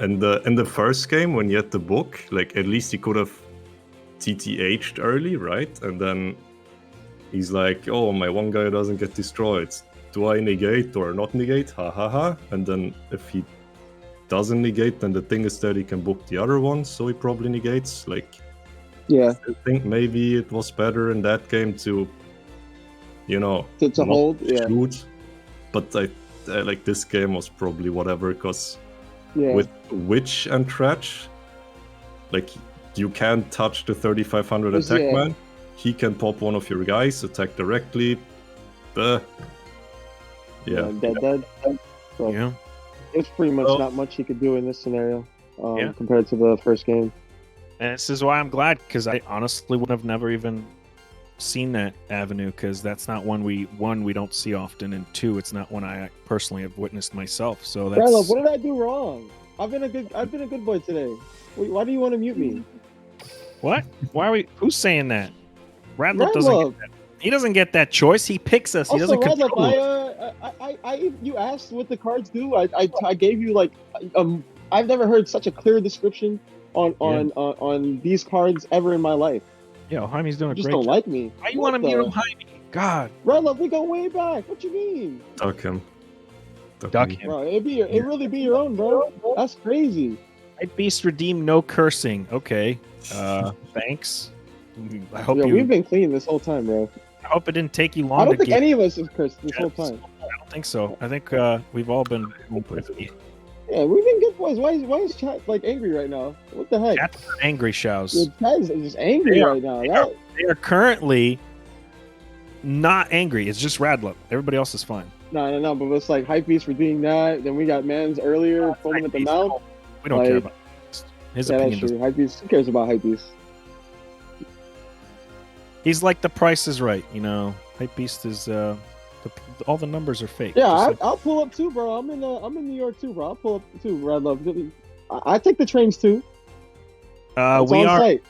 and in the first game when you had the book, like at least he could have TTH'd early, right? And then He's like, oh, my one guy doesn't get destroyed. Do I negate or not negate? Ha ha ha. And then if he doesn't negate, then the thing is that he can book the other one, so he probably negates. Like, Yeah. I think maybe it was better in that game to, you know, To not hold, yeah. shoot. But I like this game was probably whatever, because Yeah. with Witch and Tretch, like, you can't touch the 3500 attack Yeah. man. He can pop one of your guys, attack directly. Yeah. Dead. So Yeah. it's pretty much Well- not much he could do in this scenario Yeah. compared to the first game. And this is why I'm glad, because I honestly would have never even seen that avenue, because that's not one we don't see often, and two, it's not one I personally have witnessed myself. So that's Brad, what did I do wrong? I've been a good boy today. Why do you want to mute me? what? Why are we? Who's saying that? Radlip Radlip. doesn't get that. He doesn't get that choice. He picks us. He Also, doesn't control us. you asked what the cards do. I gave you like I've never heard such a clear description on these cards ever in my life. Yeah, oHiMi's doing You a just great don't job. like me. Why you want to What be the- oHiMi? God. Radlip, we go way back. What you mean? Duck him. Duck him. him. Bro, it really be your own, bro. That's crazy. Night Beast redeem, no cursing. Okay. Thanks. I hope We've been clean this whole time, bro. I hope it didn't take you long I don't to think get. any of us have cursed this whole time. I don't think so. I think we've all been. Yeah, we've been good boys. Why is chat like angry right now? What the heck? Chat's not angry, Shaowz. Your chat is just angry They are- right now. They are currently not angry. It's just Radlip. Everybody else is fine. No, but it's like Hypebeast for doing that. Then we got Mans earlier foaming at the mouth. We don't care Like- about his Yeah, that's opinion. true. Hypebeast. Who cares about Hypebeast? He's like the Price is Right. You know, Hype Beast is all the numbers are fake. Yeah, Just like- I'll pull up too, bro. I'm in New York too, bro. I'll pull up too. Red Love. I take the trains too. It's we on are site.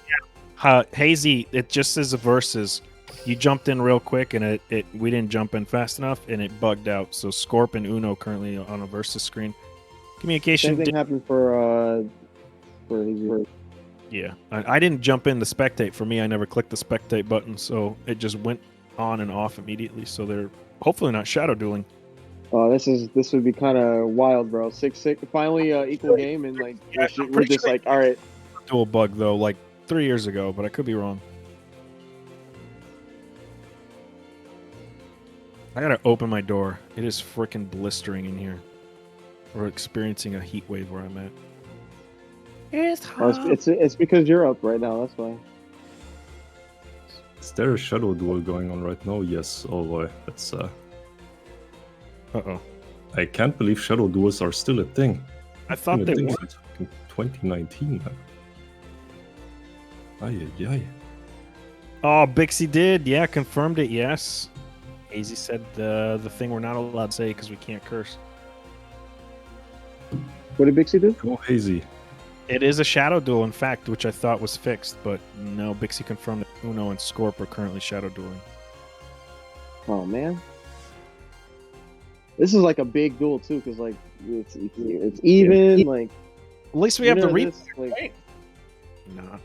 Hazy. It just says a versus. You jumped in real quick, and we didn't jump in fast enough, and it bugged out. So Scorp and Uno currently on a versus screen. Communication. Same thing happened for Hazy. Yeah, I didn't jump in the spectate. For me, I never clicked the spectate button, so it just went on and off immediately. So they're hopefully not shadow dueling. This would be kind of wild, bro. 6-6, finally equal game, and like Yeah, we're I'm pretty just sure like, all right. Dual bug though, like 3 years ago, but I could be wrong. I gotta open my door. It is freaking blistering in here. We're experiencing a heat wave where I'm at. It's Oh, hot. it's because you're up right now. That's why. Is there a shadow duel going on right now? Yes. Oh boy, that's Uh-oh. I can't believe shadow duels are still a thing. I thought Been a they thing were. since fucking 2019, man. Ay. Oh, Bixie did. Yeah, confirmed it. Yes. Hazy said the thing we're not allowed to say because we can't curse. What did Bixie do? Go Hazy. It is a shadow duel, in fact, which I thought was fixed, but no, Bixie confirmed that Uno and Scorp are currently shadow dueling. Oh man, this is like a big duel too, because like it's even. Like At least we have the winner of replay. this, like, Not.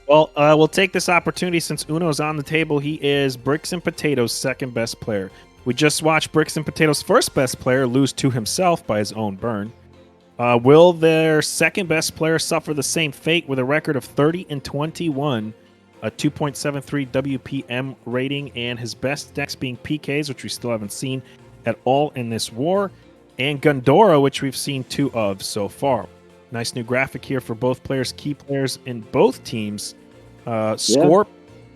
Well, we'll take this opportunity since Uno's on the table. He is Bricks and Potatoes' second best player. We just watched Bricks and Potatoes' first best player lose to himself by his own burn. Will their second best player suffer the same fate with a record of 30-21, a 2.73 WPM rating, and his best decks being PKs, which we still haven't seen at all in this war, and Gundora, which we've seen 2 of so far. Nice new graphic here for both players, key players in both teams. Scorp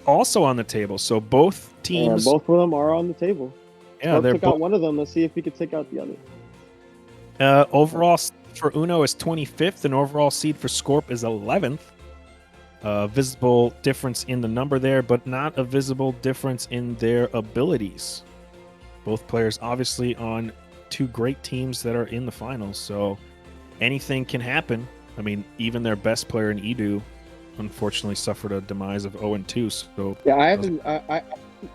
also on the table, so both teams. both of them are on the table. Yeah, Scorp they're took out one of them. Let's see if he could take out the other. overall for Uno is 25th, and overall seed for Scorp is 11th. Visible difference in the number there, but not a visible difference in their abilities. Both players obviously on 2 great teams that are in the finals, so anything can happen. I mean, even their best player in Edu unfortunately suffered a demise of 0-2. So Yeah, I haven't.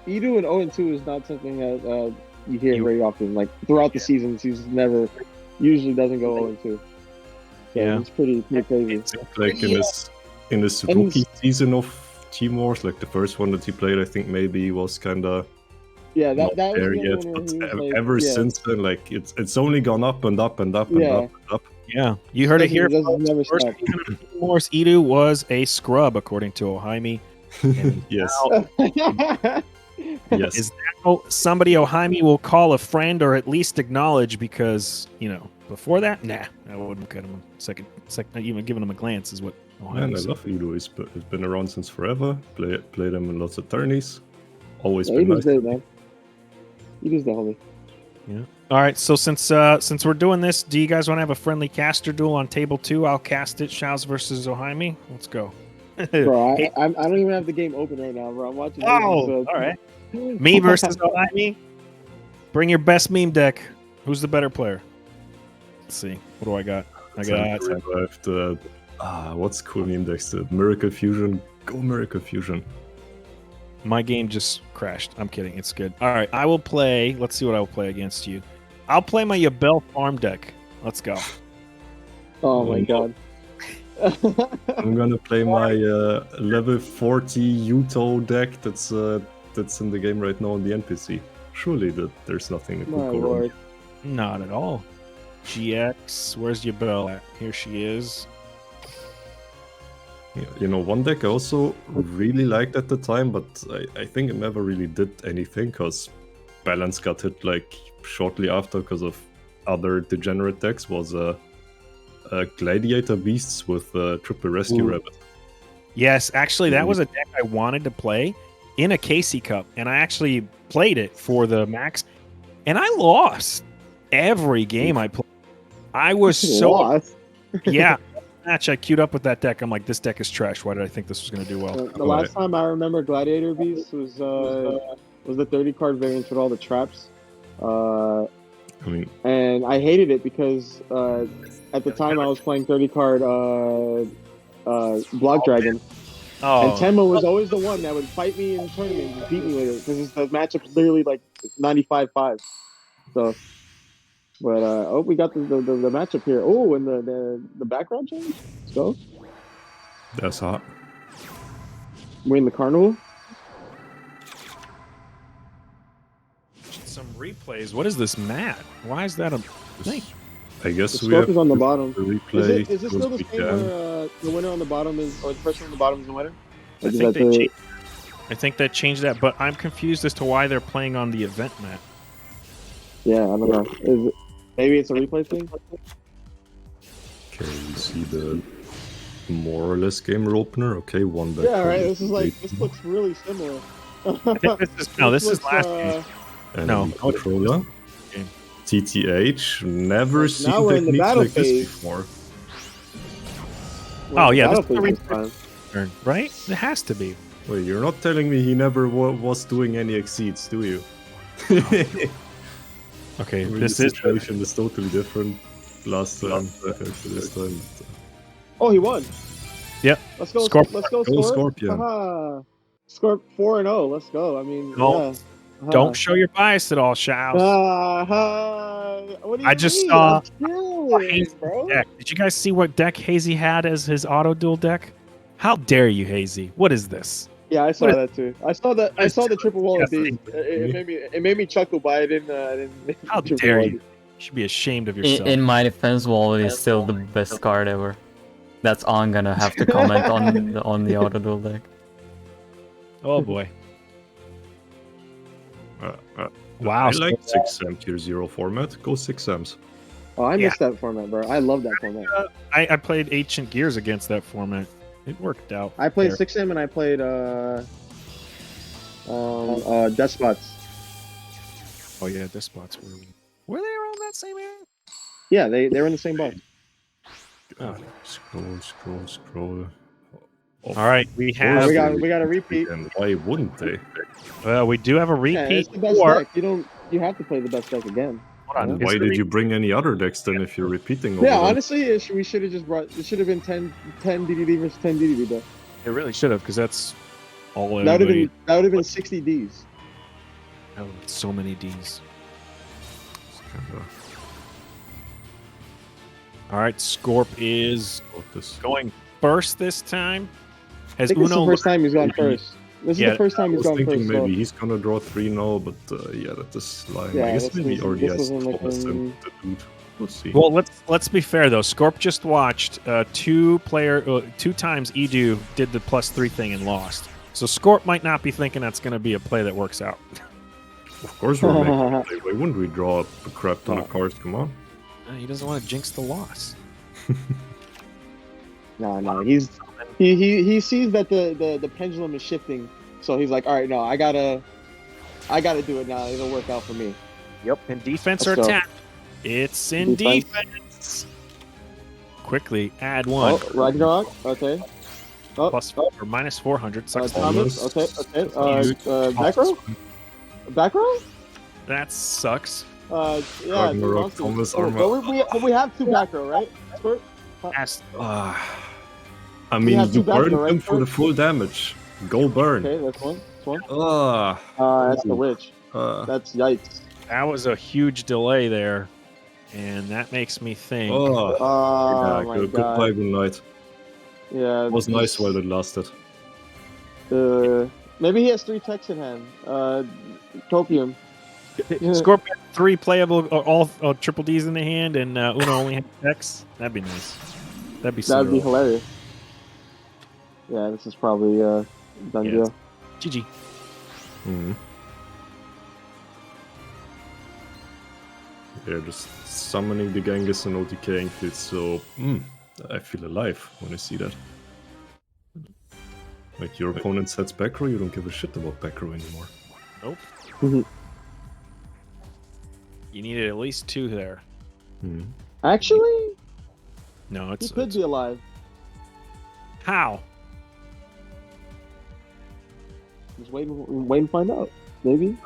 Edu and 0-2 is not something that you hear very often. Like throughout the seasons, he's never usually doesn't go 0-2. Yeah. It's pretty crazy. Like in this rookie season of Team Wars, like the first one that he played, I think maybe was kind of Yeah, that not was there the yet. one where But he was like, ever yeah. since then, like it's only gone up and up and up and Yeah. up and up. Yeah, you heard it here. doesn't never First stop. season of Team Wars, Edu was a scrub, according to oHiMi. Yes. Yes. Is now somebody oHiMi will call a friend or at least acknowledge, because, you know, before that, nah, I wouldn't look at him second, not even giving him a glance is what Man, oHiMi I said. love Udo. He's been around since forever. Played him in lots of tourneys. Always Yeah, been he was nice. great, man. He was the homie. Yeah. All right, so since we're doing this, do you guys want to have a friendly caster duel on table 2? I'll cast it, Shaowz versus oHiMi. Let's go. Bro, I don't even have the game open right now, bro. I'm watching. Oh, all right. Me versus oHiMi. Bring your best meme deck. Who's the better player? Let's see. What do I got? I got. Revived. What's cool meme decks? The Miracle Fusion. Go Miracle Fusion. My game just crashed. I'm kidding. It's good. All right. I will play. Let's see what I will play against you. I'll play my Yabel farm deck. Let's go. Oh my god. I'm gonna play my level 40 Yuto deck that's in the game right now on the NPC. Surely there's nothing that could My go wrong. lord. Not at all. GX. Where's Yabel at? Here she is. You know, one deck I also really liked at the time, but I think it never really did anything because balance got hit like shortly after because of other degenerate decks, was Gladiator Beasts with Triple Rescue Rabbit. Yes, actually, that was a deck I wanted to play in a Casey Cup, and I actually played it for the max, and I lost every game I played. I was so Lost. yeah. Match I queued up with that deck. I'm like, this deck is trash. Why did I think this was going to do well? The last time I remember Gladiator Beast was the 30 card variant with all the traps. I mean, and I hated it because at the time I was playing 30 card Block Dragon. Oh, And Temmo was always the one that would fight me in tournaments and beat me with it because the matchup was literally like 95-5. So, but we got the matchup here. Oh, and the background change. Let's go. that's hot. We're in the carnival. some replays. What is this mat? Why is that a thing? I guess The we have scope is on the bottom. to replay. Is it still the those same where the winner on the bottom is, or the person on the bottom is the winner? I think they changed that, but I'm confused as to why they're playing on the event mat. Yeah, I don't know. Maybe it's a replay thing? Okay, we see the more or less gamer opener. Okay, one back. Yeah, right. This looks really similar. I think this is last game. And No. controller. Game. TTH. Never Now seen we're in the techniques battle like this phase. before. Oh, yeah, this Battlefield is is fine. Turn, right? It has to be. Wait, you're not telling me he never was doing any exceeds, do you? Okay, I mean, this the is situation is totally different last time compared to this time. Oh, he won. Yep. Let's go. Scorp- Let's go, Go Scorp. Scorpion. Haha. Scorp 4-0. Let's go. I mean, No. yeah. Don't show your bias at all, Shaowz. What do you I just mean? saw I'm chilling, Hazy bro. deck. Did you guys see what deck Hazy had as his auto duel deck? How dare you, Hazy? What is this? Yeah, I saw What that too. I saw the triple wall of Yes, beast. It made me chuckle, but I didn't How triple dare wall you? beast. You should be ashamed of yourself. In my defense, Wally is still the best card ever. That's all I'm gonna have to comment on the auto duel deck. Oh boy. Wow. I like 6M tier 0 format. Go 6Ms. Oh, I missed that format, bro. I love that format. I played Ancient Gears against that format. It worked out. I played there. 6M and I played Despots. Oh yeah, Despots were they around that same area? Yeah, they were in the same box. Oh. Scroll. All right, we have. we got a repeat. And why wouldn't they? Well, we do have a Yeah, repeat. it's the best or- deck. You have to play the best deck again. Hold on. Why is did the you bring any other decks then if you're repeating? Yeah, over them? honestly, we should have just brought. It should have been 10 DDD versus 10 DDD deck. It really should have, because that's all That everybody. would have been 60 Ds. Oh, so many Ds. All right, Scorp is going first this time. Has think this is the Uno first time he's gone first. This is Yeah, the first time I he's was gone thinking first. maybe So. he's gonna draw 3 now, but yeah, that is lying. Yeah, I guess this maybe he is- already this has isn't Thomas looking- and the dude. We'll see. Well, let's be fair though. Scorp just watched 2 times Edu did the +3 thing and lost. So Scorp might not be thinking that's going to be a play that works out. Of course we're making a play. Why wouldn't we draw a crap ton of cards? Come on. He doesn't want to jinx the loss. No, he sees that the pendulum is shifting, so he's like, all right, no, I gotta do it now. It'll work out for me. Yep. And defense Let's or go. attack? It's in defense. Quickly add 1. Oh, Ragnarok. Okay. Oh, +4 or -400. Sucks. Thomas. Okay. Back row. Back row. That sucks. Yeah. Ragnarok, Thomas, Arma. But we have 2 back row, right? Squirt? I We mean, have you two back burned row, right, him for the full damage. Go burn. Okay, that's one. That's one. Ah, That's the witch. That's yikes. That was a huge delay there, and that makes me think. oh. Oh Yeah, my goodbye, god. good night. Yeah. It was nice while it lasted. Maybe he has 3 techs in hand. Copium. Scorpion 3 playable, all triple Ds in the hand, and Uno only has X. That'd be nice. That'd be hilarious. Yeah, this is probably done Yeah. deal. GG. Mm-hmm. Yeah, just summoning the Genghis and OTKing feels so. I feel alive when I see that. Like your opponent sets back row, you don't give a shit about back row anymore. Nope. You needed at least 2 there. Actually, No, he could be alive. How? Just waiting to find out. Maybe.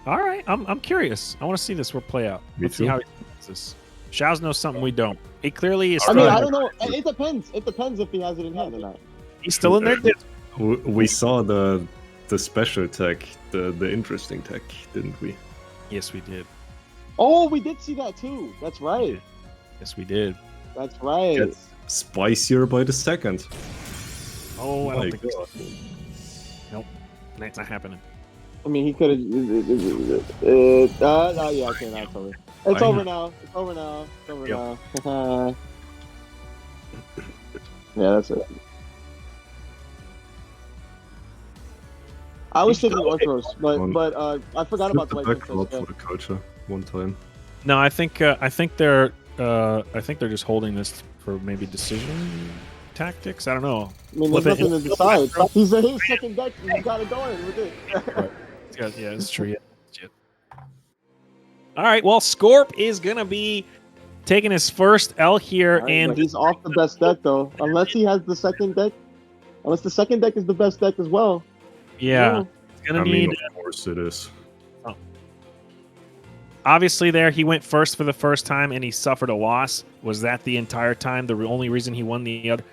All right, I'm curious. I want to see this play out. Me Let's see too. how he does this. Shaowz knows something we don't. He clearly is. I Still mean, I don't know. It depends. It depends if he has it in hand or not. He's still in there. We saw the special tech, the interesting tech, didn't we? Yes, we did. Oh, we did see that too. That's right. Yes, we did. That's right. Gets spicier by the second. Oh, I My don't think so. Nope, that's not happening. I mean, he could have. Yeah, okay, now it's over. It's I over know. now. It's over now. It's over Yep. now. Yeah, that's it. I was thinking Orthros, but I forgot about the Flip White back row Princess. for the culture one time. No, I think they're just holding this for maybe decision tactics. I don't know. I mean, there's Flip it. nothing to decide. He's his second deck. He's got it going with it. Yeah, it's true. Yeah. Shit. All right. Well, Scorp is gonna be taking his first L here, Right, and but he's off the best deck though, unless he has the second deck. Unless the second deck is the best deck as well. yeah, No. it's gonna I need. mean, of course it is. Obviously, there he went first for the first time, and he suffered a loss. Was that the entire time? The only reason he won the other,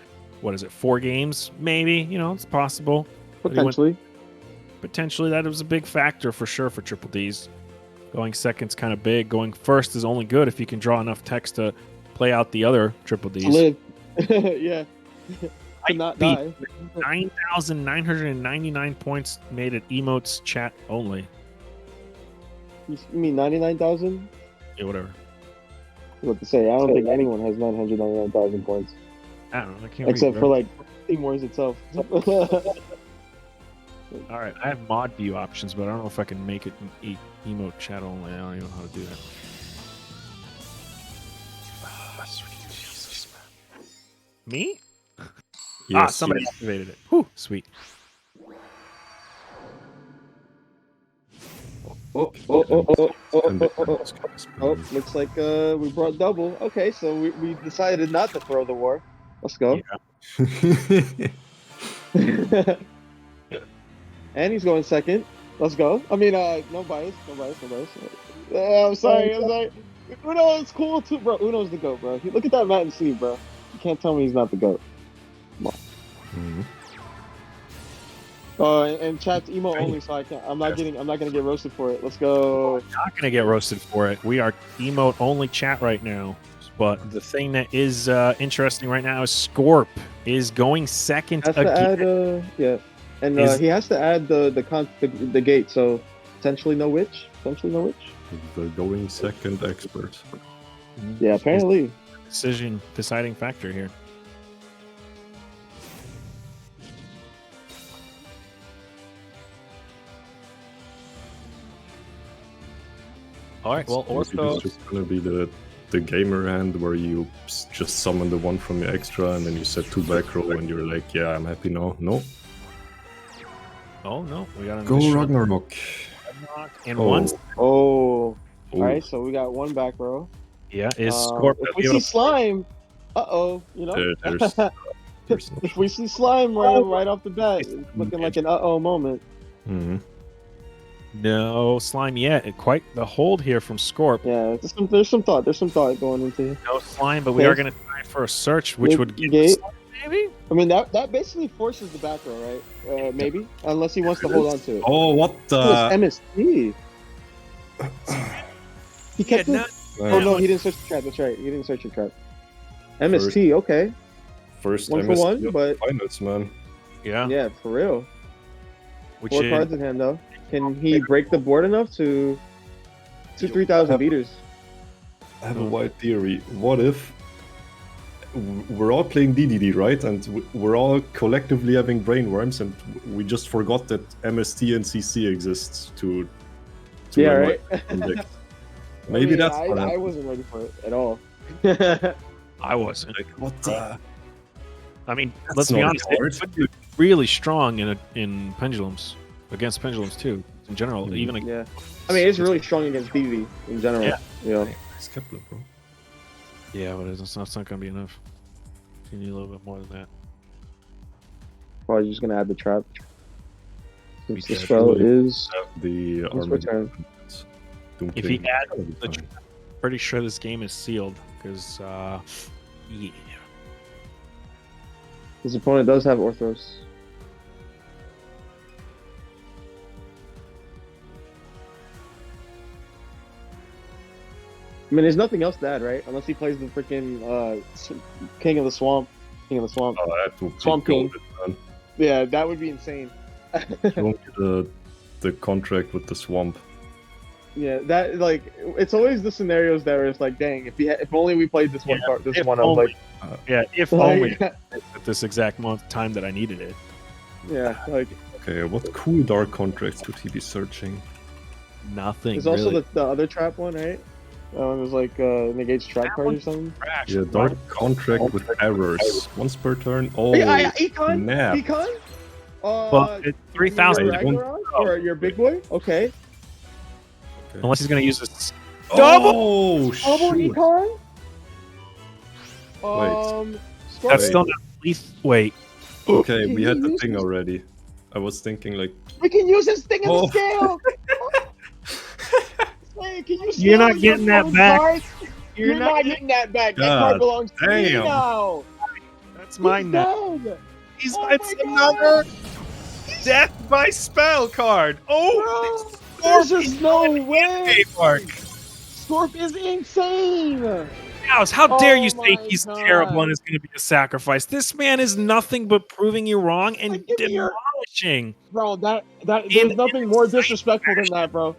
4 games? Maybe, it's possible. But he went- Potentially. Potentially, that was a big factor for sure for Triple D's. Going second's kind of big. Going first is only good if you can draw enough text to play out the other Triple D's. Live. Yeah. To not die. 9,999 points made it emotes chat only. You mean 99,000? Yeah, whatever. What to say? I don't think anyone has 999,000 points. I don't know. I can't Except read, for bro. like Team Wars itself. All right, I have mod view options, but I don't know if I can make it emote chat only. I don't even know how to do that. Sweet Jesus, man. Me? Yes, Somebody yes. activated it. Whew, sweet. Oh, looks like we brought double. Okay, so we decided not to throw the war. Let's go. Yeah. And he's going second. Let's go. I mean, no bias. I'm sorry. Uno is cool too, bro. Uno's the GOAT, bro. Look at that mat and sleeve, bro. You can't tell me he's not the GOAT. And chat's emo only, so I'm not gonna get roasted for it. Let's go. Not gonna get roasted for it. We are emote only chat right now. But the thing that is interesting right now is Scorp is going second Has again. to add, yeah, and Is- he has to add the gate. So potentially no witch. Potentially no witch. The going second expert. Yeah, apparently. Deciding factor here. All right. Well, Maybe Ortho. it's just gonna be the gamer hand where you just summon the one from your extra and then you set 2 back row and you're like, yeah, I'm happy now. No. Oh no, we got an Go additional Ragnarok. and Oh. one. Oh. Oh. All right, so we got one back row. Yeah, is Scorp If gonna we be see able to slime, you know. There's no If we see slime right off the bat, it's looking like an moment. Mhm. No slime yet. Quite the hold here from Scorp. Yeah, there's some thought. There's some thought going into it. No slime, but we are going to try for a search, which would get Gate. slime, maybe. I mean, that basically forces the back row, right? Maybe, unless he wants to hold on to it. Oh, what It the? was MST. He kept it. Oh no, he didn't search the trap. That's right. He didn't search the trap. MST, okay. First One for MST one, of the but finals, man. Yeah. yeah, for real. Which 4 is, cards in hand though. Can he break the board enough to 3,000 beaters? I have a wild theory. What if we're all playing DDD, right? And we're all collectively having brainworms, and we just forgot that MST and CC exists to Yeah, remind right. convict. I Maybe mean, that's what I happened. wasn't ready for it at all. I wasn't. Like, what the? I mean, That's let's be not honest. hard. It would be really strong in pendulums, against pendulums too. In general, Mhm. even Yeah, I mean, it's really strong against DD in general. Yeah. You know. It's Kepler, bro. yeah, but it's not going to be enough. You need a little bit more than that. Probably just gonna add the trap. Since the Yeah, spell really. is The What's armor. return? If he adds the pretty sure this game is sealed because yeah. his opponent does have Orthros. I mean, there's nothing else to add, right? Unless he plays the freaking King of the Swamp. King of the Swamp. Oh, I have to Swamp King. gold it, man. Yeah, that would be insane. Don't get the contract with the swamp. Yeah, that like it's always the scenarios that are just like, dang, if only we played this one Yeah, part, this if one. I was only. like, Yeah, if only at this exact time that I needed it. yeah, like Okay, what cool dark contracts could he be searching? Nothing. there's also really. the other trap one, right? It was like negates trap That card or one's something. Trash. Yeah, dark contract with errors. Once per turn. Oh, Econ, snap. Econ. But it's 3,000 your Ragnarok or your big boy. Okay. unless he's going to use this. Oh, Double shoot. Econ. That's Wait. still not lethal. Wait. Okay, Can we you had the use thing this? already. I was thinking like, We can use this thing in Oh. the scale. Hey, can you You're not scale your getting that opponent's back. cards? You're not getting that back. That card God belongs to me damn. now. That's mine He's now. dead. He's, Oh it's my God. another death by spell card. Oh, Bro, there's just no way. Mark. Scorp is insane. Shaowz, how dare you Oh say my he's God. terrible and is going to be a sacrifice? This man is nothing but proving you wrong and Like, give me your- demolishing. Bro, there's In- nothing more disrespectful than that, bro.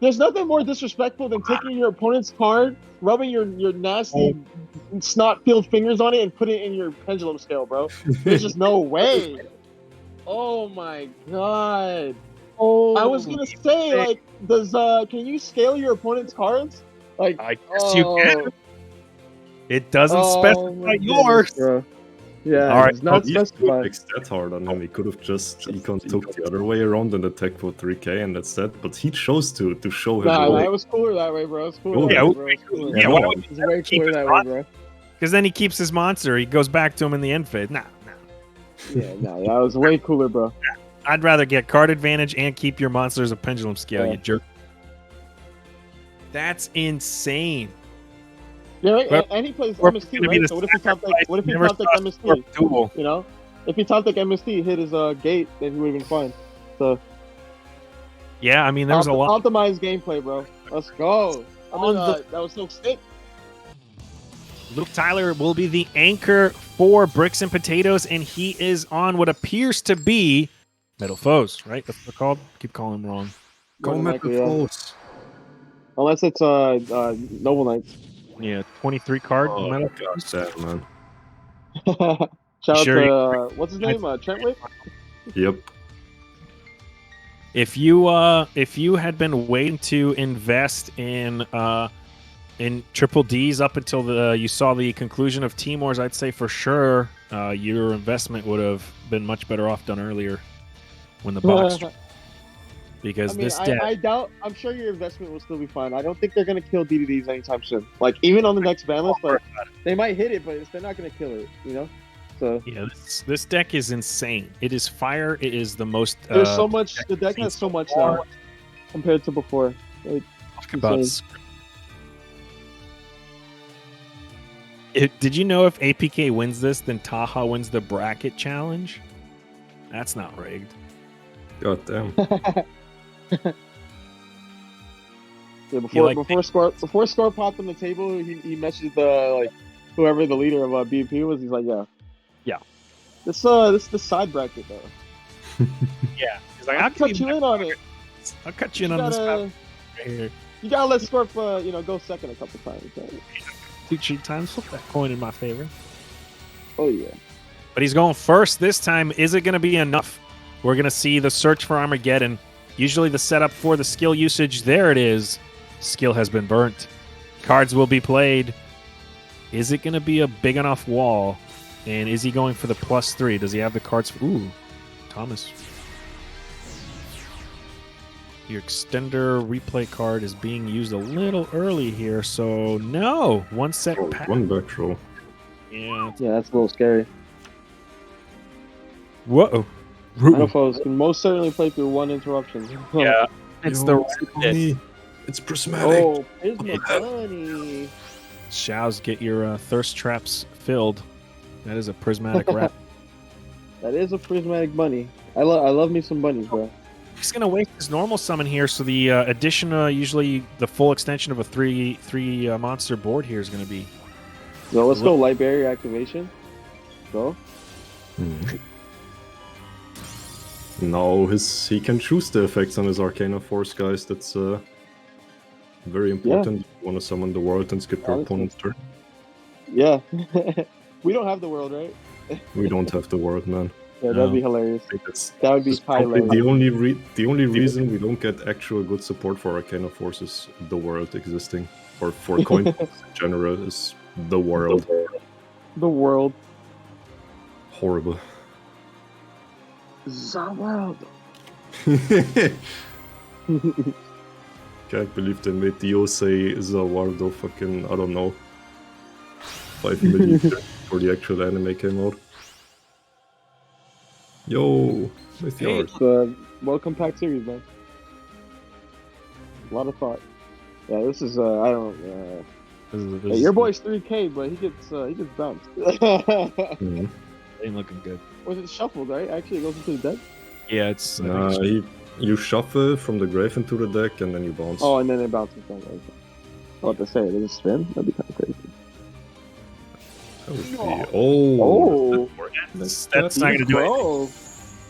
There's nothing more disrespectful than taking your opponent's card, rubbing your nasty snot-filled fingers on it, and putting it in your pendulum scale, bro. There's just no way. Oh my God. Oh, I was gonna say, like, can you scale your opponent's cards? Like, I guess you can. It doesn't oh specify my yours. goodness, bro. Yeah, All right, it's not he specified. like that hard on him. He could have just econ took the other way around and attacked for 3k, and that's that. But he chose to show him. Nah, the way. that was cooler that way, bro. It was cooler Oh, that yeah, way, it bro. was It was cooler. Yeah, no. why don't It's way keep cooler his that way, monster? bro. Because then he keeps his monster. He goes back to him in the end phase. Nah. Yeah, no, that was way cooler, bro. I'd rather get card advantage and keep your monsters a pendulum scale, Yeah. you jerk. That's insane. Yeah, right? Well, and he plays we're MST, gonna be right? the So what if he top sacrifice deck? What if he never top deck saw MST? Duel. You know, if he top deck MST, hit his gate, then he would have been fine. So Yeah, I mean, there was a lot. optimized gameplay, bro. Let's go. I mean, that was so sick. Luke Tyler will be the anchor for Bricks and Potatoes, and he is on what appears to be Metal Foes, right? That's what they're called. Keep calling them wrong. Go Metal yeah. Foes. Unless it's Noble Knights. Yeah, 23 card Oh, Metal God Foes. damn, man. Shout out Sure to what's his name? Trentwick. Yep. If you had been waiting to invest in Triple D's up until you saw the conclusion of Team Wars, I'd say for sure your investment would have been much better off done earlier when the box. Because this deck, I doubt. I'm sure your investment will still be fine. I don't think they're gonna kill DDDs anytime soon. Like even on the next ban list, like they might hit it, but they're not gonna kill it. You know. So yeah, this deck is insane. It is fire. It is the most. There's so much. The deck has so much now compared to before. Like, did you know if APK wins this, then Taha wins the bracket challenge? That's not rigged. God damn. Yeah, before Score popped on the table, he messaged the whoever the leader of BP was. He's like, yeah. This is the side bracket though. Yeah, he's like, I'll cut you in on it. I'll cut you in on this right here. You gotta let Scorp, go second a couple times. Right? 2 cheat times, flip that coin in my favor. Oh yeah. But he's going first this time. Is it going to be enough? We're going to see the search for Armageddon. Usually the setup for the skill usage. There it is. Skill has been burnt. Cards will be played. Is it going to be a big enough wall? And is he going for the +3? Does he have the cards? Ooh, Thomas. Your extender replay card is being used a little early here, so no. One set pack. One back row. Yeah. Yeah, that's a little scary. Whoa. Metal Foes can most certainly play through one interruption. Yeah. It's It's prismatic. Oh, Prisma Bunny. Shaowz, get your thirst traps filled. That is a prismatic wrap. That is a prismatic bunny. I love me some bunnies, bro. He's gonna waste his normal summon here, so the addition, usually the full extension of a three monster board here is gonna be. So let's go light barrier activation. Go. No, he can choose the effects on his Arcana Force, guys. That's very important. Yeah. You want to summon the world and skip your opponent's turn. Yeah. We don't have the world, right? We don't have the world, man. Yeah, that'd be hilarious. That would be probably hilarious. the only reason we don't get actual good support for Arcana Force is the world existing, or for coin in general is the world. The world. Horrible. The world. Can't believe they made Dio say Zawardo fucking, I don't know, 5 million before the actual anime came out. Yo, with yours. Welcome pack series, man. A lot of thought. Yeah, this is I don't. Hey, your boy's 3K, but he gets bounced. Ain't looking good. Was it shuffled, right? Actually, it goes into the deck. Yeah, it's. You shuffle from the grave into the deck, and then you bounce. Oh, and then it bounces down. Okay. What to say? Does it spin? That'd be kind of crazy. That would be, that's not gonna do it.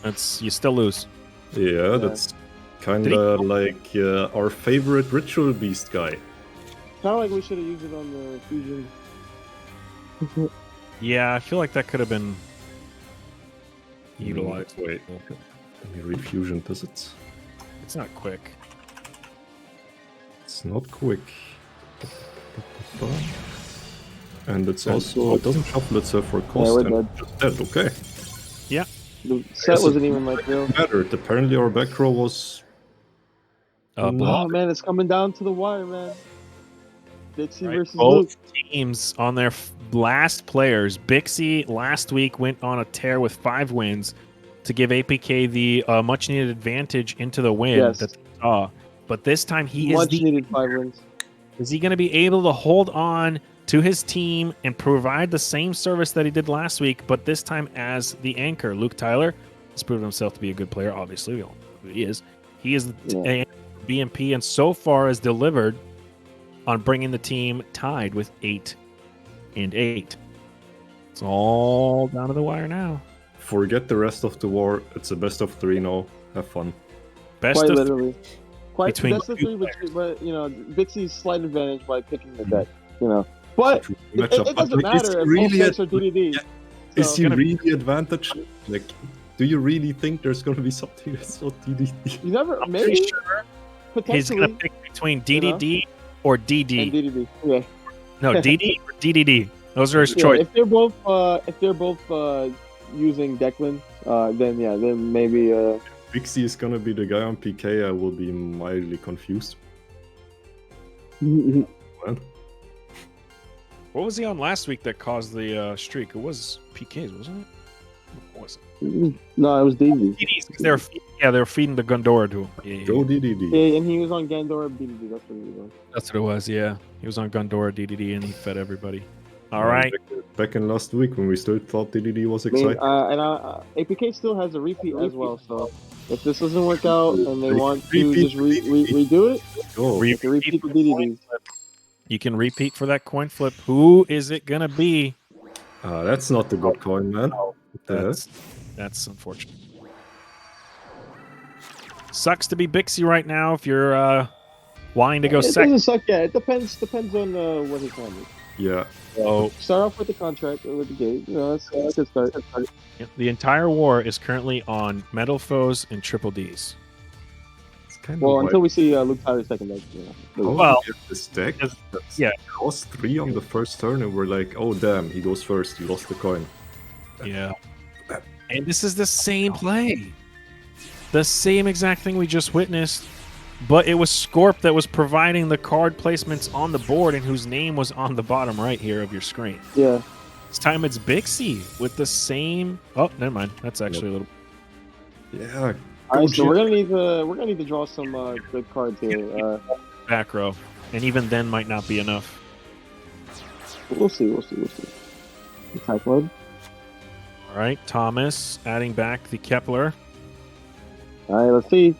That's you still lose. Yeah, that's kind of like our favorite ritual beast guy. Kind of like we should have used it on the fusion. Yeah, I feel like that could have been utilized. Wait, let me read fusion visits. It's not quick. It's not quick. And it's also, it doesn't shuffle itself for cost. Yeah, we're dead. Okay. Yeah. The set wasn't even like real. Mattered. Apparently our back row was... Oh man, it's coming down to the wire, man. Bixie versus both Luke. teams on their last players. Bixie last week went on a tear with 5 wins to give APK the much needed advantage into the win that they saw. But this time he much needed 5 wins. Is he going to be able to hold on to his team and provide the same service that he did last week, but this time as the anchor? Luke Tyler has proven himself to be a good player. Obviously, we all know who he is. He is the BMP, and so far has delivered on bringing the team tied with 8 and 8. It's all down to the wire now. Forget the rest of the war. It's a best of 3 now. Have fun. Best Quite of literally. Quite between best of 3, players. but you know, Bixie's slight advantage by picking the deck. You know, but it Matchup. doesn't But is matter if he both really decks are DDD. Yeah. So, Is he really advantaged? Like, do you really think there's gonna be something that's not DDD? you never I'm maybe pretty sure he's potentially gonna pick between DDD or and DD. DDD. Yeah. No, DD or DDD. Those are his Yeah, choice. if they're both using Declan, then maybe Pixie is gonna be the guy on PK. I will be mildly confused. no, Well, What was he on last week that caused the streak? It was PKs, wasn't it? What was it? it was DD. DDs, 'cause they were feeding the Gundora to him. Yeah, go DDD. Yeah, and he was on Gandora DDD. That's what he was on. that's what it was. Yeah, he was on Gundora DDD and he fed everybody. All right. Back in last week when we still thought DDD was I mean, exciting. APK still has a repeat as well. So if this doesn't work out and they want to Repeat. just redo it, Go. they can repeat the DDD. You can repeat for that coin flip. Who is it gonna be? That's not the good coin, man. What the heck? That's unfortunate. Sucks to be Bixie right now if you're wanting to go It second. doesn't suck. Yeah, it depends on what his plan is. Yeah. So Start off with the contract or with the gate. You know, that's a good start. the entire war is currently on Metal Foes and Triple Ds. It's kind Well, of until we see Luke Tyler's second deck. You know. Well, this deck. because- That's yeah. cost 3 on the first turn, and we're like, oh damn, he goes first. You lost the coin. Yeah. And this is the same play. The same exact thing we just witnessed, but it was Scorp that was providing the card placements on the board and whose name was on the bottom right here of your screen. Yeah. This time it's Bixie with the same... Oh, never mind. That's actually a little... Yeah. All right, so Go we're gonna need to draw some good cards here. back row. And even then might not be enough. We'll see. Attack mode. All right, Thomas adding back the Kepler. All right, let's see.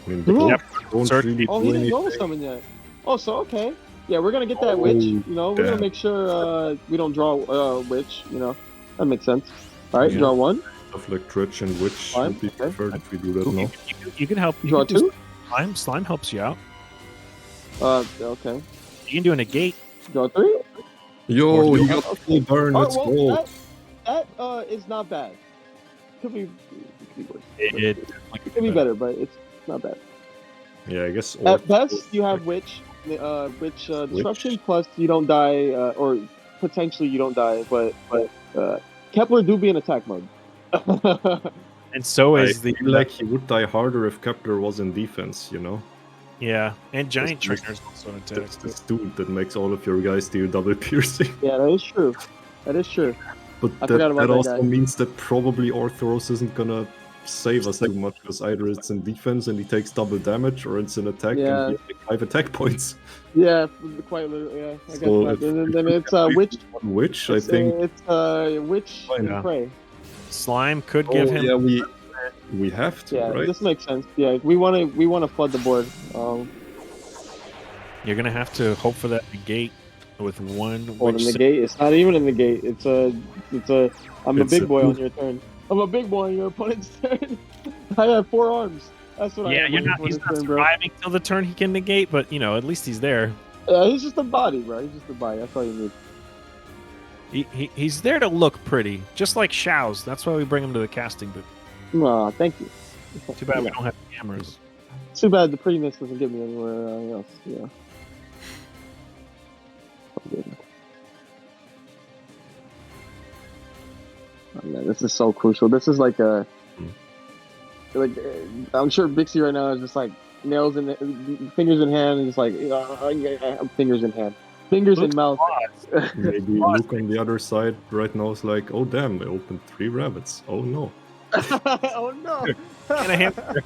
I mean, Ooh. don't really Oh, do he didn't go anything. summon yet. Oh, so okay. Yeah, we're gonna get that witch. You know, we're gonna damn. make sure we don't draw witch. You know, that makes sense. All right, Yeah. draw one. Stuff like Twitch and Witch Fine, would be okay. preferred if we do that now. You can help. You Draw can do two. Slime. Slime helps you out. Okay. You can do a negate. Draw three. Yo, he Okay. got full burn. Oh, Let's go. that is not bad. Could be worse. It Could be better, but it's not bad. Yeah, I guess. At best, you have witch disruption plus you don't die, or potentially you don't die, but Kepler do be in attack mode. And so I is the feel like he would die harder if Kepler was in defense, you know? yeah, and giant Just like- triggers also attack. That's this dude that makes all of your guys do double piercing. Yeah, that is true. That is true. But I that, forgot about that that also guy. means that probably Orthoros isn't gonna save us too much, because either it's in defense and he takes double damage, or it's in attack Yeah. and he takes 5 attack points. Yeah, quite literally. Yeah, I guess So that. if- And then it's witch. Which I It's, think. it's witch Why and not? prey. Slime could give him. Yeah, we have to, Yeah, right? this makes sense. Yeah, we want to flood the board. You're gonna have to hope for that negate with one. Or Which the negate. It's not even a negate. It's a. I'm a It's big a- boy on your turn. I'm a big boy on your opponent's turn. I have 4 arms. That's what I yeah, have you're on your not. He's opponent's not turn, bro. surviving till the turn he can negate, but at least he's there. He's just a body, bro. He's just a body. That's all you need. He's there to look pretty, just like Shaowz. That's why we bring him to the casting booth. Aw, thank you. Too bad we Yeah. don't have cameras. Too bad the prettiness doesn't get me anywhere else. Yeah. Oh, man, this is so crucial. This is like I'm sure Bixie right now is just like nails in fingers in hand, and just like fingers in hand, fingers in mouth. Maybe Luke on the other side right now is like, oh damn, I opened 3 rabbits. Oh no. Oh no! And a hamster.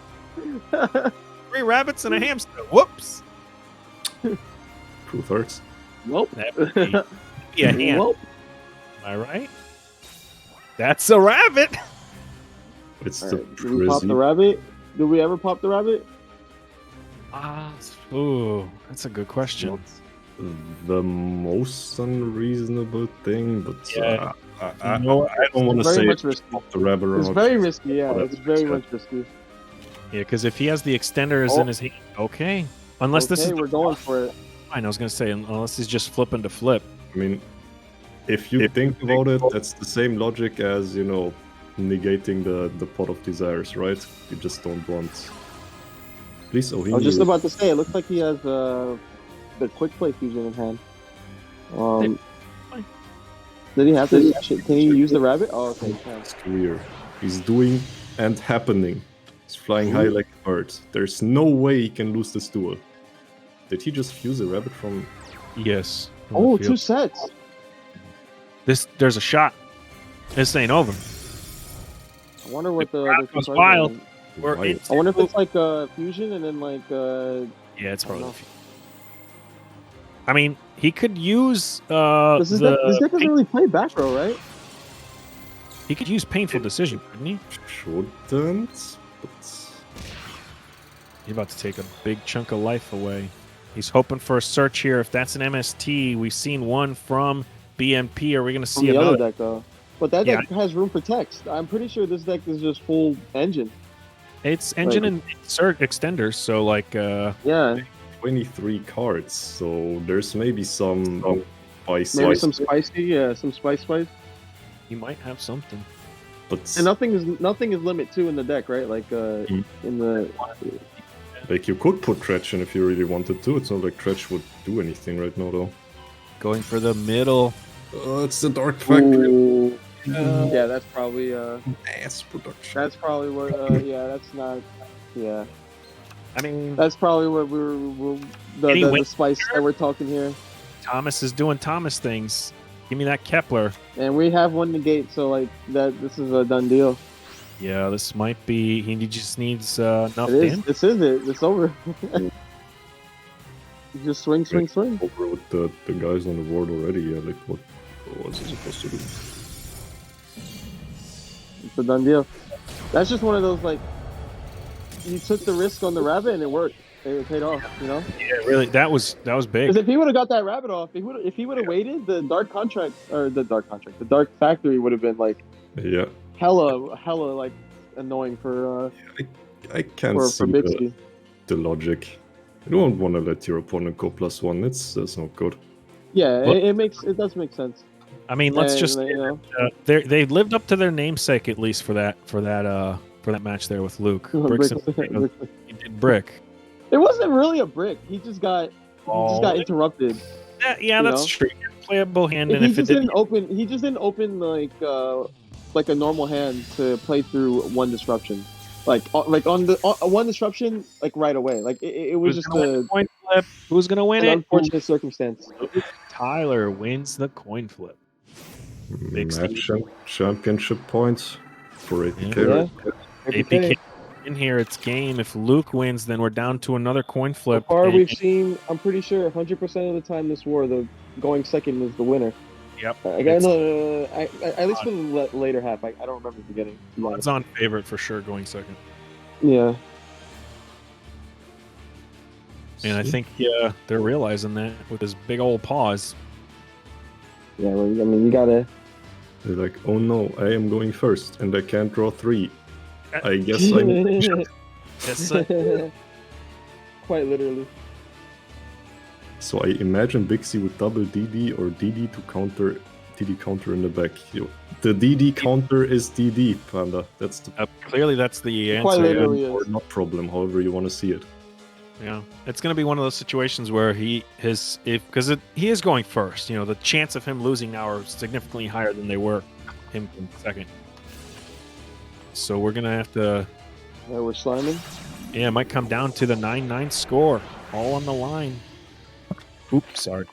3 rabbits and a hamster. Whoops. Truth hurts. Nope. That would be a hand. Nope. Am I right? That's a rabbit. It's All the right, did we pop the Prizzy. rabbit? Did we ever pop the rabbit? Ooh, that's a good question. the most unreasonable thing, but Yeah. I don't want to say much risky. the rabbit or It's not. very risky, yeah. Whatever It's very you much risky. Yeah, because if he has the extenders Oh. in his hand, okay. Unless this is we're going for it. fine. I was gonna say unless he's just flipping to flip. I mean, if you think about it, that's the same logic as, you know, negating the pot of desires, right? You just don't want. Please, I was just about to say, it looks like he has the quick play fusion in hand. Did he have to? Can he use the rabbit? Oh, okay. He can. It's clear. He's doing and happening. He's flying high like a bird. There's no way he can lose this duel. Did he just fuse a rabbit from? Yes. Oh, 2 sets. There's a shot. This ain't over. I wonder what the was wild. Why? I wonder if it's like fusion and then like Yeah, it's probably. know. I mean, he could use this deck doesn't really play back row, right? He could use painful decision, couldn't he? Shouldn't. But He's about to take a big chunk of life away. He's hoping for a search here. If that's an MST, we've seen one from BMP. Are we going to see the another? other deck though? But that deck has room for text. I'm pretty sure this deck is just full engine. It's engine and insert extenders, so like Yeah. 23 cards, so there's maybe some spice. Maybe some spicy, some spice. he might have something. But And nothing is limit 2 in the deck, right? Like in the like you could put Tretch in if you really wanted to. It's not like Tretch would do anything right now though. Going for the middle. It's the Dark Factory. Ooh. Yeah, that's probably Mass production. that's probably what yeah, that's not yeah. I mean, That's probably what the spice that we're talking here. Thomas is doing Thomas things. Give me that Kepler. And we have one negate, so like this is a done deal. Yeah, this might be. He just needs enough damage. This is it. It's over. Just swing. Over with the guys on the board already. Yeah, like what's he supposed to do? It's a done deal. That's just one of those like you took the risk on the rabbit and it worked. It paid off, you know. Yeah, really. That was big. Because if he would have got that rabbit off, if he would have waited, the dark factory would have been like hella like annoying for I can't for see Bixby. the logic. You don't want to let your opponent go +1. That's not good. Yeah, it does make sense. I mean, let's just. You know, They lived up to their namesake at least for that match there with Luke. Bricks he did brick. It wasn't really a brick. He just got interrupted. Yeah, that's true. Playable hand, and He if just it didn't didn't open like a normal hand to play through one disruption, like on the one disruption like right away. Like it was just a coin flip. Who's gonna win an it? unfortunate circumstance. Tyler wins the coin flip. Big Match championship points for APK. Yeah. APK in here, it's game. If Luke wins, then we're down to another coin So flip. far, we've seen. I'm pretty sure 100% of the time this war, the going second is the winner. Yep. I at least for the later half. I don't remember the beginning. Odds on favorite for sure going second. Yeah. And I think they're realizing that with his big old paws. Yeah, well, I mean, you gotta. They're like, oh no, I am going first, and I can't draw 3. I guess I'm. Yes, Quite literally. So I imagine Bixie with double DD or DD to counter DD counter in the back. The DD counter is DD, Panda. That's the clearly that's the answer. Quite literally or not problem, however you want to see it. Yeah, it's going to be one of those situations where he is going first. You know, the chance of him losing now are significantly higher than they were him in second. So we're going to have to. Yeah, we're sliming. Yeah, it might come down to the 9-9 score, all on the line. Oops, sorry.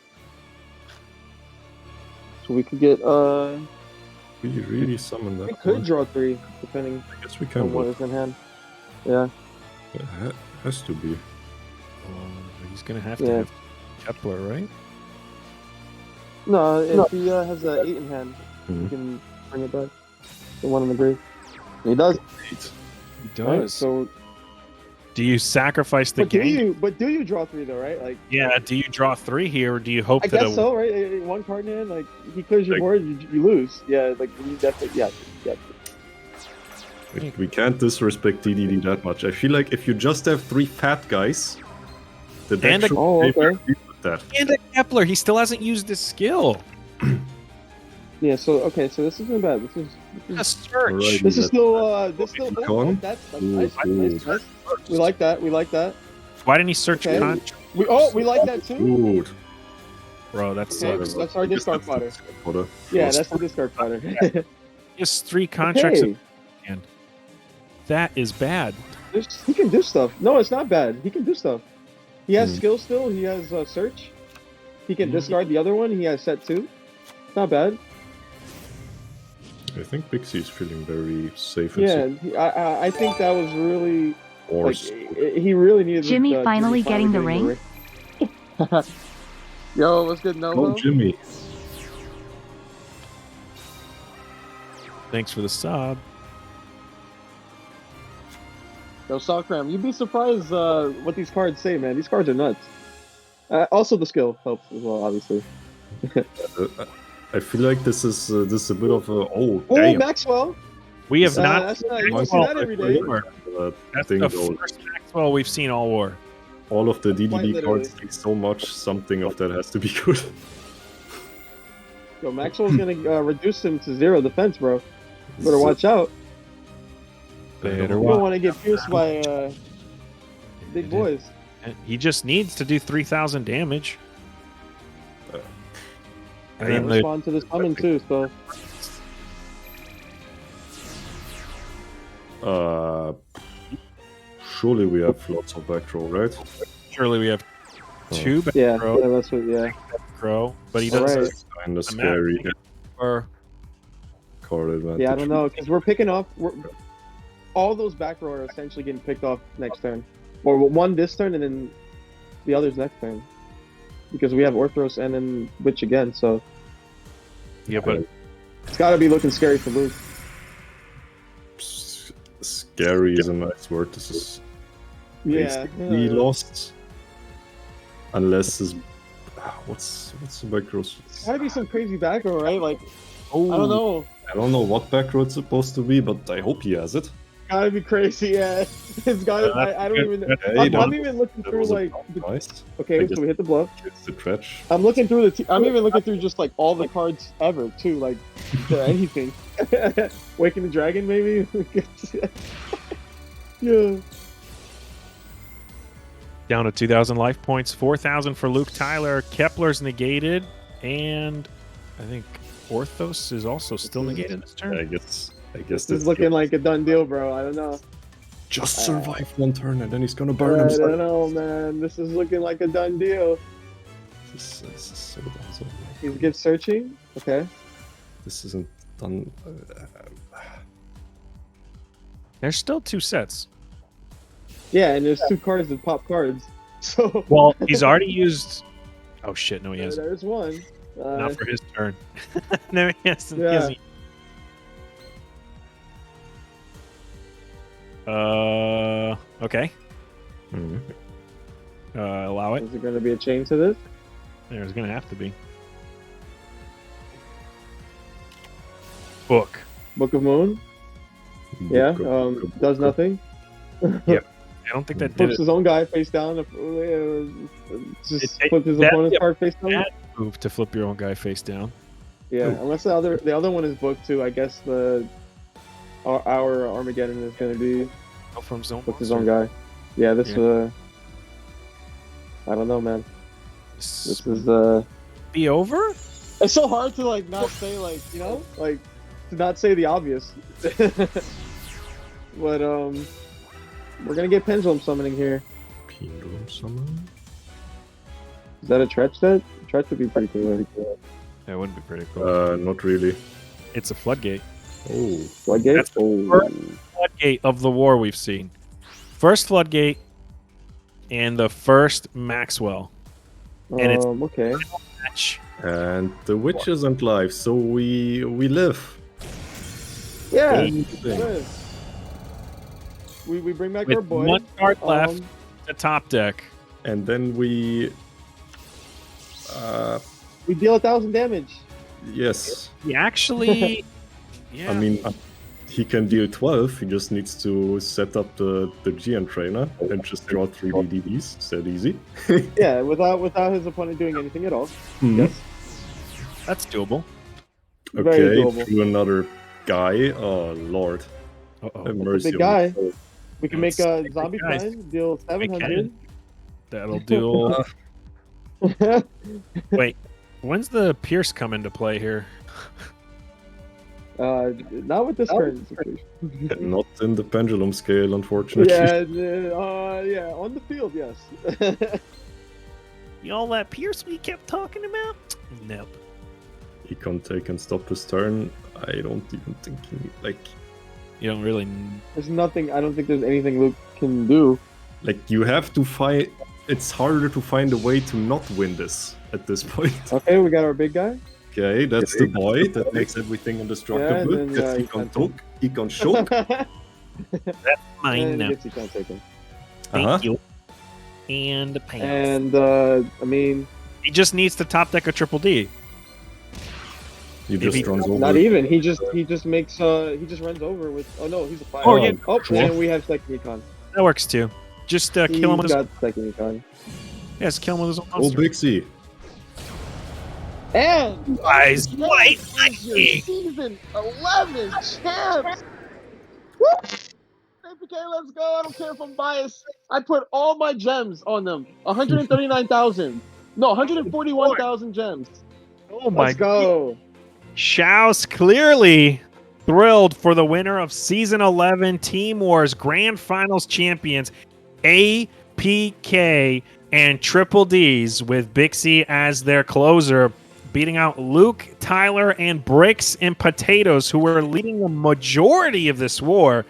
So we could get. We really summon that. We could draw 3, depending I guess we can. on what is in hand. Yeah. It has to be. He's going to have Kepler, right? No, if he has an 8 in hand, he can bring it back. The one in the grave. And he does. He Right, does. so Do you sacrifice the game? But do you draw 3 though, right? Like yeah. Do you draw 3 here, or do you hope I that? guess so, right? 1 card in hand, like he clears your board, you lose. Yeah, like you definitely, yeah. We can't disrespect DDD that much. I feel like if you just have 3 fat guys, the deck should with that. And a Kepler, he still hasn't used his skill. Yeah. So okay, so this isn't bad. This is A search. Alrighty, this is still Con? that's nice. We like that. We like that. Why didn't he search Okay. contract? We like that too. Good. Bro, that's Okay, that's our discard fodder. Yeah, that's the discard fodder. just 3 contracts. Okay. And that is bad. He can do stuff. No, it's not bad. He can do stuff. He has skill still. He has search. He can discard the other one. He has set 2. Not bad. I think Pixie's feeling very safe. Yeah, I think that was really like, he really needed. Jimmy finally getting the ring. Yo, what's good, Novo? Oh, Jimmy. Thanks for the sub. Yo, Sawcram, you'd be surprised what these cards say, man. These cards are nuts. Also, the skill helps as well, obviously. I feel like this is a bit of a Oh, damn. Maxwell. We have not. That's not. You don't see that every day. That's the first Maxwell we've seen all war. All of the DDD literally. cards take so much. Something of that has to be good. Yo, Maxwell's gonna reduce him to 0 defense, bro. Better watch out. You don't want to get pierced by big boys. He just needs to do 3,000 damage. And then respond to the summon too, so. Surely we have lots of back row, right? Surely we have 2 back Yeah, row. that's what. Yeah. Crow, but he All doesn't. right. Kind of scary. Or Card advantage. Yeah, I don't know, because we're picking off. All those back row are essentially getting picked off next turn, or one this turn and then the others next turn, because we have Orthros and then Witch again. So yeah, but it's got to be looking scary for Luke. Scary is a nice word. This is Yeah. we lost. Unless his what's the back row? It's gotta be some crazy back row, right? Like, oh, I don't know. I don't know what back row it's supposed to be, but I hope he has it. Gotta be crazy, yeah. It's gotta. I don't even. I'm even looking through like. Nice. Okay, so we hit the bluff. It's the dredge. I'm looking through I'm even looking through just like all the cards ever too, like anything. Waking the Dragon, maybe. Yeah. down to 2,000 life points. 4,000 for Luke Tyler. Kepler's negated, and I think Orthos is also still negated this turn. I guess This is looking like a done deal, bro. I don't know. Just survive 1 turn and then he's gonna burn I himself. don't know, man. This is looking like a done deal. This is so done. So He's gift searching. Okay. this isn't done. There's still 2 sets. Yeah, and there's 2 cards that pop cards. So. Well, he's already used. Oh shit! No, he hasn't. There's one. Not for his turn. No, he hasn't. Yeah. He hasn't. Okay. Allow it. Is there going to be a chain to this? There's gonna have to be. Book. Book of Moon. Yeah. Does nothing. Yep. I don't think that did Flips it. his own guy face down. Just flips his opponent's card face down. Bad move to flip your own guy face down. Yeah, unless the other one is booked too. I guess our Armageddon is going to be From zone. with his own guy. Yeah, this I don't know, man. This is be over. It's so hard to like not say like like to not say the obvious. But we're gonna get pendulum summoning here. Pendulum summon? Is that a Tretch set? Tretch would be pretty cool. That wouldn't be pretty cool. Not really. It's a floodgate. Oh. Floodgate? That's the first floodgate of the war we've seen. First floodgate and the first Maxwell. And it's okay. match. And the witch isn't live, so we live. Yeah. Good. we bring back with our boy. one card left to top deck. And then we deal 1,000 damage. yes. He actually, yeah. I mean, he can deal 12. He just needs to set up the GN trainer and just draw 3 DDDs. It's that easy. Yeah, without his opponent doing anything at all. Mhm. Yes. That's doable. Very Okay, doable. through another guy. Oh lord. Uh-oh. Have That's a mercy big on guy. me. We can That's make a big zombie guys. prime, deal 700. That'll do. Wait, when's the Pierce come into play here? Not with this current situation. Not in the pendulum scale, unfortunately. Yeah, on the field, yes. Y'all that Pierce we kept talking about? Nope. He can't take and stop his turn. I don't even think he You don't really. There's nothing. I don't think there's anything Luke can do. you have to find. It's harder to find a way to not win this at this point. Okay, we got our big guy. Okay, that's the boy that makes everything indestructible. Yeah, and then, That's he he can can't talk. He can shock. Mine And now. I guess he can't take him. Thank you. And pants. And I mean, He just needs to top deck a triple D. He If he- just runs over. not even. He just makes he just runs over with. Oh no, he's a fire. Oh, yeah. Oh, Cool. and we have second econ. That works too. Just kill him with He's his. got second econ. Yes, kill him with his own Oh, monster. Bixie. And Eyes white is your lightning. season 11 champs. Woo! APK, let's go. I don't care if I'm biased. I put all my gems on them. 139,000. No, 141,000 gems. Oh my Let's go. Shaowz clearly thrilled for the winner of Season 11 Team Wars Grand Finals champions, APK and Triple D's, with Bixie as their closer, beating out Luke, Tyler, and Bricks and Potatoes, who were leading the majority of this war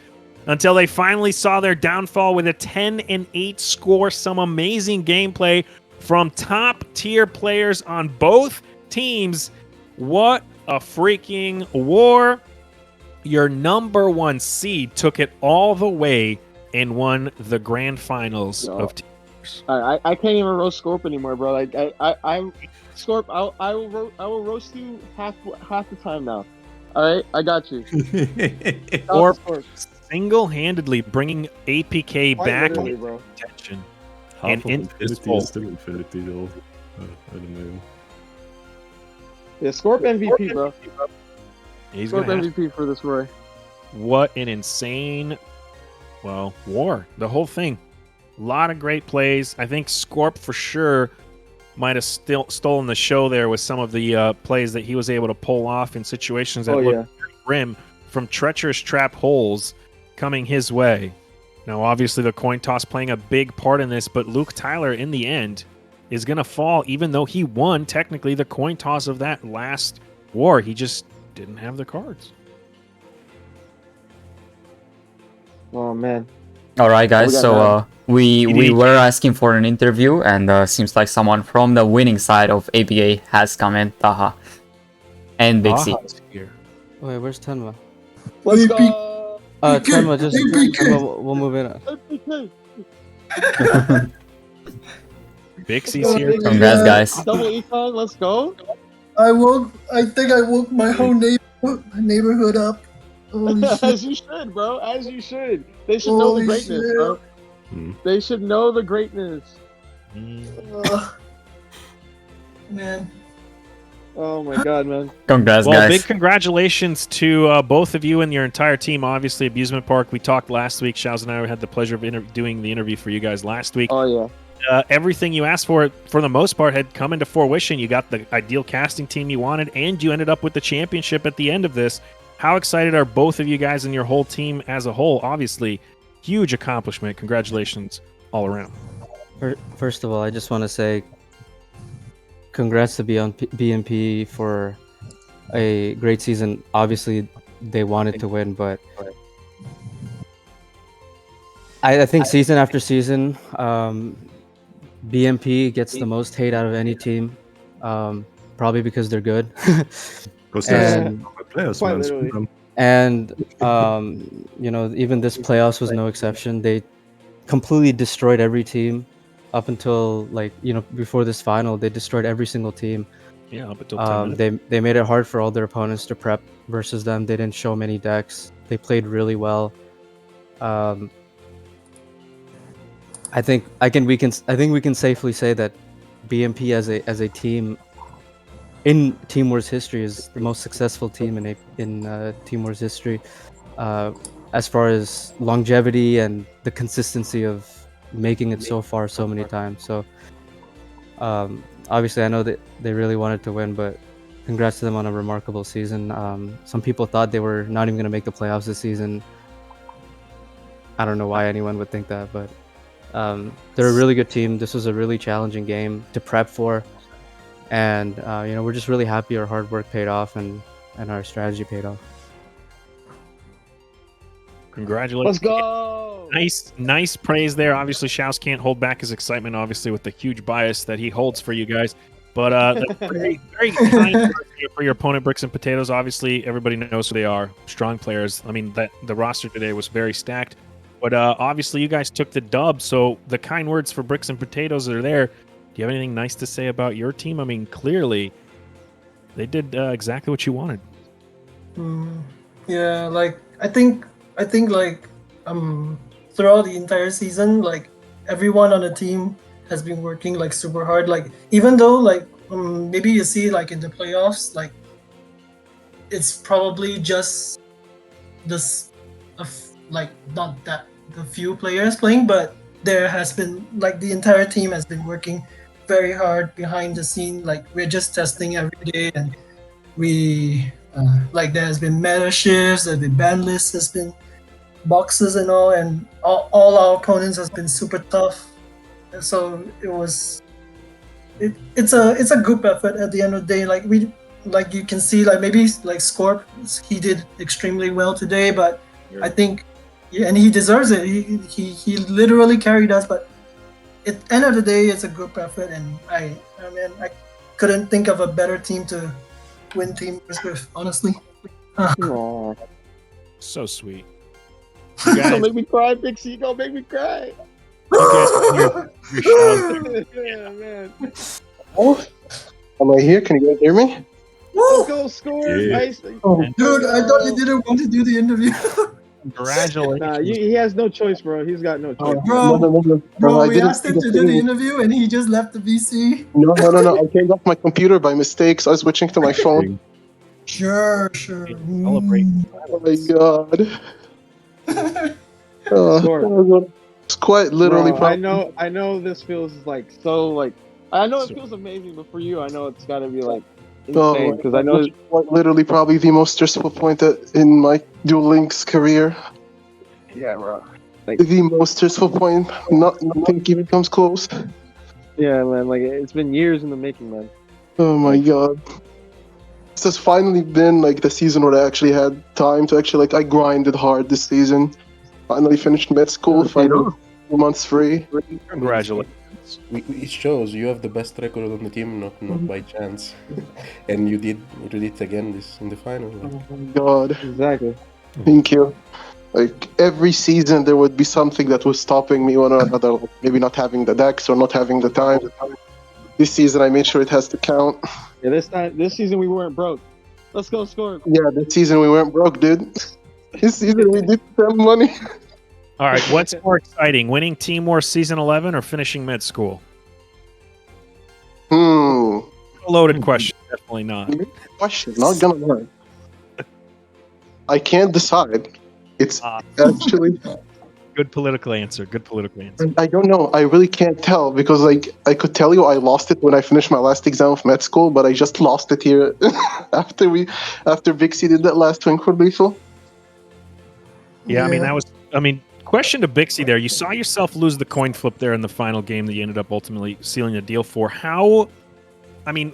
until they finally saw their downfall with a 10-8 score. Some amazing gameplay from top-tier players on both teams. What a freaking war. Your number one seed took it all the way and won the grand finals of Team Wars. I can't even roast Scorp anymore, bro. Like I Scorp, I will roast you half the time now. All right, I got you. Or Scorp. single-handedly bringing APK Quite back literally, in bro. contention. Half And of into his Infinity fold. is still Infinity, though. I don't know. Yeah, Scorp MVP, bro. He's Scorp gonna have MVP for this Roy. What an insane, war. The whole thing. A lot of great plays. I think Scorp for sure might have stolen the show there with some of the plays that he was able to pull off in situations that looked very grim, from treacherous trap holes coming his way. Now, obviously, the coin toss playing a big part in this, but Luke Tyler, in the end, is going to fall, even though he won, technically, the coin toss of that last war. He just didn't have the cards. Oh man. All right, guys. So we were asking for an interview, and seems like someone from the winning side of ABA has come in. Taha and Bixie. Here. Wait, where's Tenma? Let's go. Tenma, Tenma, we'll move in. APK. Bixie's here. Congrats, guys. Double econ, let's go. I think I woke my whole neighborhood up. Holy shit. As you should, bro. As you should. They should know the Holy greatness, shit. bro. Hmm. They should know the greatness. Man. Oh my god, man. Congrats, Well, guys. big congratulations to both of you and your entire team. Obviously, Abusement Park, we talked last week. Shaowz and I had the pleasure of doing the interview for you guys last week. Oh yeah. Everything you asked for the most part, had come into fruition. You got the ideal casting team you wanted, and you ended up with the championship at the end of this. How excited are both of you guys and your whole team as a whole? Obviously, huge accomplishment. Congratulations all around. First of all, I just want to say congrats to BMP for a great season. Obviously, they wanted to win, but I think season after season, BMP gets the most hate out of any team, probably because they're good. Because there's And players, Quite man. literally. And even this playoffs was no exception. They completely destroyed every team up until before this final. They destroyed every single team. Yeah, up until 10 minutes. They made it hard for all their opponents to prep versus them. They didn't show many decks. They played really well. I think we can safely say that BMP as a team in Team Wars history is the most successful team in Team Wars history, as far as longevity and the consistency of making it so far so many times. So obviously I know that they really wanted to win, but congrats to them on a remarkable season. Some people thought they were not even going to make the playoffs this season. I don't know why anyone would think that, but they're a really good team. This was a really challenging game to prep for, and we're just really happy our hard work paid off and our strategy paid off. Congratulations. Let's go. Nice praise there. Obviously, Shaowz can't hold back his excitement, obviously, with the huge bias that he holds for you guys. But that's very, very kind for your opponent, Bricks and Potatoes. Obviously, everybody knows who they are. Strong players. I mean, the roster today was very stacked. But obviously, you guys took the dub, so the kind words for Bricks and Potatoes are there. Do you have anything nice to say about your team? I mean, clearly, they did exactly what you wanted. Yeah, I think throughout the entire season, everyone on the team has been working super hard. Even though maybe you see in the playoffs, it's probably just this not that the few players playing, but there has been the entire team has been working very hard behind the scene. We're just testing every day, and we there has been meta shifts, there's been ban lists, there's been boxes and all, and all our opponents has been super tough. So it's a group effort at the end of the day. You can see maybe Scorp, he did extremely well today, but I think and he deserves it. He literally carried us, but at the end of the day, it's a group effort, and I couldn't think of a better team to win Team Wars with, honestly. Aww. So sweet. Don't make me cry, Pixie. Don't make me cry. Yeah, man. Oh, am I here? Can you guys hear me? Let's go, score. Yeah. Nice. Oh, dude, I thought you didn't want to do the interview. Congratulations. Nah, he has no choice, bro. He's got no choice. Bro, we asked him to do the interview, and he just left the VC. No. I turned off my computer by mistake, so I was switching to my phone. Sure. Celebrate. Oh my god. It's quite literally. Bro, I know this feels so I know it feels amazing, but for you, I know it's got to be insane because I know it's literally probably the most stressful point in my Duel Links career. Yeah, bro. The most stressful point. Nothing even comes close. Yeah, man. It's been years in the making, man. Oh my god. This has finally been the season where I actually had time to I grinded hard this season. Finally finished med school. Finally 4 months free. Congratulations. It shows you have the best record on the team, not by chance. And you did it again in the final. Oh my god. Exactly. Thank you. Every season there would be something that was stopping me one or another, maybe not having the decks or not having the time. This season I made sure it has to count. Yeah, this season we weren't broke. Let's go, score. Yeah, this season we weren't broke, dude. This season we did spend money. All right, what's more exciting, winning Team Wars Season 11 or finishing med school? A loaded question, definitely not. Question, not gonna lie. I can't decide. It's actually... Good political answer. I don't know. I really can't tell because I could tell you I lost it when I finished my last exam of med school, but I just lost it here after Vixie did that last twin for lethal. Yeah, I mean, question to Bixie there. You saw yourself lose the coin flip there in the final game that you ended up ultimately sealing the deal for.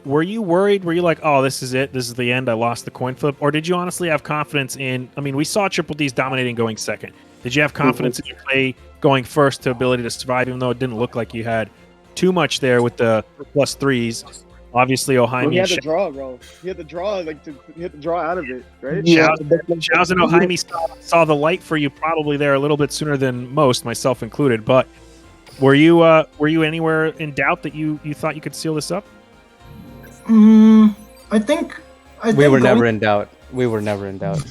Were you worried? Were you like, oh, this is it? This is the end. I lost the coin flip. Or did you honestly have confidence in, we saw Triple D's dominating going second. Did you have confidence in your play going first to ability to survive, even though it didn't look like you had too much there with the +3s? Obviously, oHiMi He had and the draw, bro. He had the draw, like he had the draw out of it, right? Yeah, Shaowz and oHiMi saw the light for you probably there a little bit sooner than most, myself included. But were you anywhere in doubt that you thought you could seal this up? I think we were never in doubt. We were never in doubt.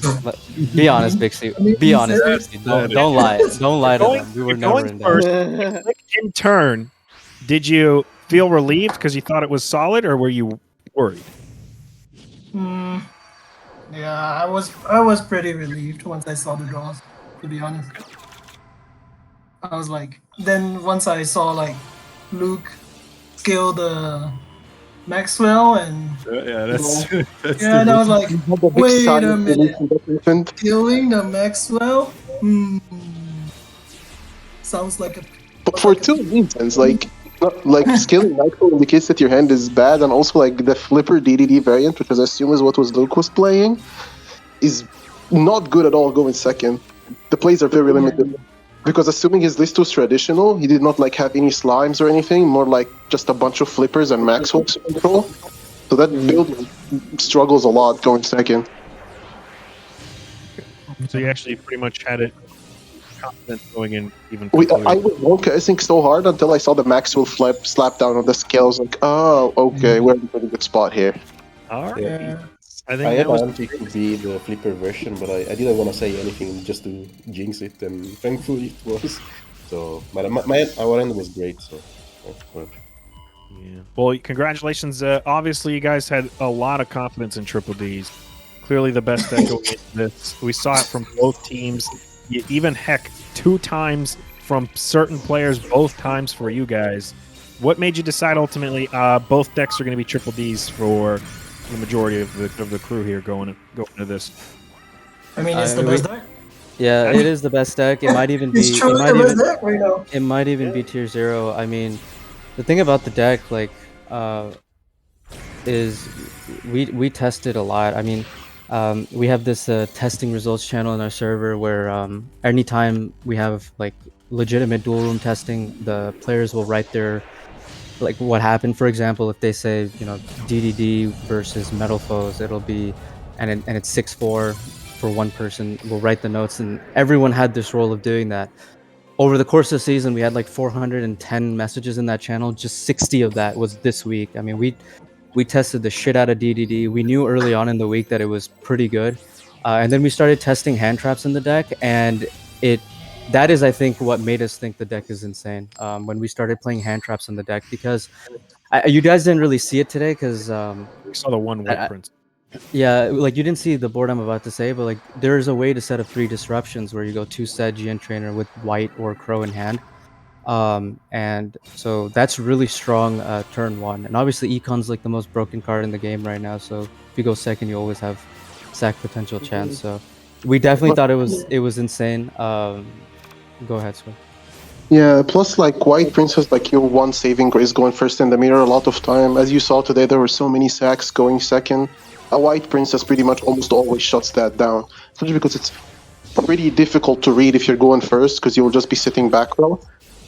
Be honest, Bixie. Be honest, Bixie. Don't lie. Don't lie to them. We were never in doubt. In turn, did you feel relieved because you thought it was solid, or were you worried? Yeah, I was pretty relieved once I saw the draws, to be honest. I was like, then once I saw like Luke kill the Maxwell and and I was like, wait a minute, killing the Maxwell? Sounds like a. But for two reasons, like skilling Nightfall indicates that your hand is bad, and also like the flipper DDD variant, which I assume is what Luke was playing, is not good at all going second. The plays are very limited. Because assuming his list was traditional, he did not like have any slimes or anything, more like just a bunch of flippers and Maxwell control. So that build struggles a lot going second. So you actually pretty much had it confident going in even. I was focusing so hard until I saw the Maxwell slap down on the scale. I was like, oh, okay, we're in a pretty good spot here. All right. Yeah. I think I that was wanted to be the flipper version, but I didn't want to say anything just to jinx it, and thankfully it was. So, but our end was great. So, yeah. Well, congratulations. Obviously, you guys had a lot of confidence in Triple D's. Clearly, the best deck going into this. We saw it from both teams. Even heck, 2 times from certain players, both times for you guys. What made you decide ultimately both decks are going to be Triple D's for the majority of the crew here going into this? I mean, it's the best deck. Yeah, it is the best deck. It might even be. It's truly the best deck right now. It might even be tier 0. I mean, the thing about the deck, like, is we tested a lot. I mean, we have this testing results channel in our server where anytime we have like legitimate dual room testing, the players will write their like what happened. For example, if they say, you know, DDD versus Metal Foes, it'll be and it's 6-4 for one person. We'll write the notes, and everyone had this role of doing that. Over the course of the season, we had like 410 messages in that channel. Just 60 of that was this week. I mean, we tested the shit out of DDD. We knew early on in the week that it was pretty good, and then we started testing hand traps in the deck, and that is, I think, what made us think the deck is insane. When we started playing hand traps in the deck, because you guys didn't really see it today, because we saw the one white prince. Yeah, like you didn't see the board I'm about to say, but like there is a way to set up 3 disruptions where you go 2 set GN trainer with white or crow in hand. And so that's really strong turn 1. And obviously Econ's like the most broken card in the game right now, so if you go second, you always have sack potential chance. So we definitely thought it was insane. Go ahead, Sway. Yeah, plus like White Prince has like your one saving grace going first in the mirror a lot of time. As you saw today, there were so many sacks going second. A White Princess pretty much almost always shuts that down, especially because it's pretty difficult to read if you're going first, because you will just be sitting back row.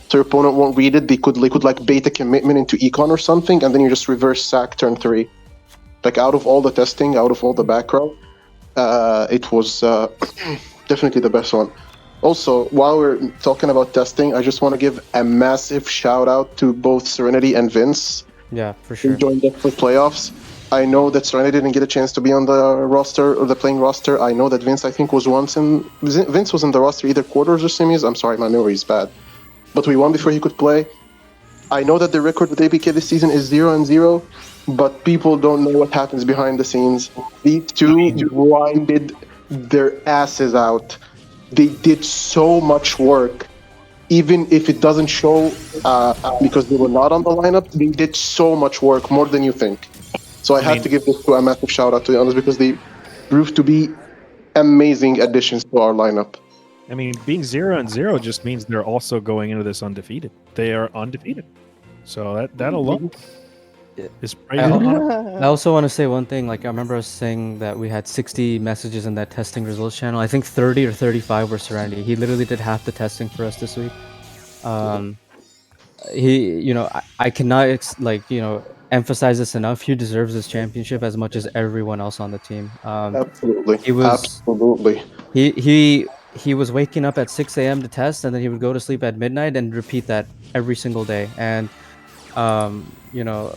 So your opponent won't read it. They could like bait a commitment into Econ or something, and then you just reverse sack turn 3. Like out of all the testing, out of all the back row, it was definitely the best one. Also, while we're talking about testing, I just want to give a massive shout out to both Serenity and Vince. Yeah, for sure. Who joined us for playoffs. I know that Serenity didn't get a chance to be on the roster or the playing roster. I know that Vince, I think, was Vince was in the roster either quarters or semis. I'm sorry, my memory is bad. But we won before he could play. I know that the record with APK this season is 0-0, but people don't know what happens behind the scenes. These two grinded their asses out. They did so much work. Even if it doesn't show because they were not on the lineup, they did so much work, more than you think. So I had to give this to a massive shout out, to be honest, because they proved to be amazing additions to our lineup. I mean, being 0-0 just means they're also going into this undefeated. They are undefeated. So that alone is crazy. I also want to say one thing. Like, I remember us saying that we had 60 messages in that testing results channel. I think 30 or 35 were Serenity. He literally did half the testing for us this week. He, you know, I cannot, like, you know, emphasize this enough. He deserves this championship as much as everyone else on the team. Absolutely. He was Absolutely. he was waking up at 6 a.m. to test, and then he would go to sleep at midnight and repeat that every single day. And you know,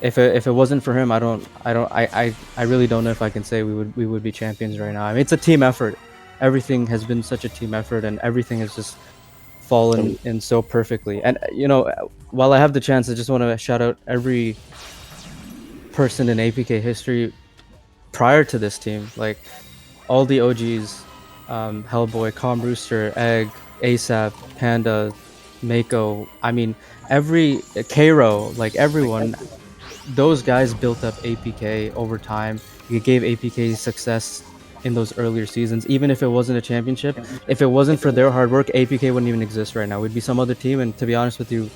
if it wasn't for him, I really don't know if I can say we would be champions right now. I mean, it's a team effort. Everything has been such a team effort, and everything has just fallen in so perfectly. And you know, while I have the chance, I just want to shout out every person in APK history prior to this team, like all the OGs, Hellboy, Calm Rooster, Egg, ASAP, Panda, Mako. I mean, every Cairo, like everyone, those guys built up APK over time. It gave APK success in those earlier seasons, even if it wasn't a championship. If it wasn't for their hard work, APK wouldn't even exist right now. We'd be some other team, and to be honest with you,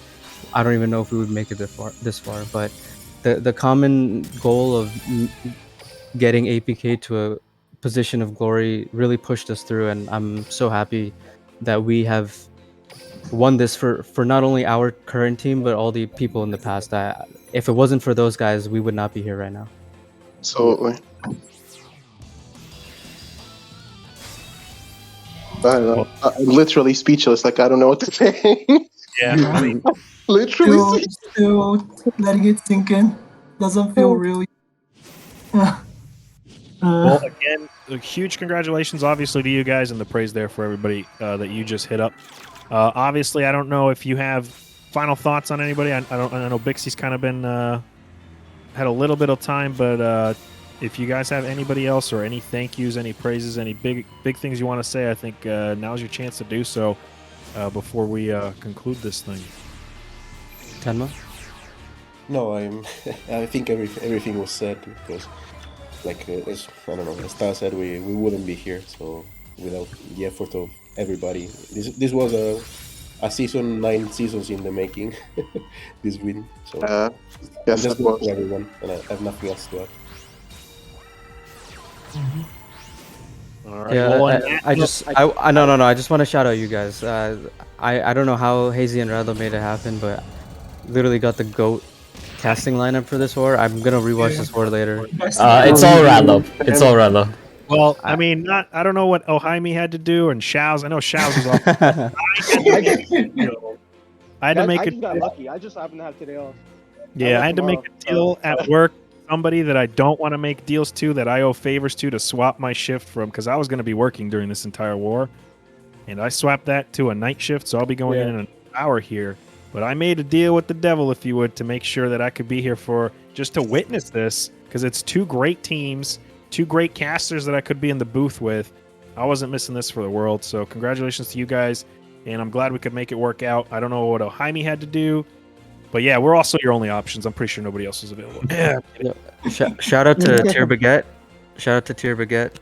I don't even know if we would make it this far. But the common goal of getting APK to a position of glory really pushed us through, and I'm so happy that we have won this for not only our current team, but all the people in the past. If it wasn't for those guys, we would not be here right now. Absolutely. I don't know. I'm literally speechless. Like, I don't know what to say. Yeah, I mean, literally. Still letting it sink in. Doesn't feel really. well, again, a huge congratulations, obviously, to you guys, and the praise there for everybody that you just hit up. Obviously, I don't know if you have final thoughts on anybody. I know Bixie's kind of been had a little bit of time, but if you guys have anybody else or any thank yous, any praises, any big things you want to say, I think now's your chance to do so before we conclude this thing. Tenma? No, I think everything was said because, like, as I don't know, as Star said, we wouldn't be here. So without the effort of everybody, this was a season, 9 seasons in the making. This win. So yes, just that was. to everyone, and I have nothing else to add. All right. Yeah, well, I just want to shout out you guys. I don't know how Hazy and Radlo made it happen, but literally got the GOAT casting lineup for this war. I'm gonna rewatch this war later. It's all Radlo. It's all Radlo. Well, I mean, I don't know what oHiMi had to do, and Shaowz. I know Shaowz was off. I had to make I it. just got lucky. I just happened to have today off. Yeah, I had to make a deal at work. Somebody that I don't want to make deals to, that I owe favors to swap my shift from, because I was going to be working during this entire war, and I swapped that to a night shift, so I'll be going in an hour here. But I made a deal with the devil, if you would, to make sure that I could be here for just to witness this, because it's 2 great teams, 2 great casters that I could be in the booth with. I wasn't missing this for the world, so congratulations to you guys, and I'm glad we could make it work out. I don't know what oHiMi had to do, but yeah, we're also your only options. I'm pretty sure nobody else is available. Yeah. Shout out to Tier Baguette. Shout out to Tier Baguette.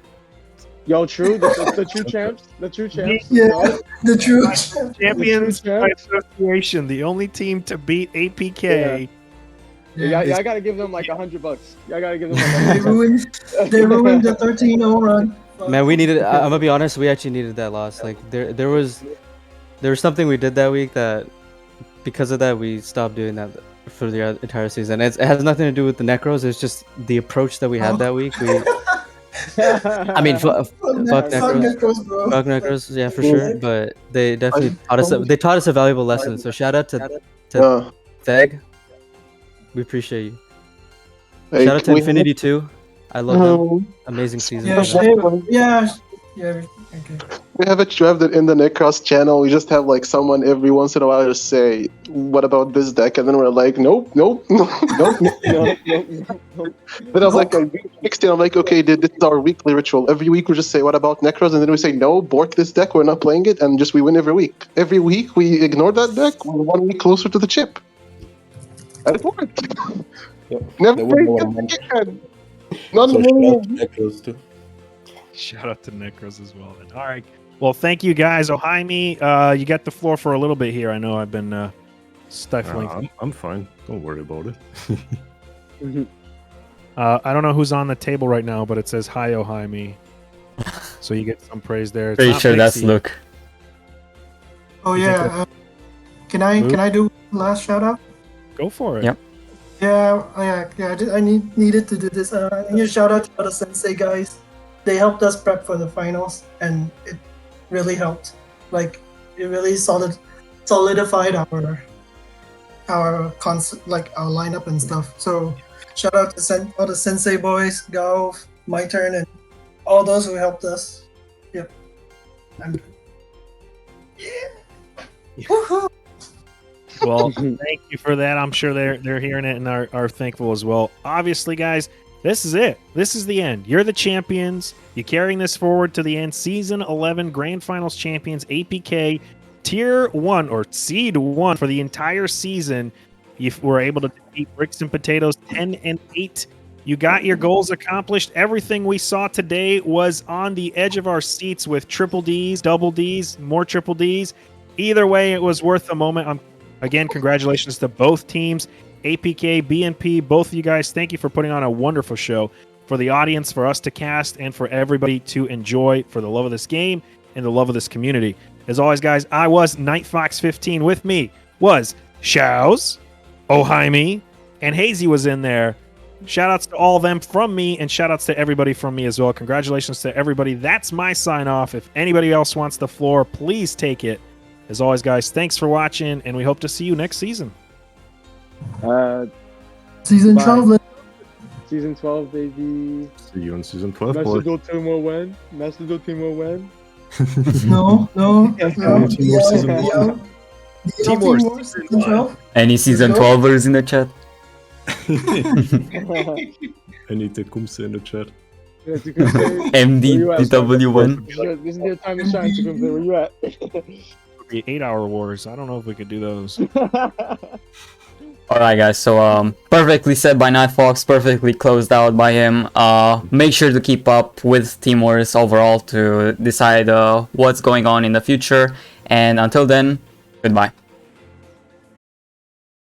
Yo, true. The true champs. The true champs. Yeah, the true Champions by association. The only team to beat APK. Yeah, I gotta give them like $100. I gotta give them. They ruined the 13-0 run. Man, we needed. I'm gonna be honest. We actually needed that loss. Like there was something we did that week that, because of that, we stopped doing that for the entire season. It has nothing to do with the Necros. It's just the approach that we had that week. I mean, fuck Necros. Fuck Necros, yeah, for sure. But they definitely taught us. They taught us a valuable lesson. So shout out to Theg. We appreciate you. Shout out to Infinity too. I love them. Amazing season. Yeah. Okay. We have a thread in the Necros channel. We just have like someone every once in a while just say, "What about this deck?" And then we're like, "Nope." Then I was like, next day I'm like, "Okay, this is our weekly ritual. Every week we just say, 'What about Necros?' And then we say, 'No, bork this deck. We're not playing it,' and we win every week. Every week we ignore that deck. We're 1 week closer to the chip. And it worked. Never played it again. Not Necros too. Shout out to Necros as well. Then. All right. Well, thank you guys. oHiMi, you got the floor for a little bit here. I know I've been stifling. I'm fine. Don't worry about it. I don't know who's on the table right now, but it says hi, oHiMi. So you get some praise there. It's Pretty not sure that's Pixie. Luke. Oh yeah. Can I do last shout out? Go for it. Yep. I needed to do this. I need to shout out to all the Sensei guys. They helped us prep for the finals, and it really helped. Like, it really solidified our concept, like our lineup and stuff. So, shout out to all the Sensei boys, Gao, my turn, and all those who helped us. Yep. Woohoo! Well, thank you for that. I'm sure they're hearing it and are thankful as well. Obviously, guys, this is it. This is the end. You're the champions. You're carrying this forward to the end. Season 11 Grand Finals champions, APK, Tier 1 or Seed 1 for the entire season. You were able to defeat Bricks and Potatoes 10-8. You got your goals accomplished. Everything we saw today was on the edge of our seats with triple Ds, double Ds, more triple Ds. Either way, it was worth the moment. Again, congratulations to both teams, APK, BNP, both of you guys. Thank you for putting on a wonderful show for the audience, for us to cast, and for everybody to enjoy for the love of this game and the love of this community. As always, guys, I was NightFox15. With me was Shaowz, oHiMi, and Hazy was in there. Shout-outs to all of them from me, and shout-outs to everybody from me as well. Congratulations to everybody. That's my sign-off. If anybody else wants the floor, please take it. As always, guys, thanks for watching, and we hope to see you next season. Season 12. Season 12, baby. See you on season 12. National team will win. National team will win. No. Team Wars season 12. Any season 12ers in the chat? Any Tecumseh in the chat. MDW1. This is your time to shine, Tecumseh. Where you at? 8-hour wars. I don't know if we could do those. Alright guys, so perfectly said by NightFox, perfectly closed out by him. Make sure to keep up with Team Wars overall to decide what's going on in the future. And until then, goodbye.